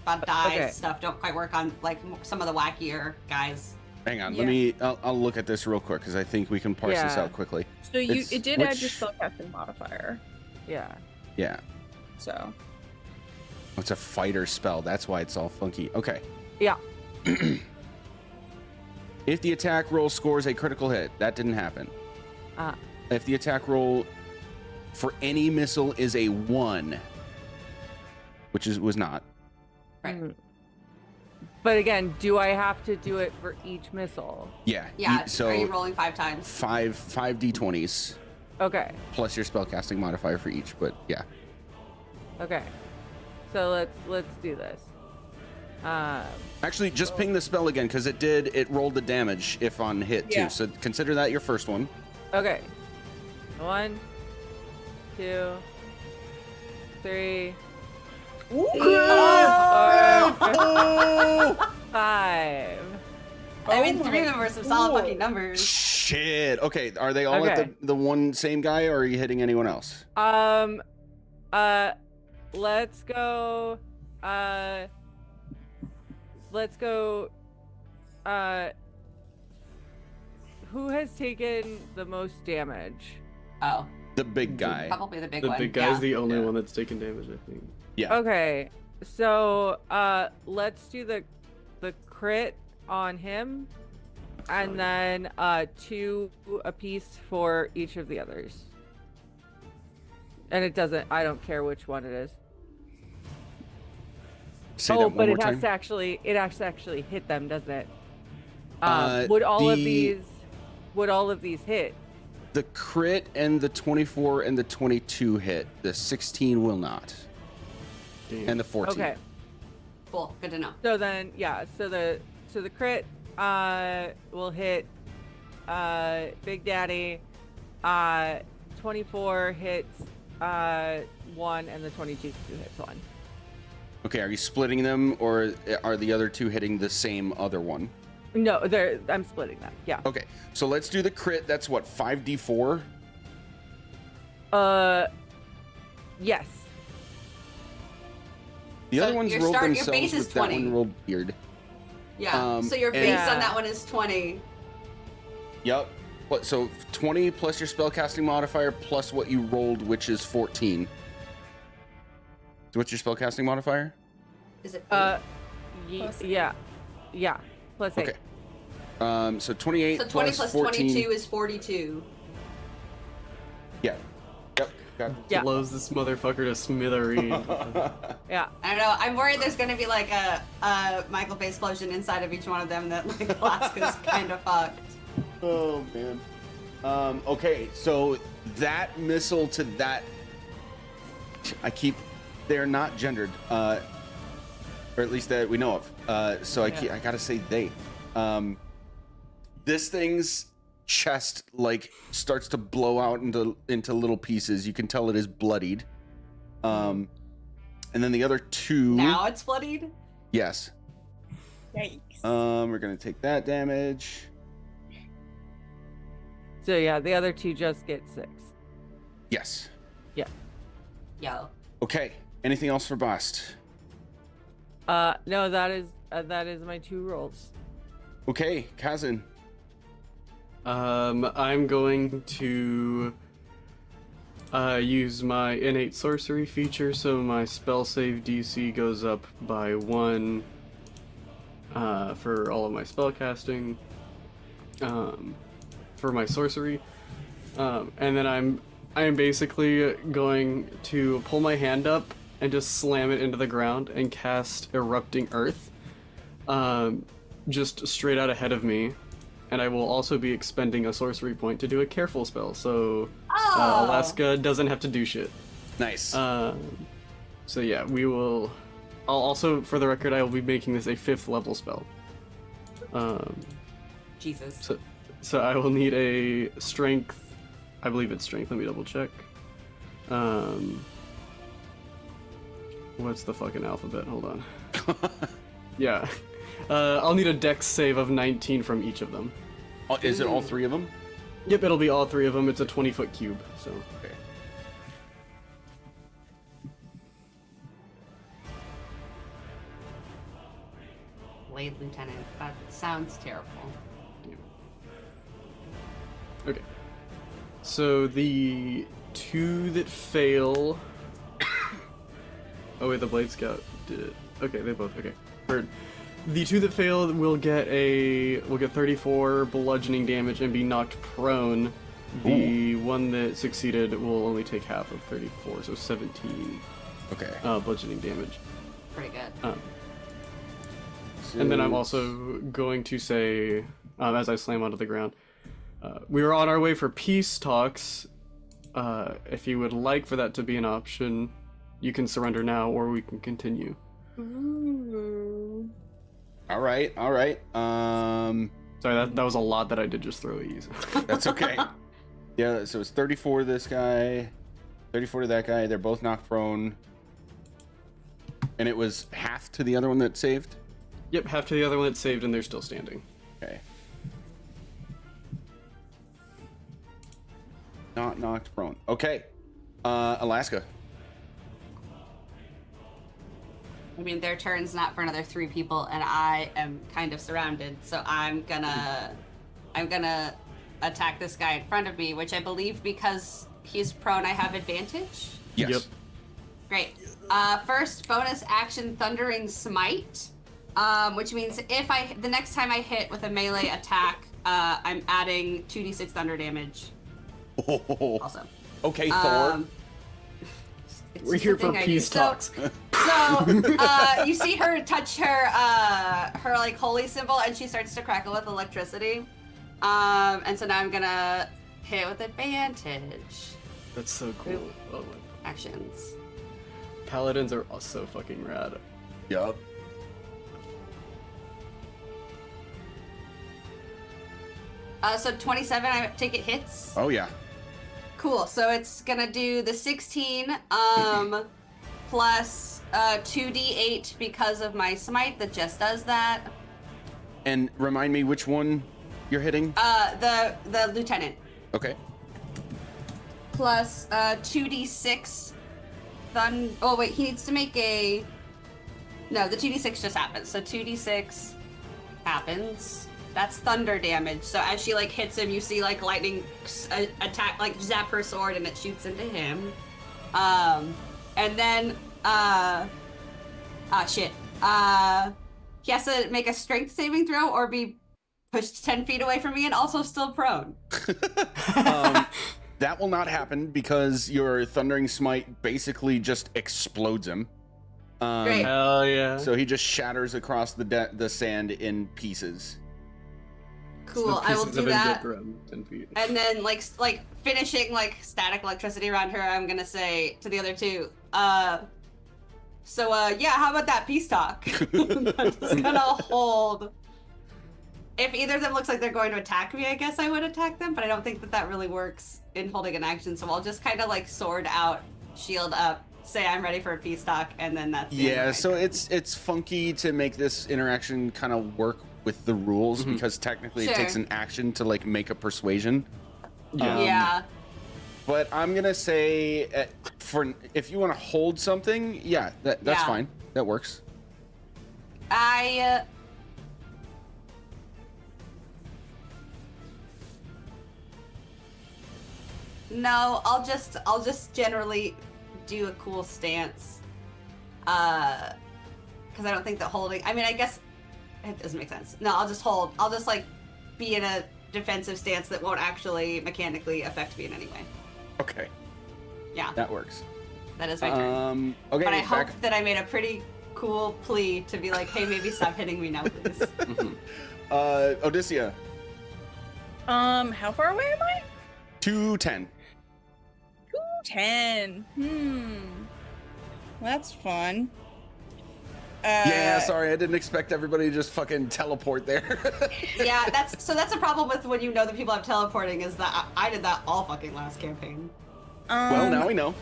S3: die
S2: Okay.
S3: stuff don't quite work on, like, some of the wackier guys.
S1: Hang on.
S5: Yeah.
S1: I'll look at this real quick because I think we can parse this
S2: Yeah.
S1: out quickly.
S5: So
S1: It's-
S5: it did add your
S1: which-
S5: spellcasting modifier.
S2: Yeah.
S1: Yeah.
S5: So
S1: It's a fighter spell. That's why it's all funky. Okay.
S2: Yeah.
S1: If the attack roll scores a critical hit, that didn't happen.
S2: Uh,
S1: If the attack roll for any missile is a 1, which was not.
S3: Right.
S2: mm. But again, do I have to do it for each missile?
S1: Yeah.
S3: Yeah,
S1: So
S3: are you rolling 5 times?
S1: 5 d20s
S2: Okay.
S1: plus your spellcasting modifier for each. But yeah.
S2: Okay. So let's do this.
S1: Actually, just ping the spell again because it rolled the damage if on hit too.
S5: Yeah.
S1: So consider that your first one.
S2: Okay. 1, 2, 3,
S1: Oh!
S2: 5.
S3: I mean,
S5: Oh
S3: 3 of
S5: my
S3: them were some solid
S5: God.
S3: fucking numbers.
S1: Shit. Okay. Are they all
S2: Okay.
S1: at the one same guy, or are you hitting anyone else?
S2: Let's go. Who has taken the most damage?
S3: Oh,
S1: The big guy.
S3: probably the big
S4: The
S3: one.
S4: big guy's
S3: yeah.
S4: the only
S1: Yeah.
S4: one that's taking damage, I think.
S1: Yeah.
S2: Okay, so let's do the crit on him, and then 2 apiece for each of the others. And I don't care which one it is.
S1: Say that one
S2: but
S1: more
S2: it has
S1: time.
S2: to actually hit them, doesn't it?
S1: Uh,
S2: would all of
S1: the-
S2: these hit?
S1: The crit and the 24 and the 22 hit. The 16 will not.
S4: Damn.
S1: And the 14.
S2: Okay.
S3: Cool, good to know.
S2: So then, yeah. So the crit will hit Big Daddy. 24 hits 1, and the 22 hits 1.
S1: Okay, are you splitting them, or are the other 2 hitting the same other one?
S2: No, I'm splitting them. Yeah.
S1: Okay, so let's do the crit. That's what, 5d4?
S2: Yes.
S1: The
S3: So
S1: other ones
S3: your
S1: rolled
S3: your
S1: themselves,
S3: base is
S1: but that
S3: 20.
S1: one rolled weird.
S3: Yeah. So your
S1: and-
S3: base on
S2: Yeah.
S3: that one is 20.
S1: Yep. So 20 plus your spellcasting modifier plus what you rolled, which is 14. So what's your spellcasting modifier?
S3: Is it?
S5: Plus eight.
S2: Yeah. Plus 8.
S1: Okay. So 28
S3: So 20
S1: plus
S3: plus
S1: 14.
S3: 22 is 42.
S1: Yeah. Yep. Got it.
S2: Yeah.
S4: Blows this motherfucker to smithereens.
S2: Yeah.
S3: I don't know. I'm worried there's gonna be like a Michael Bay explosion inside of each one of them that like Alaska's kind of fucked.
S1: Oh man. Okay, so that missile to that, they're not gendered, or at least that we know of. So I gotta say they. This thing's chest like starts to blow out into little pieces. You can tell it is bloodied. And then the other two.
S3: Now it's bloodied.
S1: Yes.
S5: Yikes.
S1: We're gonna take that damage.
S2: So yeah, the other 2 just get 6.
S1: Yes.
S3: Yo.
S1: Okay. Anything else for Bast?
S2: No, that is my 2 rolls.
S1: Okay, Kazan.
S4: I'm going to use my innate sorcery feature, so my spell save DC goes up by 1 for all of my spell casting, for my sorcery, and then I am basically going to pull my hand up and just slam it into the ground and cast Erupting Earth, just straight out ahead of me. And I will also be expending a sorcery point to do a careful spell, so Alaska doesn't have to do shit.
S1: Nice.
S4: So yeah, we will. I'll also, for the record, I will be making this a 5th level spell.
S3: Jesus.
S4: So I will need a strength. I believe it's strength. Let me double check. What's the fucking alphabet? Hold on. Yeah. I'll need a dex save of 19 from each of them.
S1: Is it all 3 of them?
S4: Yep, it'll be all 3 of them. It's a 20-foot cube, so.
S1: Okay.
S3: Blade Lieutenant. That sounds terrible.
S4: Okay. So the 2 that fail. Oh wait, the Blade Scout did it. Okay, they both. Okay. Bird. The 2 that failed will get 34 bludgeoning damage and be knocked prone. The one that succeeded will only take half of 34, so 17.
S1: Okay.
S4: Bludgeoning damage.
S3: Pretty good.
S4: And then I'm also going to say, as I slam onto the ground, we are on our way for peace talks. If you would like for that to be an option, you can surrender now, or we can continue.
S5: Ooh.
S1: All right.
S4: Sorry, that was a lot that I did just throw at you.
S1: That's okay. Yeah, so it's 34 to this guy, 34 to that guy. They're both knocked prone. And it was half to the other one that saved?
S4: Yep, half to the other one that saved, and they're still standing.
S1: Okay. Not knocked prone. Okay. Alaska.
S3: I mean, their turn's not for another 3 people, and I am kind of surrounded. So I'm gonna attack this guy in front of me, which I believe because he's prone, I have advantage.
S1: Yes.
S4: Yep.
S3: Great. First bonus action, Thundering Smite, which means the next time I hit with a melee attack, I'm adding 2d6 thunder damage.
S1: Oh.
S3: Also.
S1: Okay, Thor.
S3: It's
S4: We're
S3: just
S4: here
S3: a thing
S4: for
S3: I
S4: peace
S3: do.
S4: talks.
S3: So, you see her touch her like holy symbol, and she starts to crackle with electricity. And so now I'm gonna hit with advantage.
S4: That's so cool. Oh my.
S3: Actions.
S4: Paladins are so fucking rad.
S1: Yup.
S3: So 27, I take it hits.
S1: Oh, yeah.
S3: Cool. So it's gonna do the 16 plus 2d8 because of my smite that just does that.
S1: And remind me which one you're hitting?
S3: The lieutenant.
S1: Okay.
S3: Plus 2d6 oh wait, he needs to make a no, the 2d6 just happens. So 2d6 happens. That's thunder damage. So as she like hits him, you see like lightning attack, like zap her sword, and it shoots into him. And then shit. he has to make a strength saving throw or be pushed 10 feet away from me and also still prone.
S1: That will not happen because your Thundering Smite basically just explodes him.
S3: Great.
S4: Hell yeah.
S1: So he just shatters across the sand in pieces.
S3: Cool. I will do that.
S4: 10 feet.
S3: And then like finishing like static electricity around her, I'm gonna say to the other two, yeah, how about that peace talk? I'm just gonna hold. If either of them looks like they're going to attack me, I guess I would attack them, but I don't think that really works in holding an action, so I'll just kind of like sword out, shield up, say I'm ready for a peace talk, and then that's the end of
S1: Yeah,
S3: my
S1: so
S3: turn.
S1: it's funky to make this interaction kind of work with the rules because technically it takes
S3: Sure.
S1: an action to like make a persuasion.
S4: Yeah.
S3: Yeah.
S1: But I'm gonna say for if you want to hold something, yeah, that's
S3: Yeah.
S1: fine. That works.
S3: No, I'll just generally do a cool stance. Because I don't think that holding. I mean, I guess it doesn't make sense. No, I'll just hold. I'll just like be in a defensive stance that won't actually mechanically affect me in any way.
S1: Okay,
S3: Yeah,
S1: that works.
S3: that is my turn.
S1: Okay,
S3: But I
S1: back.
S3: hope that I made a pretty cool plea to be like, hey, maybe stop hitting me now, please.
S1: Odysseia,
S5: How far away am I?
S1: 210.
S5: 10. That's fun.
S1: Yeah, sorry, I didn't expect everybody to just fucking teleport there.
S3: Yeah, that's a problem with when you know that people have teleporting is that I did that all fucking last campaign.
S1: Well, now we know.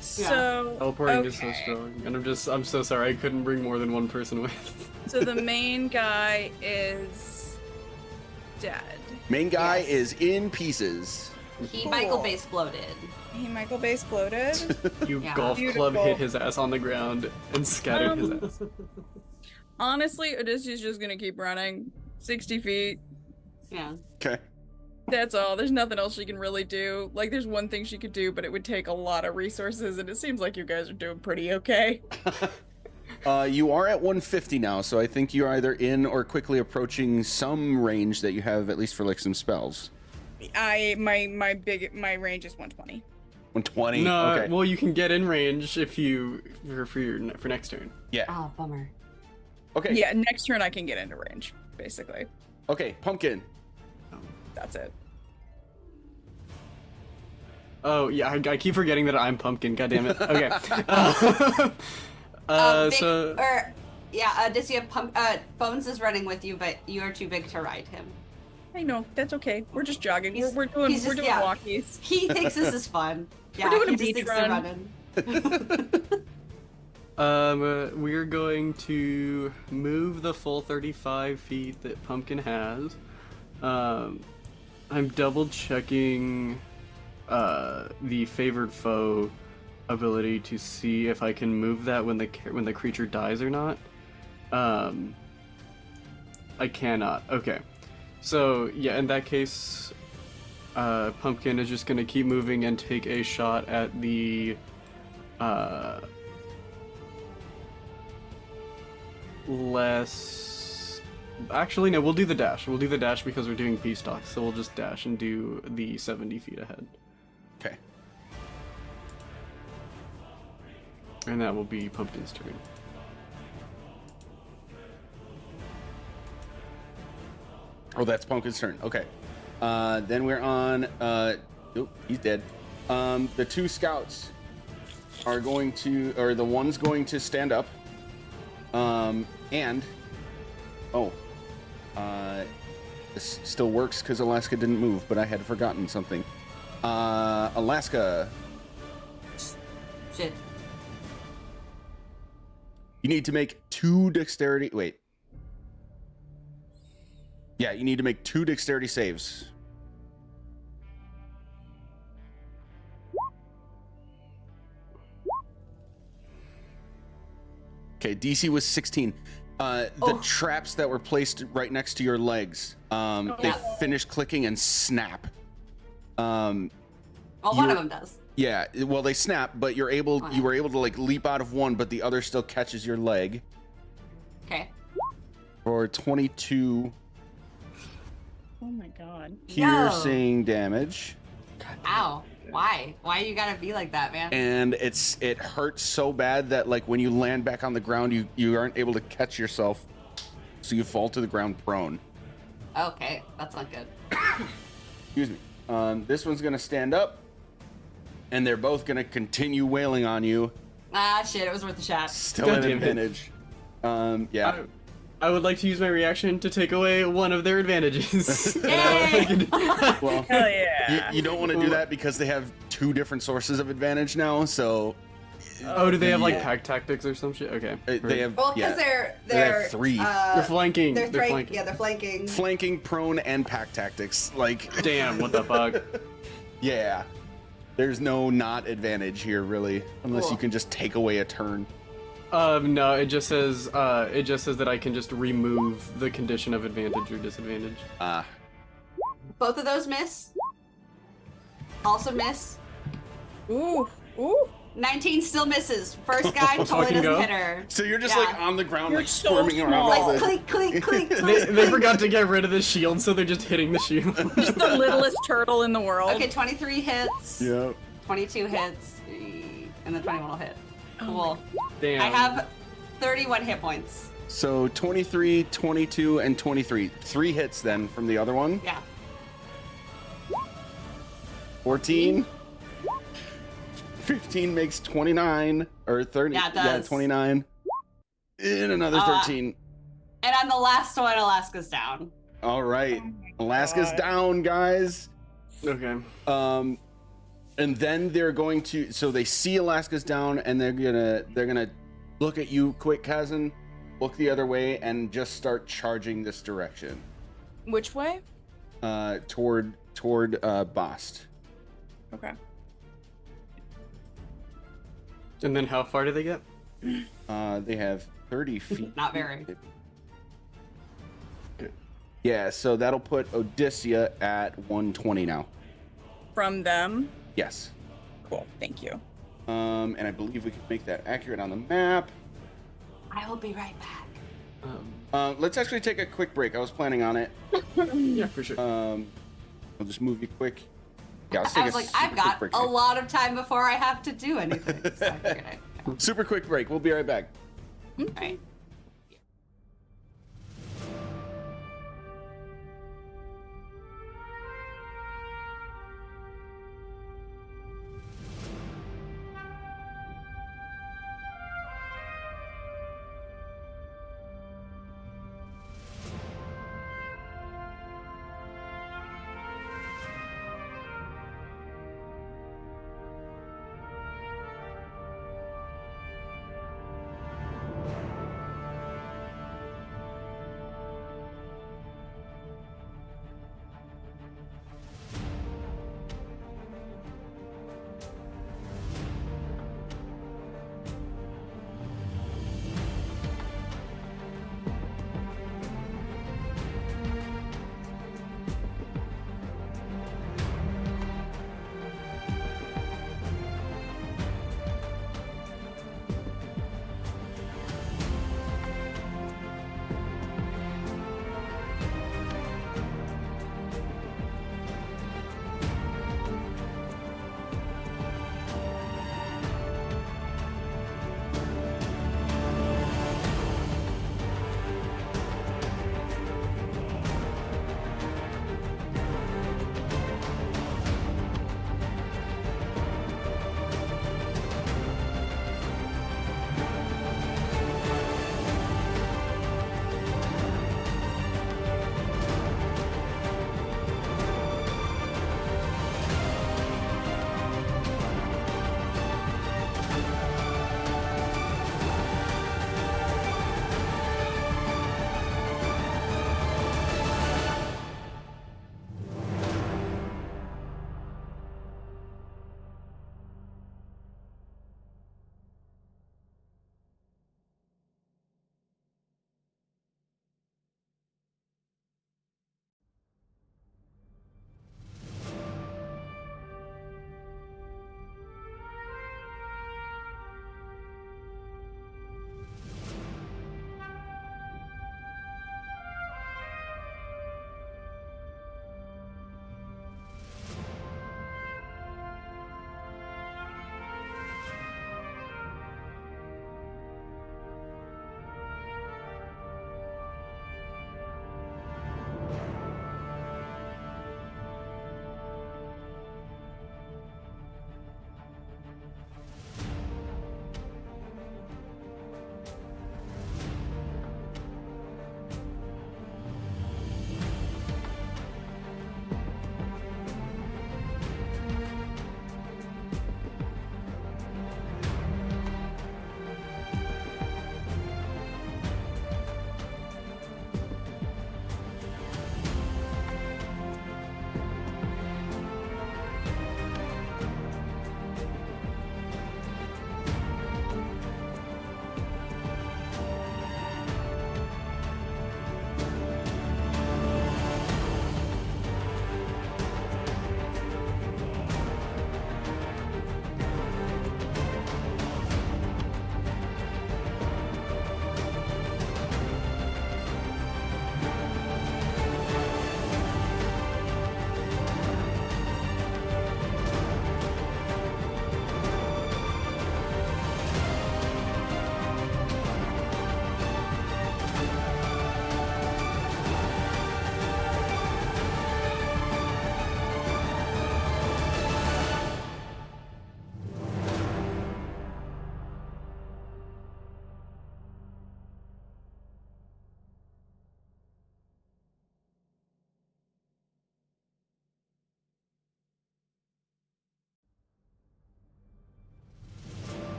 S5: So
S4: Teleporting is so strong, and I'm so sorry I couldn't bring more than one person with.
S5: So the main guy is dead.
S1: Main guy
S3: Yes.
S1: is in pieces.
S3: He
S5: Cool.
S3: Michael base bloated.
S5: He Michael Bay exploded.
S4: You
S3: Yeah.
S4: golf club
S5: Beautiful.
S4: hit his ass on the ground and scattered his ass.
S5: Honestly, Odysseus just gonna keep running 60 feet.
S3: Yeah.
S1: Okay.
S5: That's all. There's nothing else she can really do. Like, there's one thing she could do, but it would take a lot of resources, and it seems like you guys are doing pretty okay.
S1: You are at 150 now, so I think you're either in or quickly approaching some range that you have at least for like some spells.
S5: My range is 120.
S1: 120.
S4: No,
S1: Okay.
S4: well you can get in range if you for next turn.
S1: Yeah.
S3: Oh, bummer.
S1: Okay.
S5: Yeah, next turn I can get into range, basically.
S1: Okay. Pumpkin.
S5: That's it.
S4: Oh yeah, I keep forgetting that I'm pumpkin. God damn it. Okay.
S3: Odysseia, Bones is running with you, but you are too big to ride him.
S5: I know, that's okay. We're just jogging.
S3: He's-
S5: We're doing
S3: he's just- yeah.
S5: walkies.
S3: He thinks this is fun. Yeah,
S5: doing
S3: he
S5: a
S3: just
S5: beach
S3: thinks
S5: run.
S3: they're running.
S4: We're going to move the full 35 feet that Pumpkin has. I'm double checking the favored foe ability to see if I can move that when the creature dies or not. I cannot. Okay. So yeah, in that case, Pumpkin is just gonna keep moving and take a shot at the less. Actually, no. We'll do the dash. We'll do the dash because we're doing peace talk. So we'll just dash and do the 70 feet ahead,
S1: Okay.
S4: and that will be Pumpkin's turn.
S1: Oh, that's Pumpkin's turn. Okay. Then we're on. Nope, he's dead. The two scouts are going to, or the one's going to stand up. And this still works because Alaska didn't move, but I had forgotten something. Alaska,
S3: Shit.
S1: you need to make 2 dexterity. Wait. Yeah, you need to make 2 dexterity saves. Okay, DC was 16. The
S3: Oh.
S1: traps that were placed right next to your legs, they finish clicking and snap.
S3: Well, one
S1: You-
S3: of them does.
S1: Yeah, well, they snap, but you were able to like leap out of one, but the other still catches your leg.
S3: Okay.
S1: for 22
S5: Oh my god.
S1: piercing damage.
S3: Ow. Why? Why you gotta be like that, man?
S1: And it hurts so bad that like when you land back on the ground, you aren't able to catch yourself, so you fall to the ground prone.
S3: Okay, that's not good.
S1: Excuse me. This one's gonna stand up, and they're both gonna continue wailing on you.
S3: Ah, shit, it was worth a shot.
S1: Still
S4: God
S1: at
S4: damn it.
S1: advantage. Yeah.
S4: I would like to use my reaction to take away one of their advantages.
S3: Yay!
S1: Well,
S5: Hell yeah.
S1: you don't want to do that because they have 2 different sources of advantage now. So
S4: Oh, do they have like
S3: Yeah.
S4: pack tactics or some shit? Okay.
S1: they have
S3: Well, because
S1: yeah,
S3: they're
S1: they have 3
S4: They're flanking.
S3: They're
S4: They're flanking.
S3: Yeah, they're flanking.
S1: flanking, prone, and pack tactics. Like
S4: Damn, what the fuck?
S1: yeah, there's no not advantage here really, unless you
S3: Cool.
S1: can just take away a turn.
S4: No, it just says that I can just remove the condition of advantage or disadvantage.
S3: Both of those miss. Also miss.
S5: Ooh. Ooh.
S3: 19 still misses. First guy
S4: Let's
S3: totally
S4: fucking
S3: doesn't
S4: go.
S3: hit her.
S1: So you're just
S3: Yeah.
S1: like on the ground,
S5: You're
S1: like
S5: so
S1: squirming around
S5: small.
S1: all
S3: Like
S1: this.
S3: clink, clink, clink,
S4: They,
S3: clink.
S4: they forgot to get rid of the shield, so they're just hitting the shield.
S5: Just the littlest turtle in the world.
S3: Okay, 23 hits.
S1: Yep.
S3: 22 hits. And then 21 will hit. Cool.
S4: Damn.
S3: I have 31 hit points.
S1: So 23, 22, and 23. 3 hits then from the other one.
S3: Yeah.
S1: 14. 15 makes 29 or 30.
S3: Yeah, it does.
S1: 29. And another 13.
S3: And on the last one, Alaska's down.
S1: All right.
S5: Oh
S1: Alaska's
S5: God.
S1: down, guys.
S4: Okay.
S1: And then they're going to, so they see Alaska's down, and they're gonna look at you quick, Kazan, look the other way, and just start charging this direction.
S5: Which way?
S1: Toward Bast.
S5: Okay.
S4: And then how far do they get?
S1: They have 30 feet.
S3: Not very.
S1: Yeah, so that'll put Odysseus at 120 now.
S5: From them?
S1: Yes.
S5: Cool. Thank you.
S1: And I believe we can make that accurate on the map.
S3: I will be right back.
S1: Let's actually take a quick break. I was planning on it.
S4: Yeah, for sure.
S1: I'll just move you quick. Yeah, let's
S3: I
S1: take
S3: was
S1: a
S3: like,
S1: super
S3: I've got
S1: quick
S3: a
S1: break.
S3: lot of time before I have to do anything. So I figured I'd
S1: Super quick break. We'll be right back.
S3: go. All right.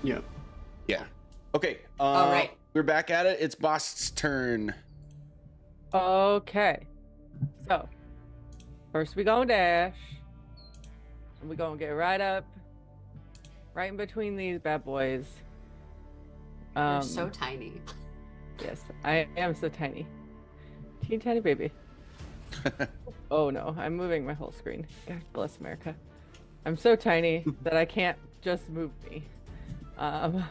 S4: Yeah.
S1: Yeah. Okay.
S3: All right.
S1: We're back at it. It's boss's turn.
S2: Okay. So, first we gonna dash. And we gonna get right up, right in between these bad boys.
S3: You're so tiny.
S2: Yes, I am so tiny. Teeny tiny baby. Oh no, I'm moving my whole screen. God bless America. I'm so tiny that I can't just move me. Come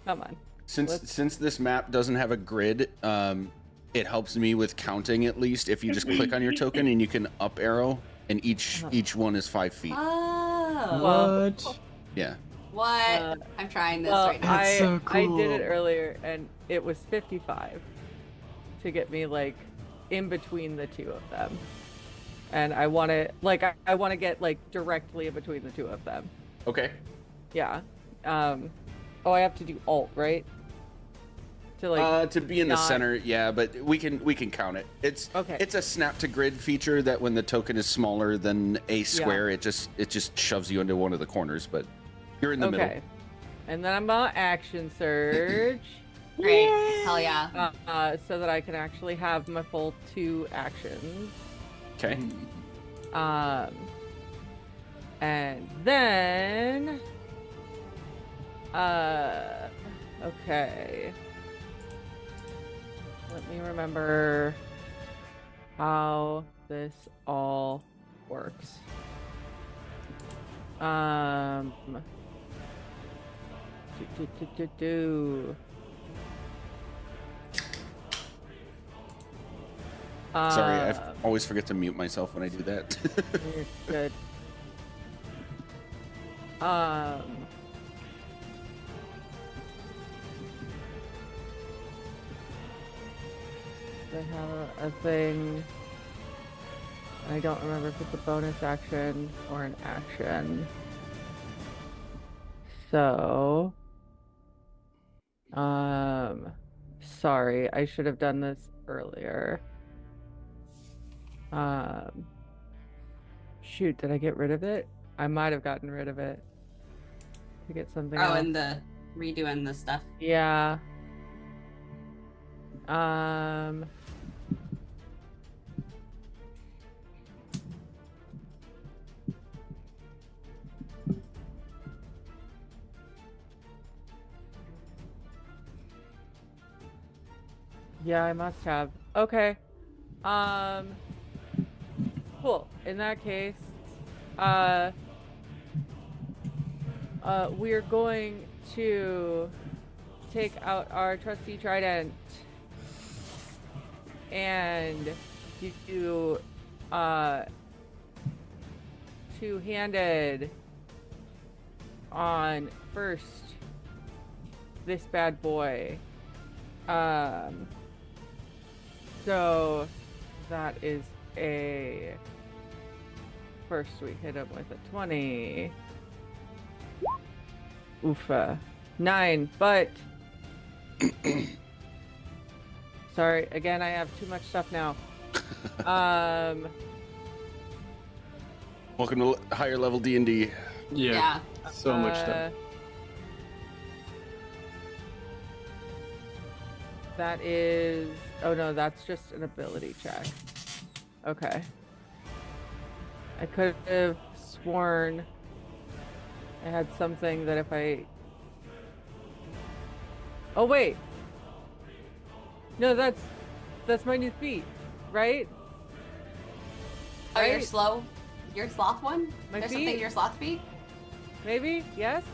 S2: on.
S1: Since this map doesn't have a grid, it helps me with counting at least. If you just click on your token and you can up arrow, and each one is 5 feet.
S3: Oh.
S4: What?
S1: Yeah.
S3: What? I'm trying this
S2: Well,
S3: right now.
S4: That's so
S2: I did
S4: cool.
S2: it earlier, and it was 55 to get me like in between the two of them, and I want to I want to get like directly in between the two of them.
S1: Okay.
S2: Yeah. Oh, I have to do alt, right? To like
S1: To be in the
S2: not-
S1: center, yeah, but we can count it. It's
S2: Okay.
S1: It's a snap to grid feature that when the token is smaller than a square, it just shoves you into one of the corners, but you're in the middle.
S2: Okay. And then I'm gonna action surge.
S3: Great. Hell yeah.
S2: So that I can actually have my full 2 actions.
S1: Okay.
S2: And then, okay. Let me remember how this all works.
S1: Sorry, I always forget to mute myself when I do that.
S2: You're good. They have a thing. I don't remember if it's a bonus action or an action. So, sorry, I should have done this earlier. Shoot, did I get rid of it? I might have gotten rid of it to get something
S3: Oh,
S2: else.
S3: and the redoing the stuff.
S2: Yeah. Yeah, I must have. Okay. Cool. In that case, we're going to take out our trusty trident and do two-handed on first this bad boy. So that is a first we hit him with a 20. Oofa. 9, but sorry, again, I have too much stuff now.
S1: Welcome to higher level D&D.
S4: Yeah. So much stuff.
S2: That is, oh no, that's just an ability check. Okay. I could have sworn I had something that if I... Oh wait! No, that's my new feat, right?
S3: Oh, you're
S2: Right?
S3: slow? Your sloth one?
S2: My
S3: There's
S2: feet?
S3: something in your sloth feet?
S2: Maybe? Yes?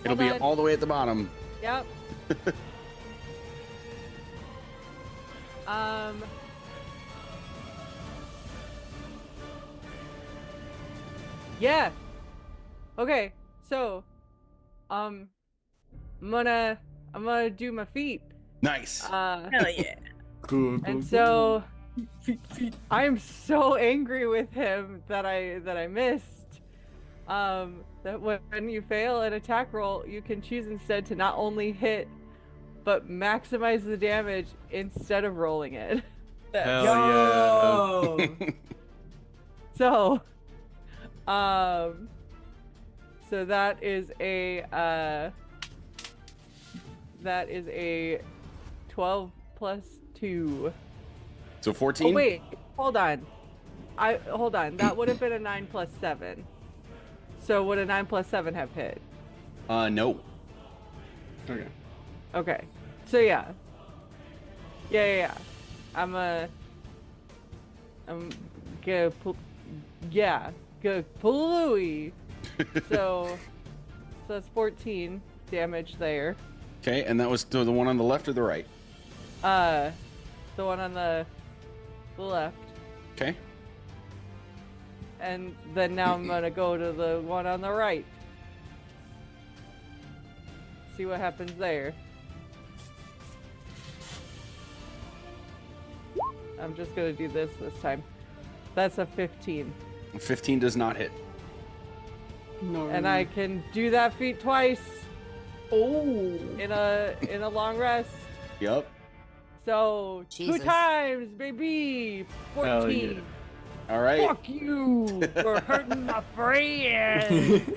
S1: It'll
S2: Hold
S1: be
S2: on.
S1: all the way at the bottom.
S2: Yep. Yeah. Okay. So, I'm gonna do my feet.
S1: Nice.
S5: Hell yeah.
S4: Cool.
S2: And so I'm so angry with him that I missed. That when you fail an attack roll, you can choose instead to not only hit, but maximize the damage instead of rolling it.
S4: Hell
S3: Yo!
S4: yeah.
S2: So, So that is a 12 plus 2.
S1: So 14.
S2: Oh wait, hold on. Hold on. That would have been a 9 plus 7. So would a 9 plus 7 have hit?
S1: No.
S4: Okay.
S2: Okay. So yeah. Yeah. I'm go Palooey. So that's 14 damage there.
S1: Okay, and that was the one on the left or the right?
S2: The one on the left.
S1: Okay.
S2: And then now I'm gonna go to the one on the right. See what happens there. I'm just gonna do this time. That's a 15.
S1: 15 does not hit.
S4: No.
S2: And I can do that feat twice. Oh. In a long rest.
S1: Yep.
S2: So
S3: Jesus.
S2: 2 times, baby. 14.
S4: Hell yeah.
S1: All right.
S2: Fuck you for hurting my friend.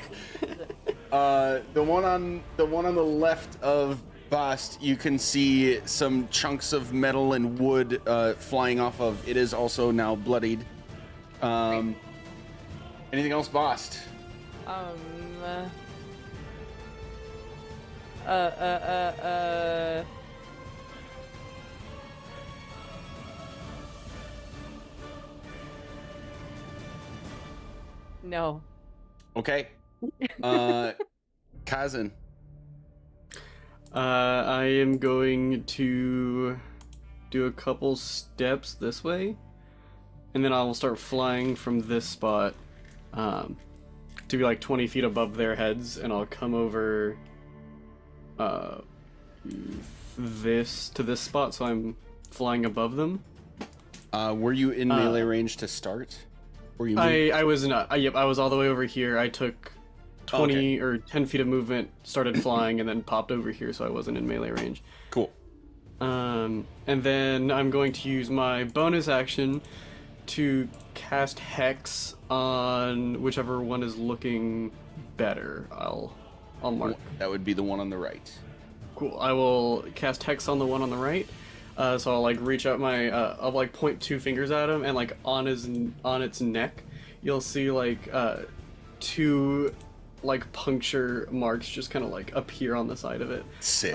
S1: The one on the left of Bast, you can see some chunks of metal and wood flying off of. It is also now bloodied. Anything else, Bast?
S2: No.
S1: Okay. Kazan.
S4: I am going to do a couple steps this way, and then I will start flying from this spot to be like 20 feet above their heads, and I'll come over this spot, so I'm flying above them.
S1: Were you in melee range to start? Were you
S4: I was not. Yep, I was all the way over here. I took 20 or 10 feet of movement, started flying, and then popped over here, so I wasn't in melee range.
S1: Cool.
S4: And then I'm going to use my bonus action to cast Hex on whichever one is looking better. I'll mark.
S1: That would be the one on the right.
S4: Cool. I will cast Hex on the one on the right. So I'll like reach out my I'll like point 2 fingers at him, and like on its neck, you'll see like 2 like puncture marks just kind of like appear on the side of it.
S1: Sick.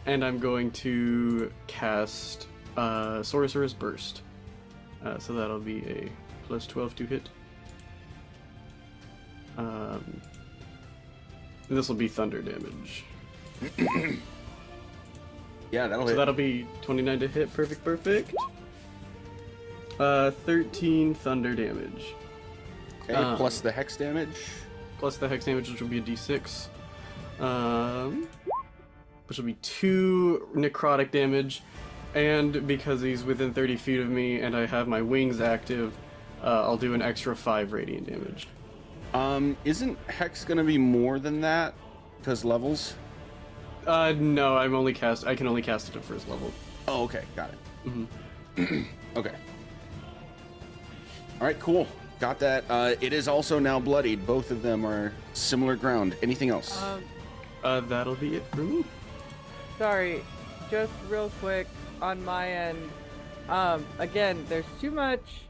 S4: And I'm going to cast Sorcerer's Burst. So that'll be a plus 12 to hit. And this will be thunder damage.
S1: Yeah, that'll
S4: So
S1: hit.
S4: that'll be 29 to hit. Perfect. 13 thunder damage.
S1: Okay, plus the hex damage.
S4: Plus the hex damage, which will be a d6. Which will be 2 necrotic damage. And because he's within 30 feet of me and I have my wings active, I'll do an extra 5 radiant damage.
S1: Isn't hex gonna be more than that? Because levels?
S4: No, I can only cast it at first level.
S1: Oh, okay, got it.
S4: Mm-hmm.
S1: Okay. All right, cool. Got that. It is also now bloodied. Both of them are similar ground. Anything else?
S4: That'll be it for me.
S2: Sorry, just real quick on my end. Again, there's too much.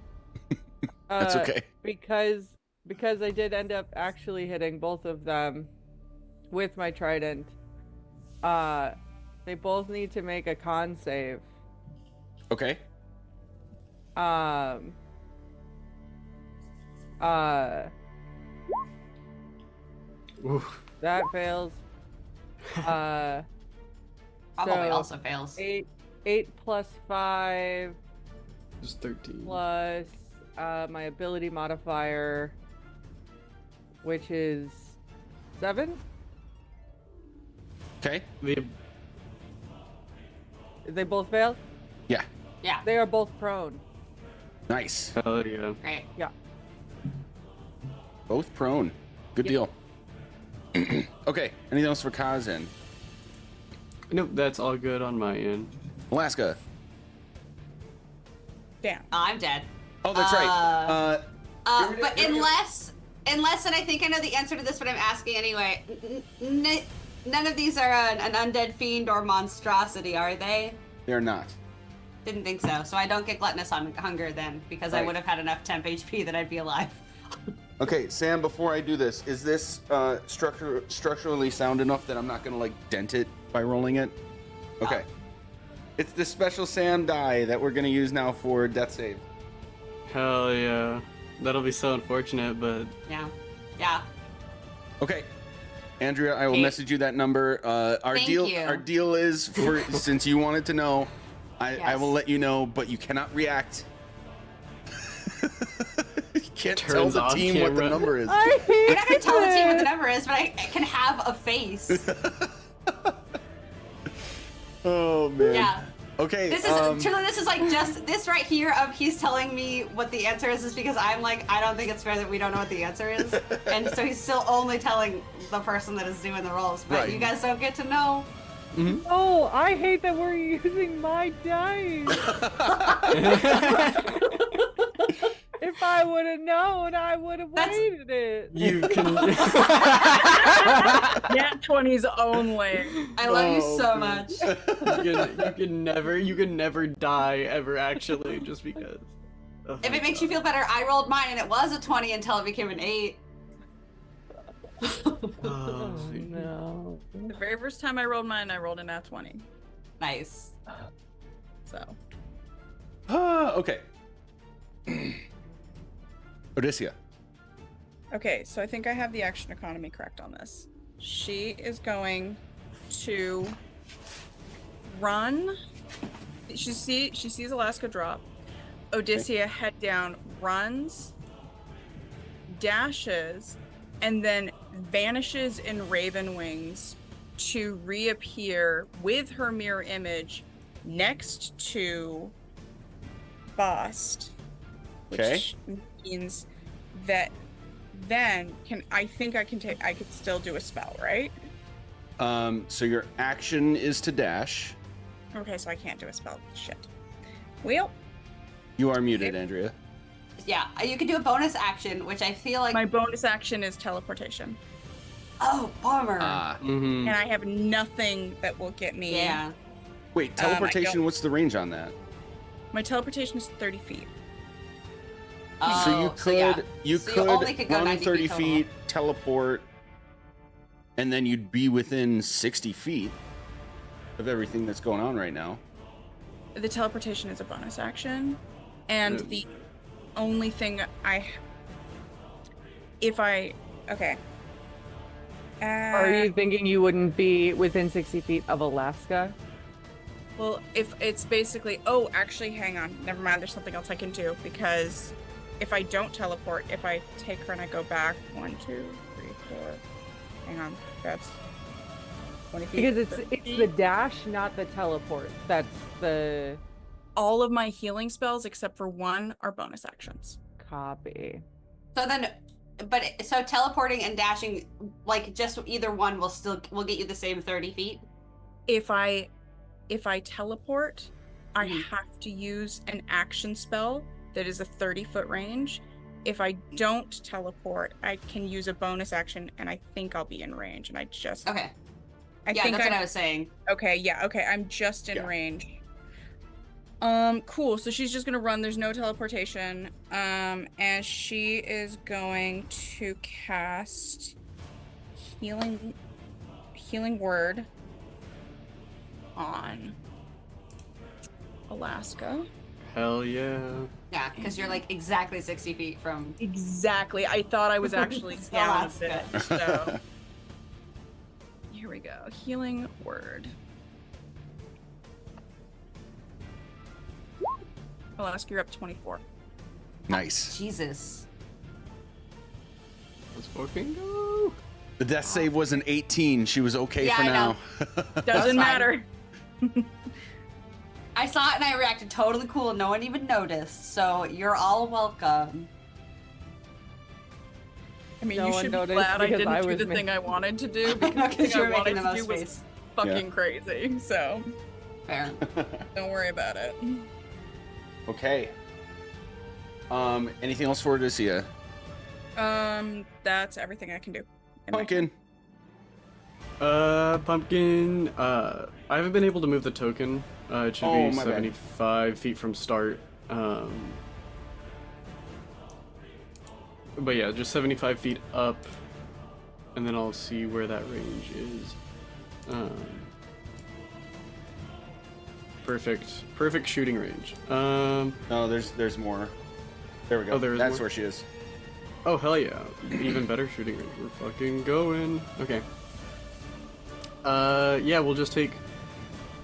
S1: That's okay.
S2: Because I did end up actually hitting both of them with my trident. They both need to make a con save.
S1: Okay.
S4: Oof.
S2: That fails.
S3: Probably
S2: So
S3: also fails.
S2: 8 plus 5
S4: Just 13.
S2: plus my ability modifier, which is 7.
S1: Okay.
S2: They both fail.
S1: Yeah.
S3: Yeah.
S2: They are both prone.
S1: Nice.
S4: Hell yeah.
S3: Great.
S2: Yeah.
S1: Both prone. Good
S2: Yep.
S1: deal. Okay. Anything else for Kazan?
S4: Nope, that's all good on my end.
S1: Alaska.
S5: Damn.
S3: I'm dead.
S1: Oh, that's right.
S3: But unless Unless, and I think I know the answer to this, but I'm asking anyway. None of these are an undead fiend or monstrosity, are they?
S1: They're not.
S3: Didn't think so. So I don't get gluttonous hunger then, because I
S1: Right.
S3: would have had enough temp HP that I'd be alive.
S1: Okay, Sam, before I do this, is this structurally sound enough that I'm not going to, like, dent it by rolling it? Okay. It's the special Sam die that we're going to use now for death save.
S4: Hell yeah. That'll be so unfortunate, but
S3: Yeah. Yeah.
S1: Okay. Andrea, I will
S3: Hey.
S1: message you that number. Our
S3: Thank
S1: deal
S3: you.
S1: our deal is for since you wanted to know, I
S3: Yes.
S1: will let you know, but you cannot react. You can't
S4: Turns
S1: tell the
S4: off
S1: team what the
S4: camera.
S1: number is.
S2: I hate
S3: I'm not gonna tell the team what the
S2: it.
S3: number is, but I can have a face.
S1: Oh man.
S3: Yeah.
S1: Okay.
S3: This is truly, this is like just this right here of he's telling me what the answer is because I'm like, I don't think it's fair that we don't know what the answer is. And so he's still only telling the person that is doing the rolls, but
S1: Right.
S3: you guys don't get to know.
S2: Oh, I hate that we're using my dice. If I would have known, I would have
S3: That's-
S2: waited it.
S4: you can.
S5: Nat 20s only.
S3: I love you
S1: Oh,
S3: so
S1: man.
S3: much.
S4: you can never die ever actually just because. Oh
S3: If
S4: my
S3: it makes you
S4: God.
S3: feel better, I rolled mine and it was a 20 until it became an 8.
S4: Oh,
S2: Oh no.
S5: The very first time I rolled mine, I rolled a nat 20.
S3: Nice.
S5: So
S1: Okay. Odysseia.
S5: okay, so I think I have the action economy correct on this. She is going to run. She sees Alaska drop. Odysseia head down, runs, dashes, and then vanishes in raven wings to reappear with her mirror image next to Bast, which
S1: Okay.
S5: means that then I could still do a spell, right?
S1: So your action is to dash.
S5: Okay, so I can't do a spell. Shit. Well,
S1: You are muted, Andrea.
S3: Yeah, you can do a bonus action, which I feel like.
S5: my bonus action is teleportation,
S3: Oh, bummer.
S4: Mhm.
S5: and I have nothing that will get me.
S3: Yeah.
S1: Wait,
S5: I
S1: teleportation,
S5: don't-
S1: what's the range on that?
S5: My teleportation is 30 feet.
S3: Oh,
S1: so you could
S3: So you only could go
S1: run
S3: 90
S1: 30
S3: feet total.
S1: feet, teleport, and then you'd be within 60 feet of everything that's going on right now.
S5: The teleportation is a bonus action, and the only thing okay.
S2: Are you thinking you wouldn't be within 60 feet of Alaska?
S5: Well, if it's basically, oh, actually, hang on. Never mind. There's something else I can do because if I don't teleport, if I take her and I go back 1, 2, 3, 4, hang on, that's 20 feet.
S2: Because
S5: 30
S2: it's
S5: feet.
S2: the dash, not the teleport. That's the
S5: All of my healing spells except for one are bonus actions.
S2: copy.
S3: So then, so teleporting and dashing, like just either one will get you the same 30 feet.
S5: If I teleport, I
S3: Mhm.
S5: have to use an action spell that is a 30-foot range. If I don't teleport, I can use a bonus action, and I think I'll be in range. And I just
S3: Okay.
S5: I
S3: Yeah,
S5: think
S3: that's
S5: I'm,
S3: what I was saying.
S5: okay. Yeah, okay. I'm just in
S1: Yeah.
S5: range. Cool. So she's just gonna run. There's no teleportation. And she is going to cast healing word on Alaska.
S4: Hell yeah.
S3: Yeah, because you're like exactly 60 feet from.
S5: Exactly. I thought I was actually down a
S3: Alaska.
S5: bit. So here we go. Healing word. Alaska, you're up 24.
S1: Nice.
S3: Jesus.
S4: Let's fucking go.
S1: The death save was an 18. She was okay
S3: Yeah,
S1: for
S3: I
S1: now.
S5: Doesn't
S3: fine.
S5: matter.
S3: I saw it and I reacted totally cool. No one even noticed. So you're all welcome.
S5: I mean,
S2: No
S5: you
S2: one
S5: should be
S2: noticed
S5: glad I
S2: because
S5: didn't
S2: I
S5: do
S2: was
S5: the
S2: ma-
S5: thing I wanted to do
S3: I know,
S5: because the
S3: 'cause
S5: thing
S3: you
S5: I
S3: were making
S5: wanted
S3: the
S5: to do
S3: most
S5: was
S3: space.
S5: fucking crazy. So
S3: Fair.
S5: don't worry about it.
S1: Okay. Anything else for Odysseia?
S5: That's everything I can do. in my
S1: Pumpkin.
S4: Pumpkin, I haven't been able to move the token. It should
S1: Oh,
S4: be
S1: my bad.
S4: 75 feet from start. But yeah, just 75 feet up, and then I'll see where that range is. Perfect shooting range.
S1: No, there's more. There we go.
S4: Oh, there is
S1: That's
S4: more?
S1: where she is.
S4: Oh, hell yeah. Even better shooting range. We're fucking going. Okay. Yeah, we'll just take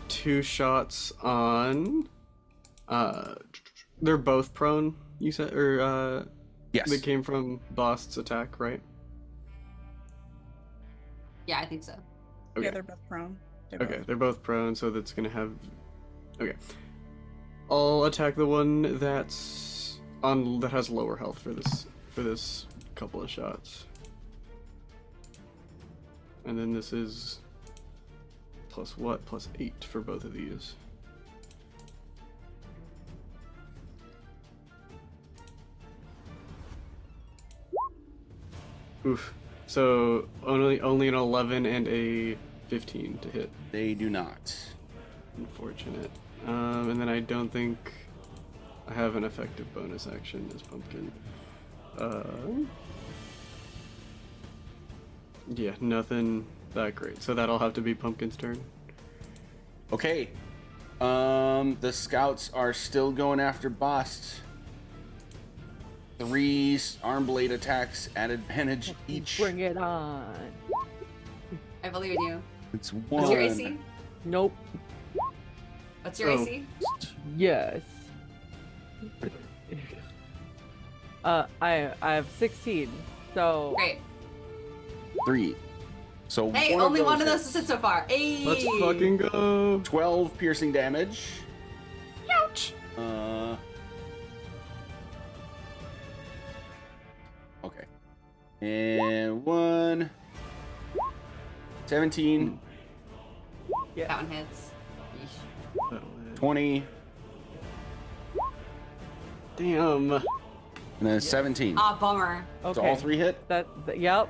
S4: 2 shots on... They're both prone, you said? Or,
S1: Yes.
S4: they came from Bost's attack, right?
S3: Yeah, I think so.
S4: Okay.
S5: Yeah, they're both prone.
S4: Okay, they're both prone, so that's gonna have... Okay. I'll attack the one that's on that has lower health for this couple of shots. And then this is plus what? Plus 8 for both of these. Oof. So only an 11 and a 15 to hit.
S1: They do not.
S4: Unfortunate. And then I don't think I have an effective bonus action as Pumpkin. Yeah, nothing that great. So that'll have to be Pumpkin's turn.
S1: Okay. The scouts are still going after Bost. 3 arm blade attacks at advantage each.
S2: Bring it on.
S3: I believe in you.
S1: It's
S3: What's your AC?
S1: 1.
S2: Nope.
S3: What's your
S4: Oh.
S3: AC?
S2: Yes. I have 16. So
S3: Great.
S1: 3. So
S3: Hey, only one of those has hit so far. Hey.
S4: Let's fucking go!
S1: 12 piercing damage.
S3: Ouch.
S1: Okay. And 1. 17.
S3: That one hits. Yeesh.
S4: That'll hit.
S1: 20.
S4: Damn!
S1: And then 17.
S3: Ah, bummer.
S2: okay.
S1: So all 3 hit?
S2: Yep.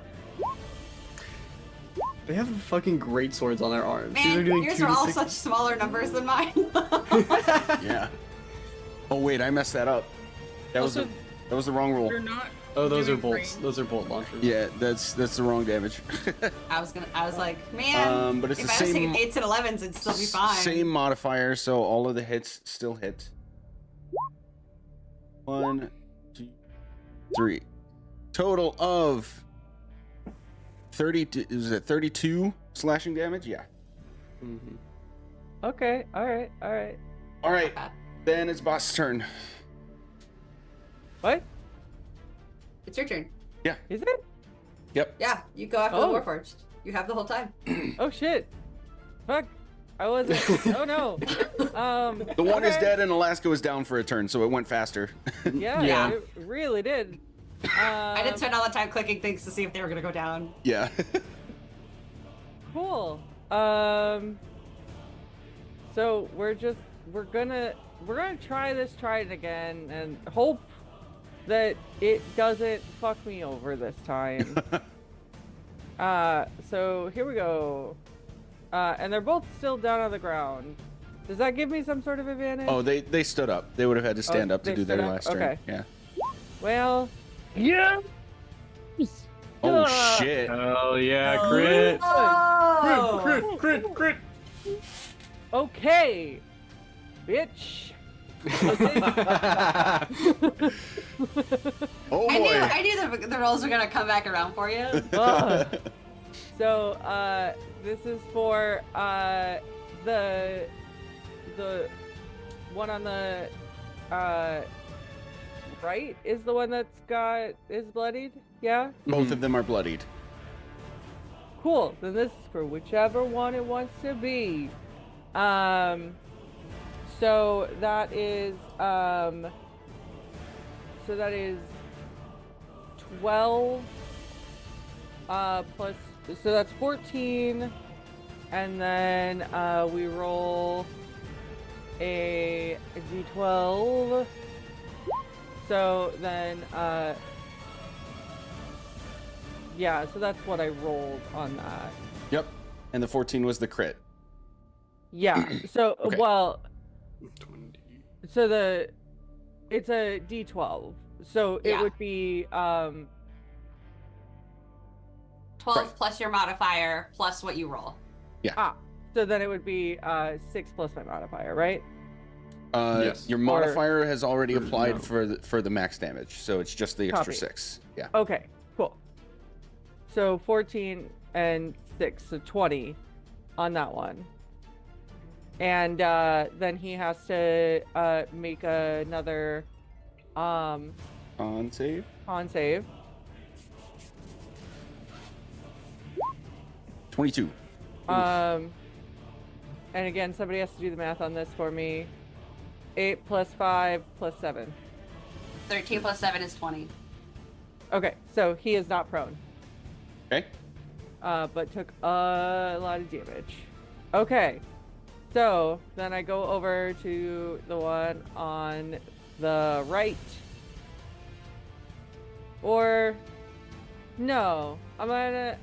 S4: They have fucking great swords on their arms. These are
S3: Man,
S4: doing
S3: yours
S4: 2
S3: are
S4: to
S3: all
S4: 6.
S3: such smaller numbers than mine.
S1: Yeah. Oh wait, I messed that up. That was
S5: Also,
S1: the wrong roll.
S5: You're not.
S4: Oh, those are
S5: doing
S4: bolts.
S5: great.
S4: Those are bolt launchers.
S1: Yeah, that's the wrong damage.
S3: I was like, man,
S1: But it's
S3: if
S1: the
S3: I was
S1: same-
S3: taking 8s and 11s, it'd still be fine.
S1: Same modifier, so all of the hits still hit. 1, 2, 3. Total of 30. Is it 32 slashing damage? Yeah.
S4: Mm-hmm.
S2: Okay. All right. All right.
S1: All right.
S3: Okay.
S1: Then it's boss' turn.
S2: What
S3: It's your turn.
S2: is it?
S1: Yep.
S3: Yeah, you go after
S2: Oh.
S3: the Warforged. You have the whole time.
S2: Oh shit. Fuck. I wasn't. Oh no.
S1: The one is
S2: okay.
S1: dead, and Alaska was down for a turn, so it went faster.
S2: Yeah.
S4: Yeah.
S2: It really did.
S3: I didn't spend all the time clicking things to see if they were gonna go down.
S1: Yeah.
S2: Cool. So we're gonna try this trident again and hope that it doesn't fuck me over this time. So here we go. And they're both still down on the ground. Does that give me some sort of advantage?
S1: Oh, they stood up. They would have had to stand up to
S2: they
S1: do their
S2: stood up?
S1: last turn.
S2: Okay.
S1: Yeah.
S2: Well, yeah.
S1: Oh shit.
S4: Hell yeah, crit!
S3: Oh!
S4: Crit!
S2: Okay, bitch.
S1: Oh
S3: I
S1: boy.
S3: knew the rolls were gonna come back around for you.
S2: Ugh. So, this is for the one on the right is the one is bloodied. Yeah.
S1: Both of them are bloodied.
S2: Cool. Then this is for whichever one it wants to be. So that is 12 plus, so that's 14, and then we roll a d12. So then Yeah, so that's what I rolled on that.
S1: Yep. And the 14 was the crit.
S2: Yeah. So
S1: Okay.
S2: well,
S4: 20.
S2: so it's a D12. So it
S3: Yeah.
S2: would be
S3: 12
S1: Right.
S3: plus your modifier plus what you roll.
S2: so then it would be 6 plus my modifier, right?
S4: Yes.
S1: Your modifier has already
S4: or
S1: applied
S4: no.
S1: for the max damage, so it's just the extra
S2: Copy.
S1: 6. Yeah.
S2: Okay, cool. So 14 and 6, so 20 on that one. And then he has to make another
S1: On save.
S2: con save.
S1: 22.
S2: And again, somebody has to do the math on this for me. 8 plus 5 plus 7.
S3: 13 plus 7 is 20.
S2: Okay, so he is not prone,
S1: Okay.
S2: but took a lot of damage. Okay, so then I go over to the one on the right. Or, no, I'm gonna,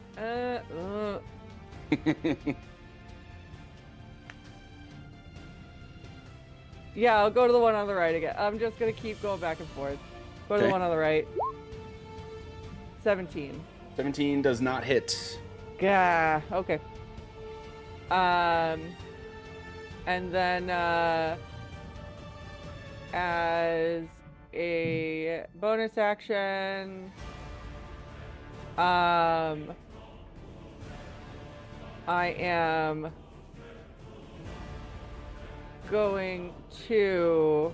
S2: yeah, I'll go to the one on the right again. I'm just gonna keep going back and forth. Go to the
S1: Okay.
S2: one on the right. 17.
S1: 17 does not hit.
S2: Gah, okay. And then, as a bonus action, I am going to,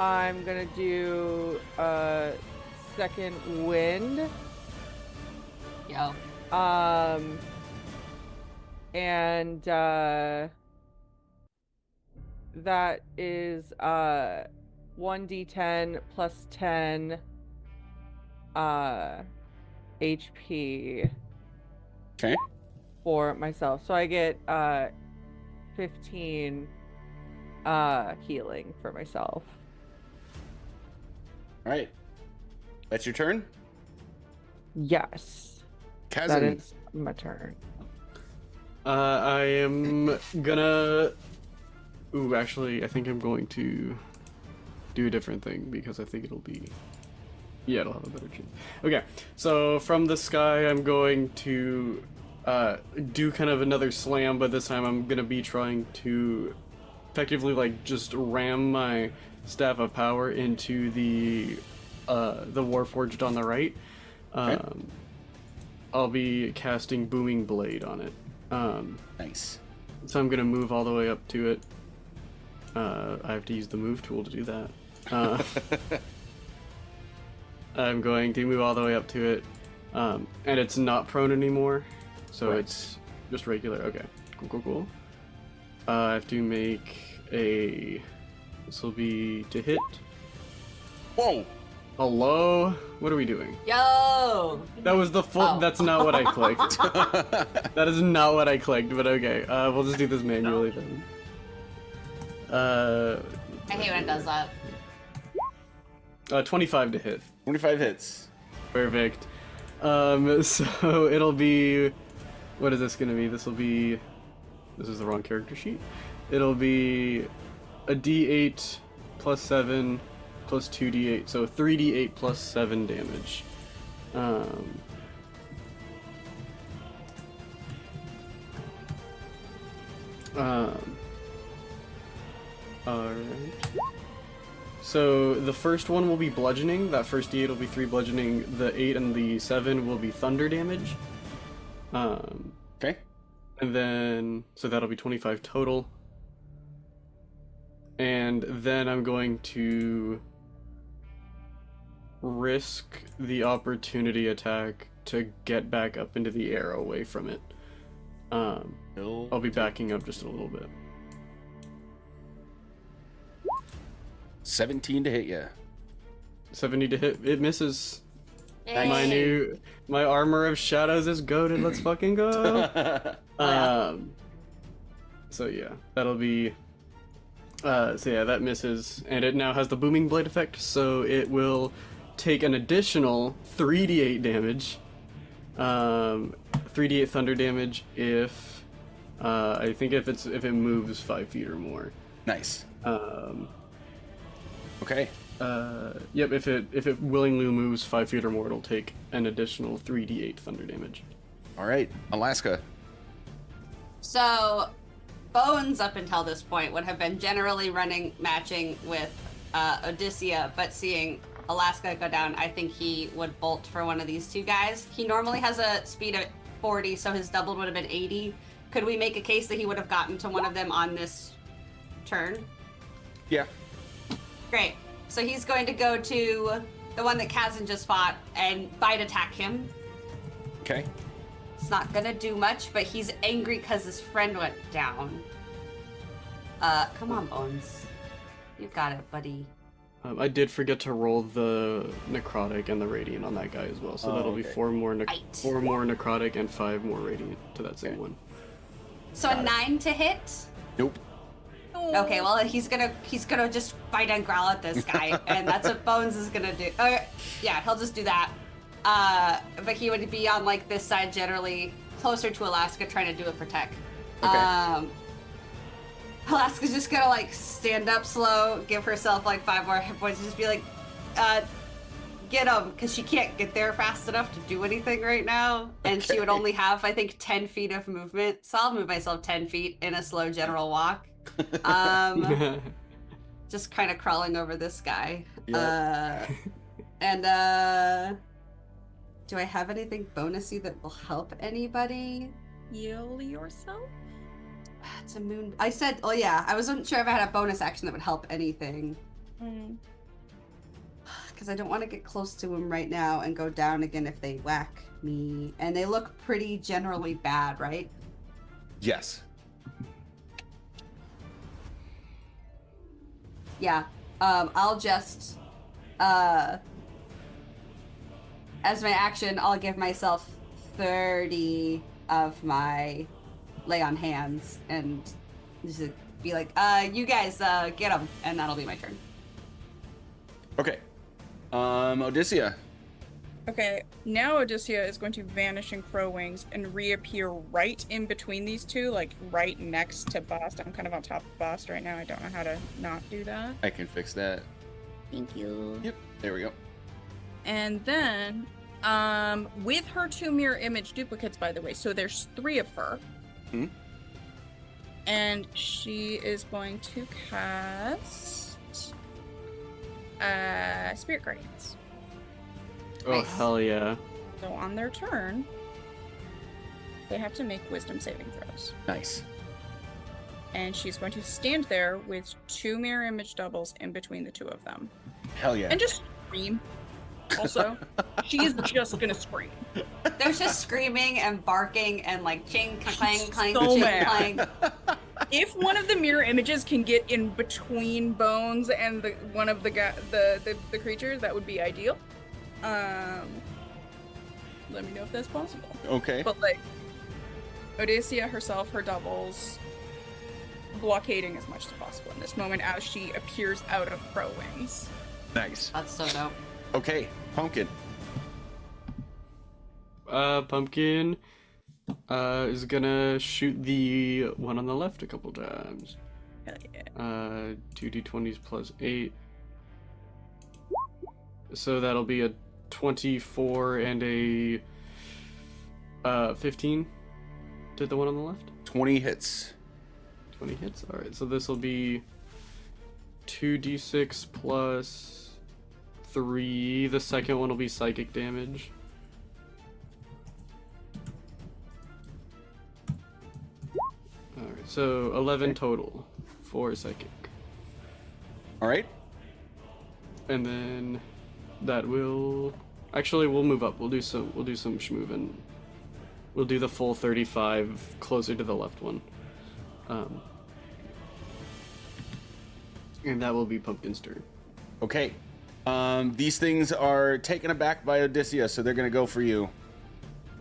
S2: I'm gonna do a second wind.
S3: Yo.
S2: And that is 1d10 plus 10 HP
S1: Okay.
S2: for myself. So I get 15 healing for myself.
S1: All right. That's your turn.
S2: Yes. That
S1: Kazan.
S2: is my turn.
S4: I am gonna. Ooh, actually, I think I'm going to do a different thing because I think it'll be. Yeah, it'll have a better chance. Okay, so from the sky, I'm going to do kind of another slam, but this time I'm gonna be trying to effectively like just ram my staff of power into the Warforged on the right.
S1: Okay.
S4: I'll be casting Booming Blade on it.
S1: Nice.
S4: So I'm gonna move all the way up to it. I have to use the move tool to do that. I'm going to move all the way up to it, and it's not prone anymore, so
S1: Right.
S4: it's just regular. Okay, cool. I have to make a. This will be to hit.
S1: Whoa.
S4: Hello? What are we doing?
S3: Yo.
S4: That was the full.
S3: Oh.
S4: That's not what I clicked. That is not what I clicked, but okay. We'll just do this manually then.
S3: I hate when it does that.
S4: 25 to hit.
S1: 25 hits.
S4: Perfect. So it'll be. What is this gonna be? This will be. This is the wrong character sheet. It'll be a D8 plus 7 plus 2d8, so 3d8 plus 7 damage. Alright. So the first one will be bludgeoning. That first d8 will be 3 bludgeoning. The 8 and the 7 will be thunder damage.
S1: Okay.
S4: And then, so that'll be 25 total. And then I'm going to risk the opportunity attack to get back up into the air away from it. I'll be backing up just a little bit.
S1: 17 to hit you.
S4: 70 to hit. It misses. My armor of shadows is goated. Let's fucking go. So yeah, that'll be. So yeah, that misses, and it now has the booming blade effect, so it will take an additional 3d8 damage. 3d8 thunder damage if I think if it moves 5 feet or more.
S1: Nice. Okay.
S4: Yep. If it willingly moves 5 feet or more, it'll take an additional 3d8 thunder damage.
S1: All right, Alaska.
S3: So, Bones up until this point would have been generally matching with Odyssea, but seeing Alaska go down, I think he would bolt for one of these two guys. He normally has a speed of 40, so his doubled would have been 80. Could we make a case that he would have gotten to one of them on this turn?
S1: Yeah.
S3: Great. So he's going to go to the one that Kazan just fought and bite attack him.
S1: Okay.
S3: It's not gonna do much, but he's angry because his friend went down. Come on, Bones. You've got it, buddy.
S4: I did forget to roll the necrotic and the radiant on that guy as well, so that'll be 4 more necrotic and 5 more radiant to that same one.
S3: So a 9 to hit.
S1: Nope.
S3: Okay, well he's gonna just bite and growl at this guy, and that's what Bones is gonna do. Yeah, he'll just do that. But he would be on like this side, generally closer to Alaska, trying to do a protect.
S1: Okay.
S3: Alaska's just gonna like stand up slow, give herself like 5 more hit points, and just be like, get him, because she can't get there fast enough to do anything right now, and she would only have, I think, 10 feet of movement. So I'll move myself 10 feet in a slow general walk. Just kind of crawling over this guy.
S1: Yep.
S3: Do I have anything bonusy that will help anybody?
S5: Heal yourself?
S3: It's a moon. I said, oh yeah, I wasn't sure if I had a bonus action that would help anything. Because I don't want to get close to him right now and go down again if they whack me. And they look pretty generally bad, right?
S1: Yes.
S3: Yeah. I'll just, as my action, I'll give myself 30 of my lay on hands and just be like, you guys, get them, and that'll be my turn.
S1: Okay. Odyssea.
S5: Okay, now Odyssea is going to vanish in Crow Wings and reappear right in between these two, like right next to Bast. I'm kind of on top of Bast right now. I don't know how to not do that.
S1: I can fix that.
S5: Thank you.
S1: Yep, there we go.
S5: And then, with her 2 mirror image duplicates, by the way, so there's 3 of her. And she is going to cast Spirit Guardians.
S4: Oh,
S3: Nice.
S4: hell yeah.
S5: So on their turn, they have to make wisdom saving throws.
S1: Nice.
S5: And she's going to stand there with 2 mirror image doubles in between the 2 of them.
S1: Hell yeah.
S5: And just scream. Also, she is just gonna scream.
S3: There's just screaming and barking and like ching, clang, clang,
S5: So
S3: ching,
S5: mad.
S3: clang.
S5: If one of the mirror images can get in between Bones and one of the creatures, that would be ideal. Let me know if that's possible.
S1: Okay.
S5: But like, Odyssea herself, her doubles, blockading as much as possible in this moment as she appears out of Crow Wings.
S1: Nice.
S3: That's so dope.
S1: Okay, Pumpkin.
S4: Pumpkin is gonna shoot the one on the left a couple times.
S5: Hell yeah.
S4: 2d20s plus 8. So that'll be a 24 and a 15 to the one on the left.
S1: 20 hits.
S4: 20 hits. All right. So this will be 2d6 plus 3. The second one will be psychic damage. All right. So 11 total for psychic.
S1: All right.
S4: And then that will actually we'll move up. We'll do some schmoovin'. We'll do the full 35 closer to the left one. And that will be Pumpkin's turn.
S1: Okay. These things are taken aback by Odysseus, so they're gonna go for you.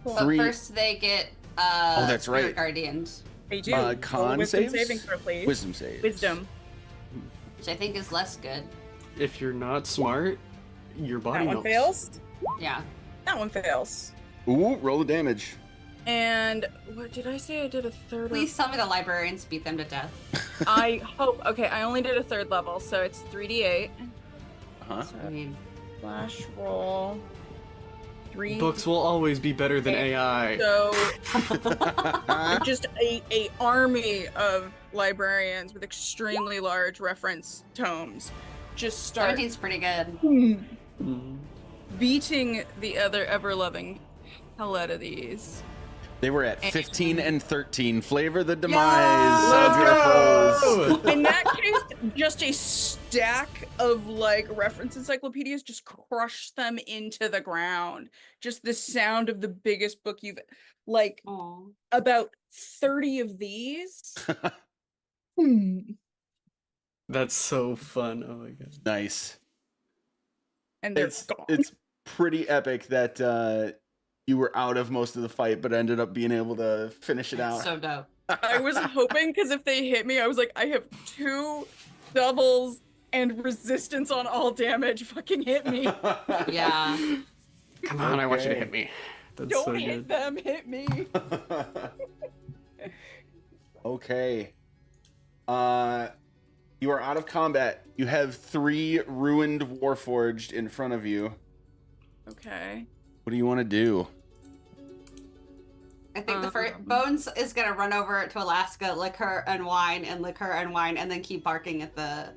S3: But
S1: Three.
S3: first they get
S1: that's
S3: Spirit
S1: right.
S3: Guardians,
S5: They do.
S1: Con
S5: Roll a wisdom
S1: saves?
S5: saving throw, please.
S1: Wisdom saves.
S5: Wisdom.
S3: which I think is less good.
S4: If you're not smart, your body
S5: That one
S4: knows.
S5: fails.
S3: Yeah.
S5: That one fails.
S1: Ooh, roll the damage.
S5: And what did I say? I did a third.
S3: Please tell me the librarians beat them to death.
S5: I hope. Okay, I only did a third level, so it's 3d8.
S1: Uh-huh.
S5: So
S3: I mean,
S5: flash roll. 3.
S4: Books will always be better than AI.
S5: So just a army of librarians with extremely large reference tomes just start
S3: 17's pretty good.
S4: Mhm.
S5: beating the other ever-loving hell out of these.
S1: They were at 15 and 13. Flavor the demise
S3: Yeah!
S1: of your foes.
S5: In that case, just a stack of like reference encyclopedias just crush them into the ground. Just the sound of the biggest book you've like
S3: Aw.
S5: about 30 of these. Hmm.
S4: That's so fun. Oh my god.
S1: Nice.
S5: And they're
S1: It's
S5: gone.
S1: it's pretty epic that you were out of most of the fight, but ended up being able to finish it out.
S3: So dope.
S5: I was hoping because if they hit me, I was like, I have 2 doubles and resistance on all damage. Fucking hit me.
S3: Yeah.
S4: Come on, I want you to
S1: Okay.
S4: hit me. That's
S5: Don't
S4: so
S5: hit
S4: good.
S5: them, hit me.
S1: Okay. You are out of combat. You have 3 ruined Warforged in front of you.
S5: Okay.
S1: What do you want to do?
S3: I think the first Bones is gonna run over to Alaska, lick her and whine, and lick her and whine, and then keep barking at the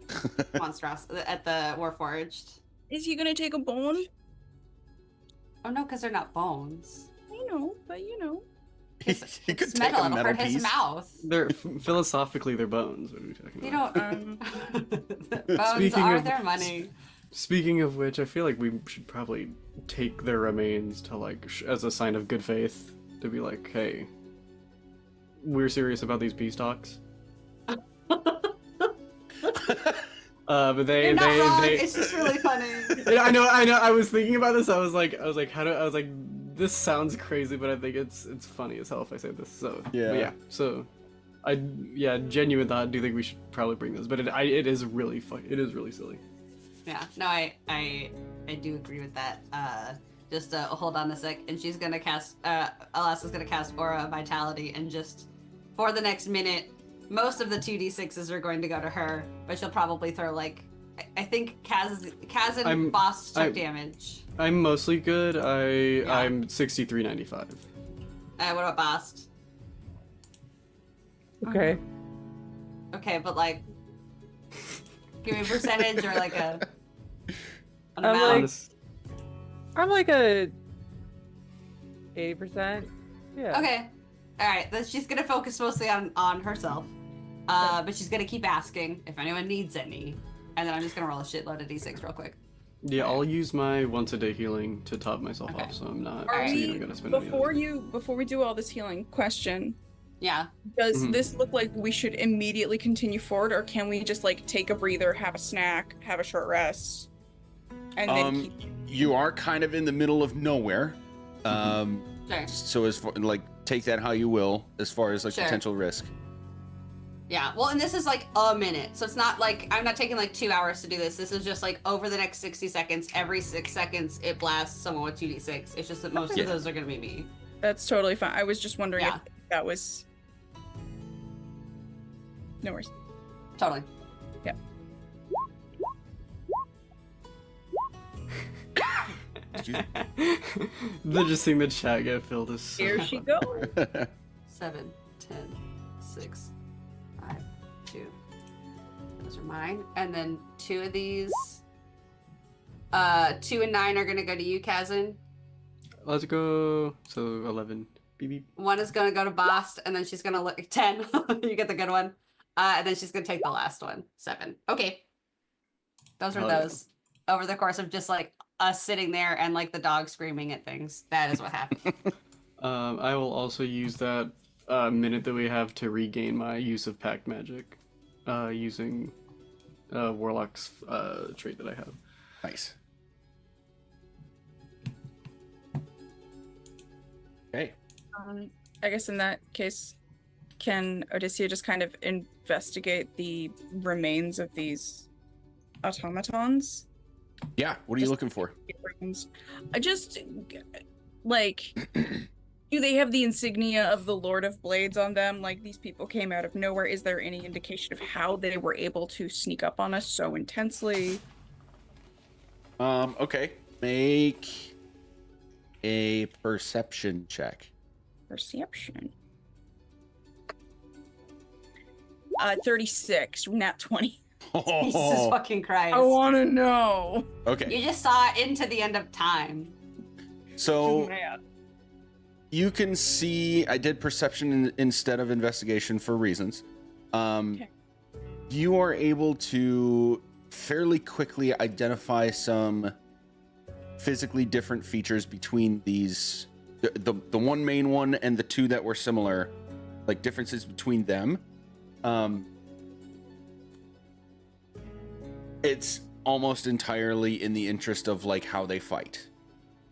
S3: monstrous at the Warforged.
S5: Is he gonna take a bone?
S3: Oh no, because they're not bones.
S5: I know, but you know.
S1: He
S3: It's
S1: could
S3: it's
S1: take
S3: metal.
S1: a
S3: It'll
S1: metal
S3: hurt his
S1: piece.
S3: mouth.
S4: They're philosophically they're bones. What are we talking
S3: You
S4: about?
S3: know, bones
S4: Speaking
S3: are
S4: of-
S3: their money.
S4: Speaking of which, I feel like we should probably take their remains to like as a sign of good faith to be like, hey, we're serious about these peace talks. But they
S3: You're not
S4: they
S3: wrong.
S4: they.
S3: It's just really funny.
S4: Yeah, I know. I was thinking about this. I was like, this sounds crazy, but I think it's funny as hell if I say this. So but
S1: Yeah.
S4: yeah. So, genuine thought. I do think we should probably bring this, but it is really fun. It is really silly.
S3: Yeah, no, I do agree with that. Just hold on a sec, and she's gonna cast. Alaska's gonna cast Aura of Vitality, and just for the next minute, most of the 2d6s are going to go to her, but she'll probably throw like. I think Kaz and Boss took damage.
S4: I'm mostly good.
S3: Yeah.
S4: I'm 63.95.
S3: What about Boss?
S2: Okay.
S3: Okay, but like, give me a percentage or like an
S2: I'm
S3: amount.
S2: like-
S4: Honest-
S2: I'm like a 80%. Yeah.
S3: Okay. All right. Then she's gonna focus mostly on herself, but she's gonna keep asking if anyone needs any, and then I'm just gonna roll a shitload of d6 real quick.
S4: Yeah, I'll use my once a day healing to top myself
S3: Okay.
S4: off, so I'm not.
S3: Are
S4: so
S3: we-
S4: you're not gonna spend any of it.
S5: Before we do all this healing, question.
S3: Yeah.
S5: Does
S4: Mhm.
S5: this look like we should immediately continue forward, or can we just like take a breather, have a snack, have a short rest, and then keep...
S1: You are kind of in the middle of nowhere.
S3: Sure.
S1: So as far, like, take that how you will, as far as like
S3: Sure.
S1: potential risk.
S3: Yeah. Well, and this is like a minute, so it's not like I'm not taking like 2 hours to do this. This is just like over the next 60 seconds. Every 6 seconds, it blasts someone with 2d6. It's just that most
S1: Yeah.
S3: of those are gonna be me.
S5: That's totally fine. I was just wondering
S3: Yeah.
S5: if that was... No worries.
S3: Totally.
S1: Excuse
S4: They're just seeing the chat get filled is so
S5: Here she
S4: fun.
S5: goes.
S3: 7, 10, 6, 5, 2. Those are mine. And then 2 of these. 2 and 9 are gonna go to you, Kazan.
S4: Let's go. So 11. Beep beep.
S3: 1 is gonna go to Bast, and then she's gonna look 10. You get the good one. And then she's gonna take the last one. 7. Okay. Those are
S4: Hell yeah.
S3: those. Over the course of just like us sitting there and like the dog screaming at things. That is what happened.
S4: I will also use that minute that we have to regain my use of pact magic, using Warlock's trait that I have.
S1: Nice. Okay.
S5: I guess in that case, can Odysseus just kind of investigate the remains of these automatons?
S1: Yeah. What are you looking for?
S5: I just like, do they have the insignia of the Lord of Blades on them? Like, these people came out of nowhere. Is there any indication of how they were able to sneak up on us so intensely?
S1: Okay. Make a perception check.
S5: Perception. 36, nat 20.
S3: Jesus fucking Christ.
S5: I want to know.
S1: Okay.
S3: You just saw into the end of time.
S1: So
S5: Man.
S1: you can see I did perception instead of investigation for reasons.
S5: Okay.
S1: You are able to fairly quickly identify some physically different features between these, the one main one and the two that were similar, like differences between them. It's almost entirely in the interest of like how they fight.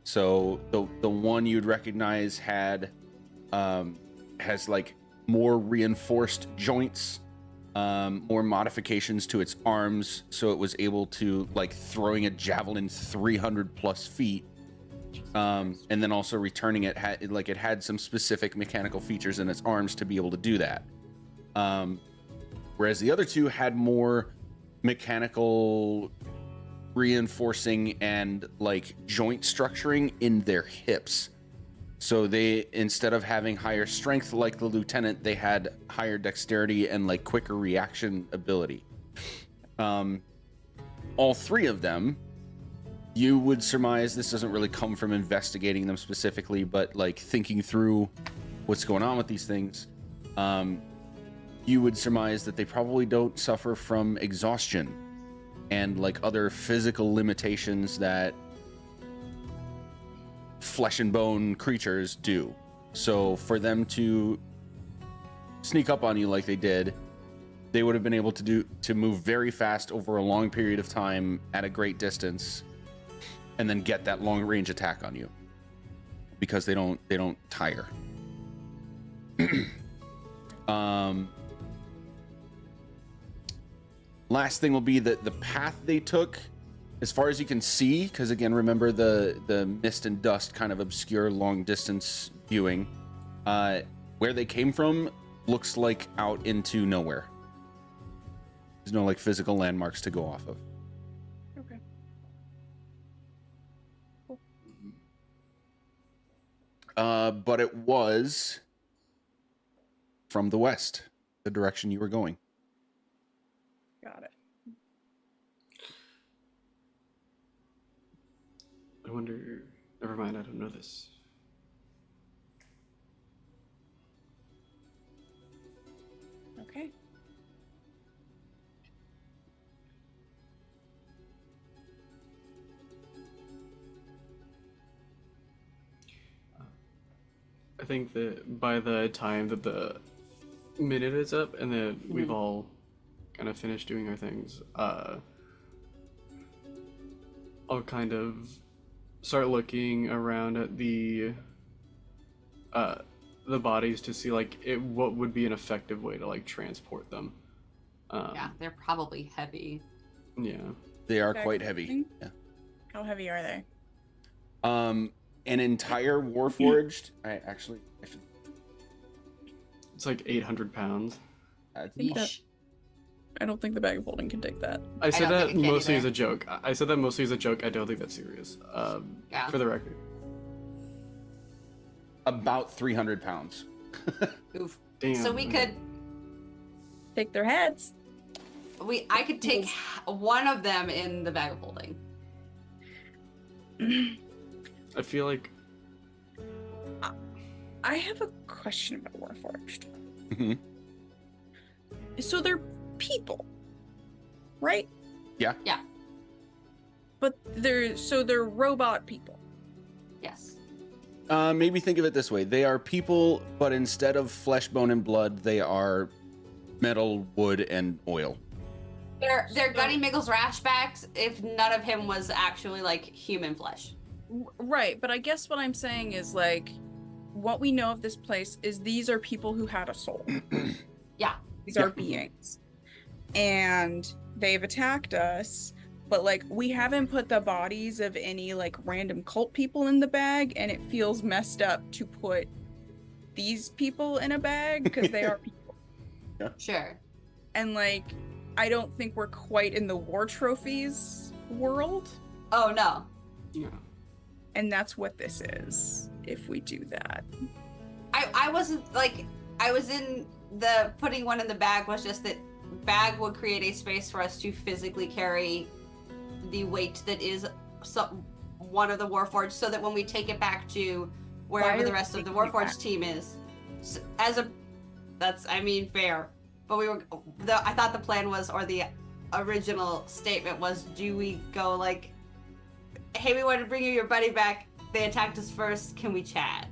S1: So the one you'd recognize has like more reinforced joints, more modifications to its arms, so it was able to like throwing a javelin 300 plus feet, and then also returning it had some specific mechanical features in its arms to be able to do that. Whereas the other two had more mechanical reinforcing and like joint structuring in their hips. So they, instead of having higher strength like the lieutenant, they had higher dexterity and like quicker reaction ability. All three of them, you would surmise, this doesn't really come from investigating them specifically, but like thinking through what's going on with these things, you would surmise that they probably don't suffer from exhaustion and like other physical limitations that flesh and bone creatures do. So for them to sneak up on you like they did, they would have been able to move very fast over a long period of time at a great distance, and then get that long range attack on you because they don't tire. Last thing will be that the path they took, as far as you can see, because again, remember the mist and dust kind of obscure long distance viewing. Where they came from looks like out into nowhere. There's no like physical landmarks to go off of.
S5: Okay. Cool.
S1: But it was from the west, the direction you were going.
S5: Got it.
S4: I wonder. Never mind, I don't know this.
S5: Okay.
S4: I think that by the time that the minute is up and that we've all kind of finished doing our things, I'll kind of start looking around at the bodies to see like what would be an effective way to like transport them.
S3: Yeah, they're probably heavy.
S4: Yeah.
S1: They are
S5: Okay.
S1: quite heavy. Yeah.
S5: How heavy are they?
S1: An entire Warforged. I should.
S4: It's like 800 pounds.
S5: think that-
S3: Yeesh.
S5: I don't think the bag of holding can take that.
S4: I said
S3: don't
S4: that
S3: think it can
S4: mostly
S3: either.
S4: as a joke. I said that mostly as a joke. I don't think that's serious.
S3: Yeah.
S4: For the record.
S1: About 300 pounds.
S3: Oof.
S4: Damn.
S3: So we could,
S5: Take their heads.
S3: I could take one of them in the bag of holding.
S4: I feel like
S5: I have a question about Warforged.
S1: Mhm.
S5: So they're people, right?
S1: Yeah.
S3: Yeah.
S5: But they're robot people.
S3: Yes.
S1: Maybe think of it this way. They are people, but instead of flesh, bone, and blood, they are metal, wood, and oil.
S3: They're Gunny Miggles rashbacks if none of him was actually like human flesh.
S5: Right, but I guess what I'm saying is like, what we know of this place is these are people who had a soul.
S3: Yeah.
S5: These are beings. And they've attacked us, but like we haven't put the bodies of any like random cult people in the bag, and it feels messed up to put these people in a bag because they are people.
S1: Yeah.
S3: Sure.
S5: And like, I don't think we're quite in the war trophies world.
S3: Oh no.
S4: Yeah.
S5: And that's what this is, if we do that.
S3: I wasn't like, I was in the putting one in the bag was just that bag would create a space for us to physically carry the weight that is one of the Warforged, so that when we take it back to wherever the rest of the Warforged team is, fair. But I thought the plan was, or the original statement was, do we go like, hey, we want to bring you your buddy back. They attacked us first. Can we chat?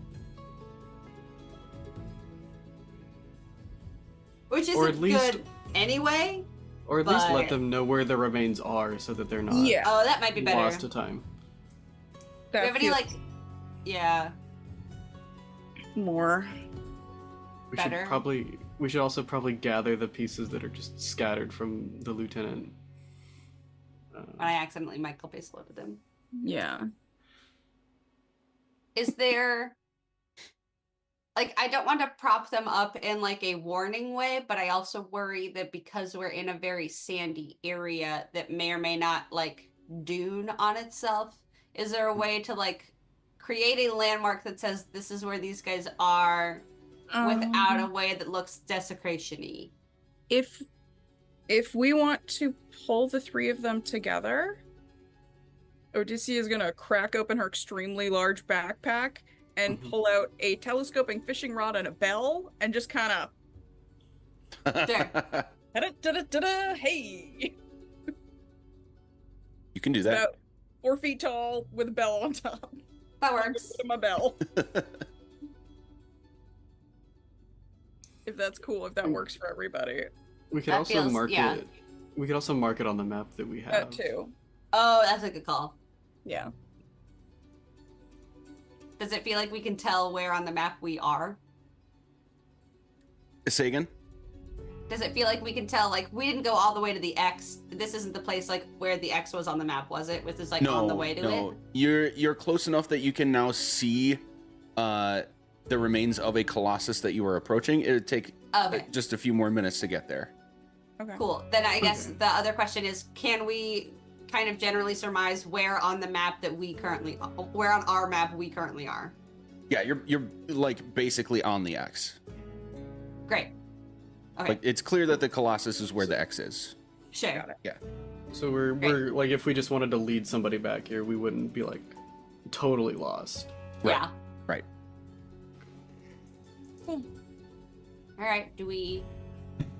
S3: Which
S4: Or at
S3: isn't
S4: least-
S3: good anyway.
S4: Or at least let
S3: But-
S4: them know where the remains are so that they're not
S5: Yeah.
S3: Oh, that might be better.
S4: lost to time.
S3: Do
S5: That
S3: you have any
S5: feels
S3: like, yeah,
S5: more.
S4: We
S3: Better.
S4: we should also probably gather the pieces that are just scattered from the lieutenant.
S3: I accidentally Michael base loaded them.
S5: Yeah.
S3: Is there, like, I don't want to prop them up in like a warning way, but I also worry that because we're in a very sandy area that may or may not like dune on itself, is there a way to like create a landmark that says this is where these guys are without a way that looks desecration-y?
S5: If we want to pull the three of them together, Odysseus is gonna crack open her extremely large backpack and pull out a telescoping fishing rod and a bell and just kind of
S3: Sure.
S5: hey,
S1: You can do that.
S5: about 4 feet tall with a bell on top.
S3: That
S5: I'm
S3: works.
S5: gonna put my bell. If that's cool, if that works for everybody.
S4: We could
S3: That
S4: also
S3: feels-
S4: mark
S3: yeah.
S4: it. We could also mark it on the map that we have.
S5: That too.
S3: Oh, that's a good call.
S5: Yeah.
S3: Does it feel like we can tell where on the map we are?
S1: Say again?
S3: Does it feel like we can tell, like, we didn't go all the way to the X? This isn't the place, like, where the X was on the map, was it? With this, like, on the way to it?
S1: You're close enough that you can now see the remains of a colossus that you were approaching. It would take
S3: Okay,
S1: just a few more minutes to get there.
S5: Okay.
S3: cool. Then I guess
S4: Okay.
S3: the other question is, can we kind of generally surmise where on the map that where on our map we currently are?
S1: Yeah, you're like basically on the X.
S3: Great. Okay,
S1: Like it's clear that the colossus is where the X is.
S3: sure.
S5: Got it.
S4: So we're like, if we just wanted to lead somebody back here, we wouldn't be like totally lost.
S1: Right.
S3: Yeah.
S1: Right.
S3: All right. Do we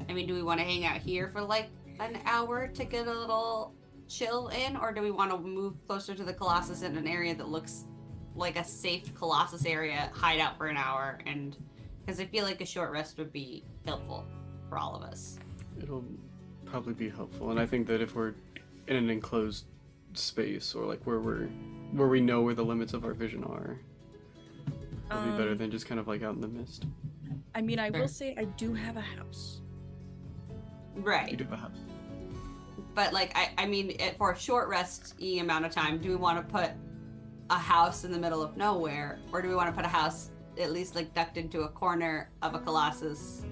S3: want to hang out here for like an hour to get a little chill in, or do we want to move closer to the Colossus in an area that looks like a safe Colossus area, hide out for an hour? And because I feel like a short rest would be helpful for all of us.
S4: It'll probably be helpful, and I think that if we're in an enclosed space or like where we know where the limits of our vision are, it'll be better than just kind of like out in the mist.
S5: I mean, I
S3: Sure.
S5: will say I do have a house.
S3: Right.
S4: You do have a house.
S3: But like, I mean, for a short rest-y amount of time, do we want to put a house in the middle of nowhere, or do we want to put a house at least like ducked into a corner of a Colossus?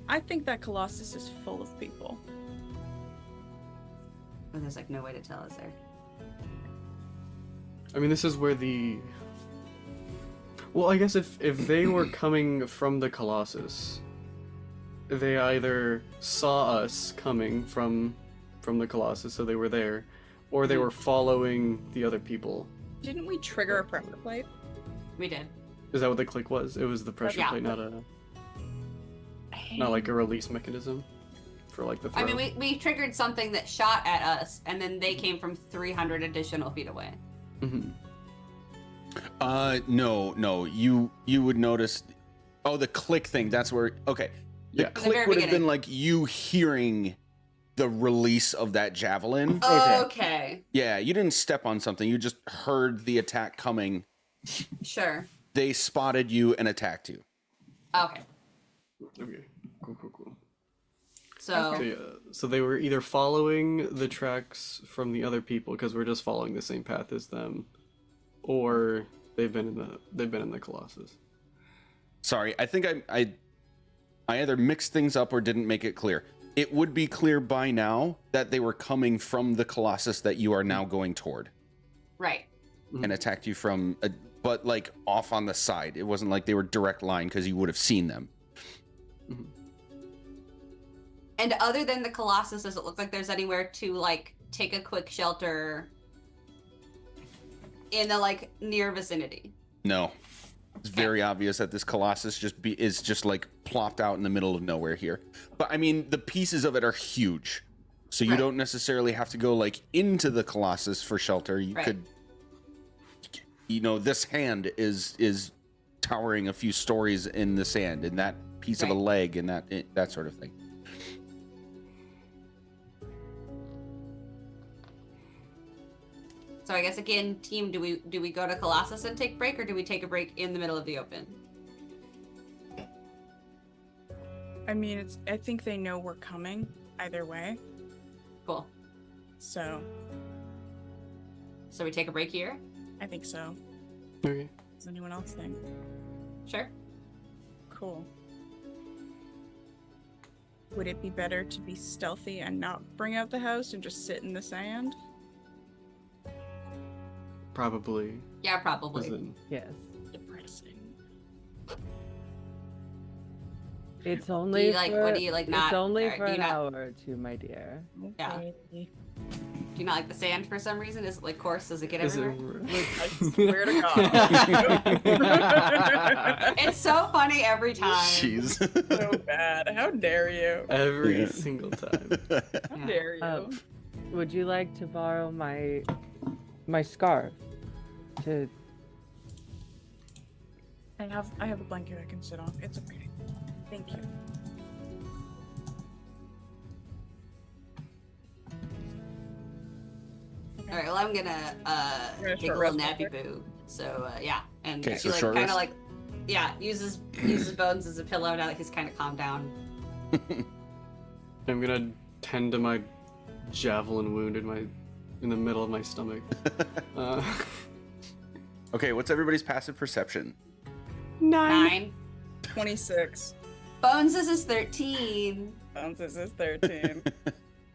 S5: I think that Colossus is full of people.
S3: But there's like no way to tell, is there?
S4: I mean, this is where well, I guess if they were coming from the Colossus, they either saw us coming from the Colossus, so they were there, or they were following the other people.
S5: Didn't we trigger a pressure plate?
S3: We did.
S4: Is that what the click was? It was the pressure
S3: Yeah.
S4: plate, not like a release mechanism for like the throw.
S3: I mean, we triggered something that shot at us, and then they came from 300 additional feet away.
S4: Mhm.
S1: No. You would notice. Oh, the click thing. That's where. Okay. The
S4: Yeah.
S1: click
S3: very
S1: would have been
S3: beginning.
S1: like you hearing the release of that javelin.
S3: Okay.
S1: Yeah, you didn't step on something. You just heard the attack coming.
S3: Sure.
S1: They spotted you and attacked you.
S3: Okay.
S4: Okay. Cool.
S3: So,
S4: So, yeah, so they were either following the tracks from the other people because we're just following the same path as them, or they've been in the Colossus.
S1: Sorry, I think I either mixed things up or didn't make it clear. It would be clear by now that they were coming from the Colossus that you are now going toward,
S3: right.
S1: and attacked you from, but like off on the side. It wasn't like they were direct line because you would have seen them.
S3: And other than the Colossus, does it look like there's anywhere to like take a quick shelter in the like near vicinity?
S1: No, it's very obvious that this Colossus is just like plopped out in the middle of nowhere here. But I mean, the pieces of it are huge, so you
S3: Right.
S1: don't necessarily have to go like into the Colossus for shelter. You
S3: Right.
S1: could, this hand is towering a few stories in the sand, and that piece of a
S3: Right.
S1: leg, and that sort of thing.
S3: So I guess again, team, do we go to Colossus and take a break, or do we take a break in the middle of the open?
S5: I mean, I think they know we're coming either way.
S3: Cool.
S5: So
S3: we take a break here?
S5: I think so.
S4: Okay.
S5: Does anyone else think?
S3: Sure.
S5: Cool. Would it be better to be stealthy and not bring out the house and just sit in the sand?
S4: Probably.
S3: Yeah,
S4: 'cause
S3: probably.
S4: then-
S2: Yes.
S5: Depressing.
S2: It's only
S3: like-
S2: for,
S3: what do you, like, not-
S2: It's only
S3: alright,
S2: for
S3: do you
S2: an
S3: not-
S2: hour or two, my dear.
S3: Yeah.
S5: Okay.
S3: Do you not like the sand for some reason? Is it like coarse? Does it get
S4: Is it
S3: everywhere?
S5: I swear to God.
S3: It's so funny every time.
S1: Jeez.
S5: So bad. How dare you?
S4: Every
S1: Yeah.
S4: single time.
S5: How
S3: Yeah.
S5: dare you?
S2: Would you like to borrow my scarf? To
S5: I have a blanket I can sit on. It's okay. Thank you.
S3: All right. Well, I'm gonna
S5: You're gonna
S3: take a
S5: short
S3: little
S5: rest
S3: nappy
S5: after?
S3: boo. So yeah, and
S1: Okay,
S3: she
S1: so
S3: like
S1: short
S3: kind of
S1: rest?
S3: like uses Bones as a pillow now that he's kind of calmed down.
S4: I'm gonna tend to my javelin wound in the middle of my stomach.
S1: Okay, what's everybody's passive perception?
S3: 9.
S5: 26.
S3: Bones is 13.
S5: Bounces is 13.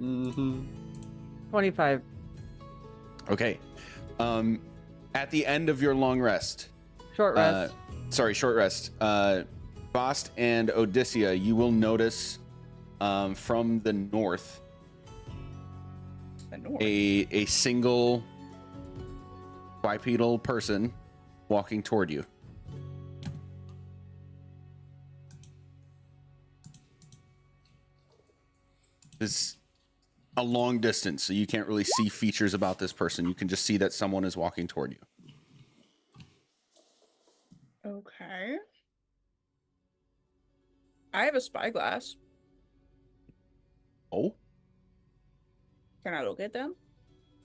S4: Mm-hmm.
S2: 25.
S1: Okay. At the end of your long rest,
S2: Short rest.
S1: short rest, Bost and Odysseia, you will notice from the north
S5: The north.
S1: a single bipedal person walking toward you. It's a long distance, so you can't really see features about this person. You can just see that someone is walking toward you.
S5: Okay. I have a spyglass.
S1: Oh,
S5: Can I look at them?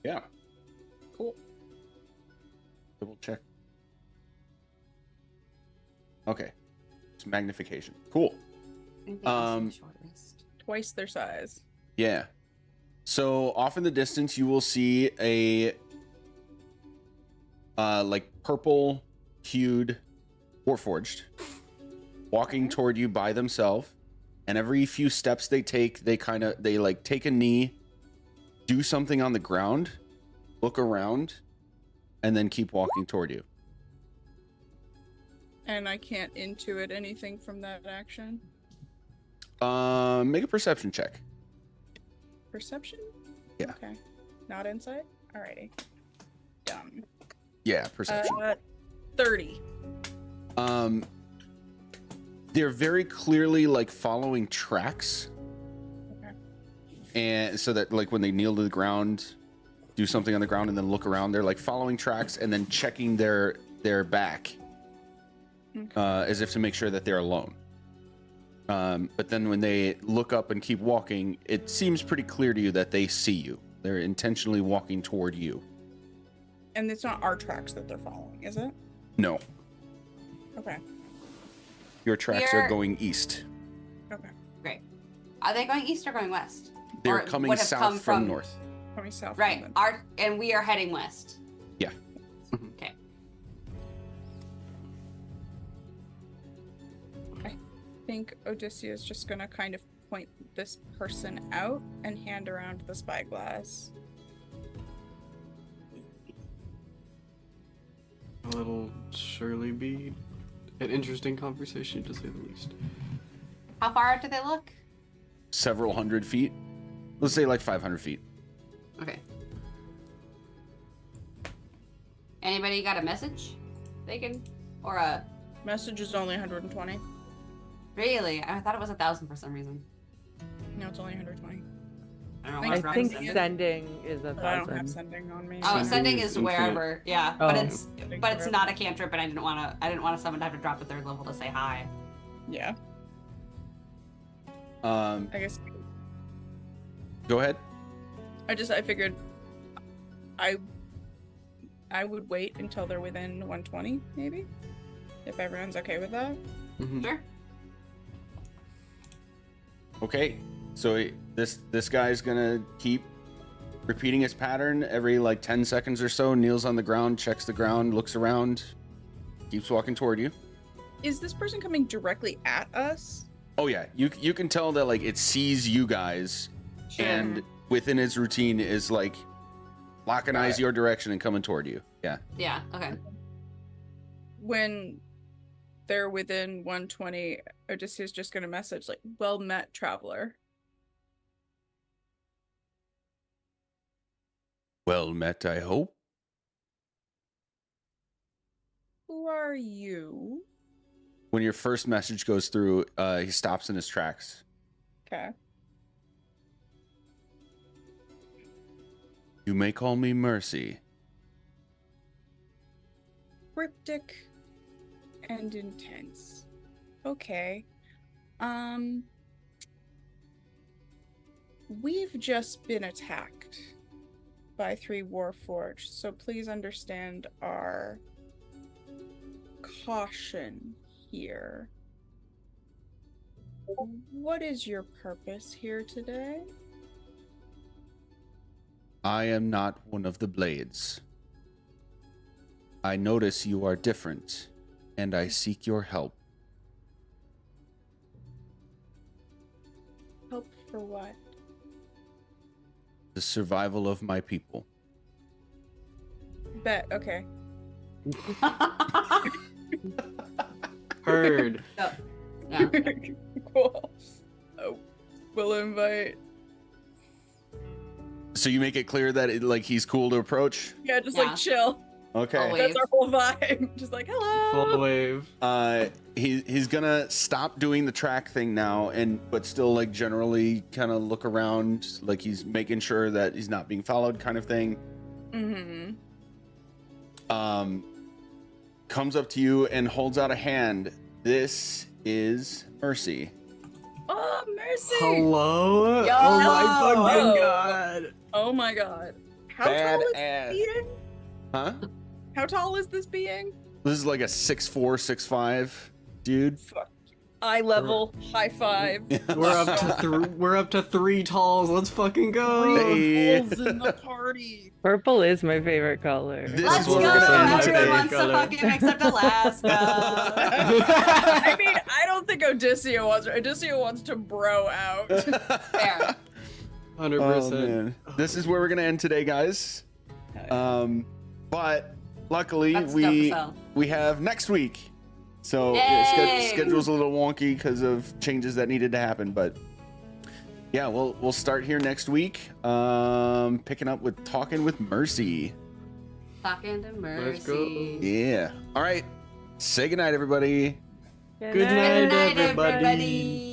S1: yeah.
S5: Cool.
S1: Double check. Okay. It's magnification. Cool.
S3: Short rest.
S5: Twice their size.
S1: Yeah. So off in the distance, you will see a like purple hued Warforged walking toward you by themselves. And every few steps they take, they like take a knee, do something on the ground, look around, and then keep walking toward you.
S5: And I can't intuit anything from that action.
S1: Make a perception check.
S5: Perception?
S1: Yeah.
S5: Okay. Not insight? Alrighty. Done.
S1: Yeah, perception.
S5: 30.
S1: They're very clearly like following tracks.
S5: Okay.
S1: And so that like when they kneel to the ground, do something on the ground and then look around, they're like following tracks and then checking their back
S5: Okay.
S1: as if to make sure that they're alone. But then when they look up and keep walking, it seems pretty clear to you that they see you. They're intentionally walking toward you.
S5: And it's not our tracks that they're following, is it?
S1: No,
S5: Okay.
S1: your tracks are going east.
S5: Okay.
S3: Great. Are they going east or going west?
S1: They're
S3: Or
S1: coming
S3: would have come
S1: south from north.
S5: Coming south.
S3: Right.
S5: From
S3: And we are heading west.
S1: Yeah.
S3: Okay.
S5: I think Odysseus is just gonna kind of point this person out and hand around the spyglass.
S4: It'll surely be an interesting conversation, to say the least.
S3: How far out do they look?
S1: Several hundred feet. Let's say like 500 feet.
S3: Okay. Anybody got a message? They can, or a
S5: Message is only 120.
S3: really? I thought it was 1,000 for some reason.
S5: No, it's only 120.
S3: I don't know.
S5: I
S3: what's
S2: I
S3: wrong
S2: think
S3: with it.
S2: sending is
S5: But I don't have
S2: 1,000.
S5: sending on me.
S3: Oh,
S4: Sending
S3: sending
S4: is
S3: is
S4: infinite.
S3: wherever. Yeah,
S2: Oh.
S3: but it's
S5: Sending
S3: not a cantrip, and I didn't want someone to have to drop to 3rd level to say hi.
S5: Yeah,
S1: Um,
S5: I guess.
S1: go ahead.
S5: I figured I would wait until they're within 120, maybe, if everyone's okay with that.
S4: Mhm.
S3: Sure.
S1: Okay, so this guy's gonna keep repeating his pattern every like 10 seconds or so. Kneels on the ground, checks the ground, looks around, keeps walking toward you.
S5: Is this person coming directly at us?
S1: Oh yeah, you can tell that like it sees you guys,
S3: Sure.
S1: and within its routine is like locking eyes your direction and coming toward you. Yeah.
S3: Yeah. Okay.
S5: When they're within 120, Odysseus is just gonna message like, "Well met, traveler."
S1: Well met, I hope.
S5: Who are you?
S1: When your first message goes through, he stops in his tracks.
S5: Okay.
S1: You may call me Mercy.
S5: Cryptic and intense. Okay. We've just been attacked by 3 Warforged, so please understand our caution here. What is your purpose here today?
S1: I am not one of the blades. I notice you are different, and I seek your help.
S5: Help for what?
S1: The survival of my people.
S5: Bet, okay.
S4: Heard.
S3: Yeah.
S5: Cool. Oh, we'll invite.
S1: So you make it clear that like he's cool to approach.
S5: Yeah, just
S3: Yeah.
S5: like chill.
S1: Okay.
S3: Always.
S5: That's our whole vibe. Just like, hello.
S4: Full wave.
S1: He's gonna stop doing the track thing now, but still like generally kind of look around, like he's making sure that he's not being followed, kind of thing.
S5: Mm-hmm.
S1: Comes up to you and holds out a hand. This is Mercy.
S5: Oh, mercy.
S4: Hello?
S3: Yo!
S4: Oh my
S5: Whoa.
S4: fucking god.
S5: Oh my god. How tall is
S1: Badass.
S5: this being?
S1: Huh?
S5: How tall is this being?
S1: This is like a 6'4", 6'5" dude.
S5: Fuck. Eye level, high five.
S4: We're up to 3 talls. Let's fucking go.
S1: Hey.
S5: Bulls in the party.
S2: Purple is my favorite color.
S1: This
S3: Let's
S1: is what
S3: go!
S1: we're gonna end
S3: Everyone
S1: today.
S3: wants to
S4: Color.
S3: fucking except Alaska.
S5: I mean, I don't think Odysseus wants. Odysseus wants to bro out.
S3: Fair.
S4: 100%.
S1: Oh, man. This is where we're gonna end today, guys. But luckily
S3: That's dope as hell.
S1: we have next week. So
S3: Yay!
S1: schedule's a little wonky because of changes that needed to happen, but yeah, we'll start here next week. Picking up with Talking with Mercy.
S3: Talking to Mercy.
S4: Let's go.
S1: Yeah. All right. Say goodnight, everybody.
S2: Good
S4: Good night,
S3: Good night,
S4: everybody.
S3: everybody.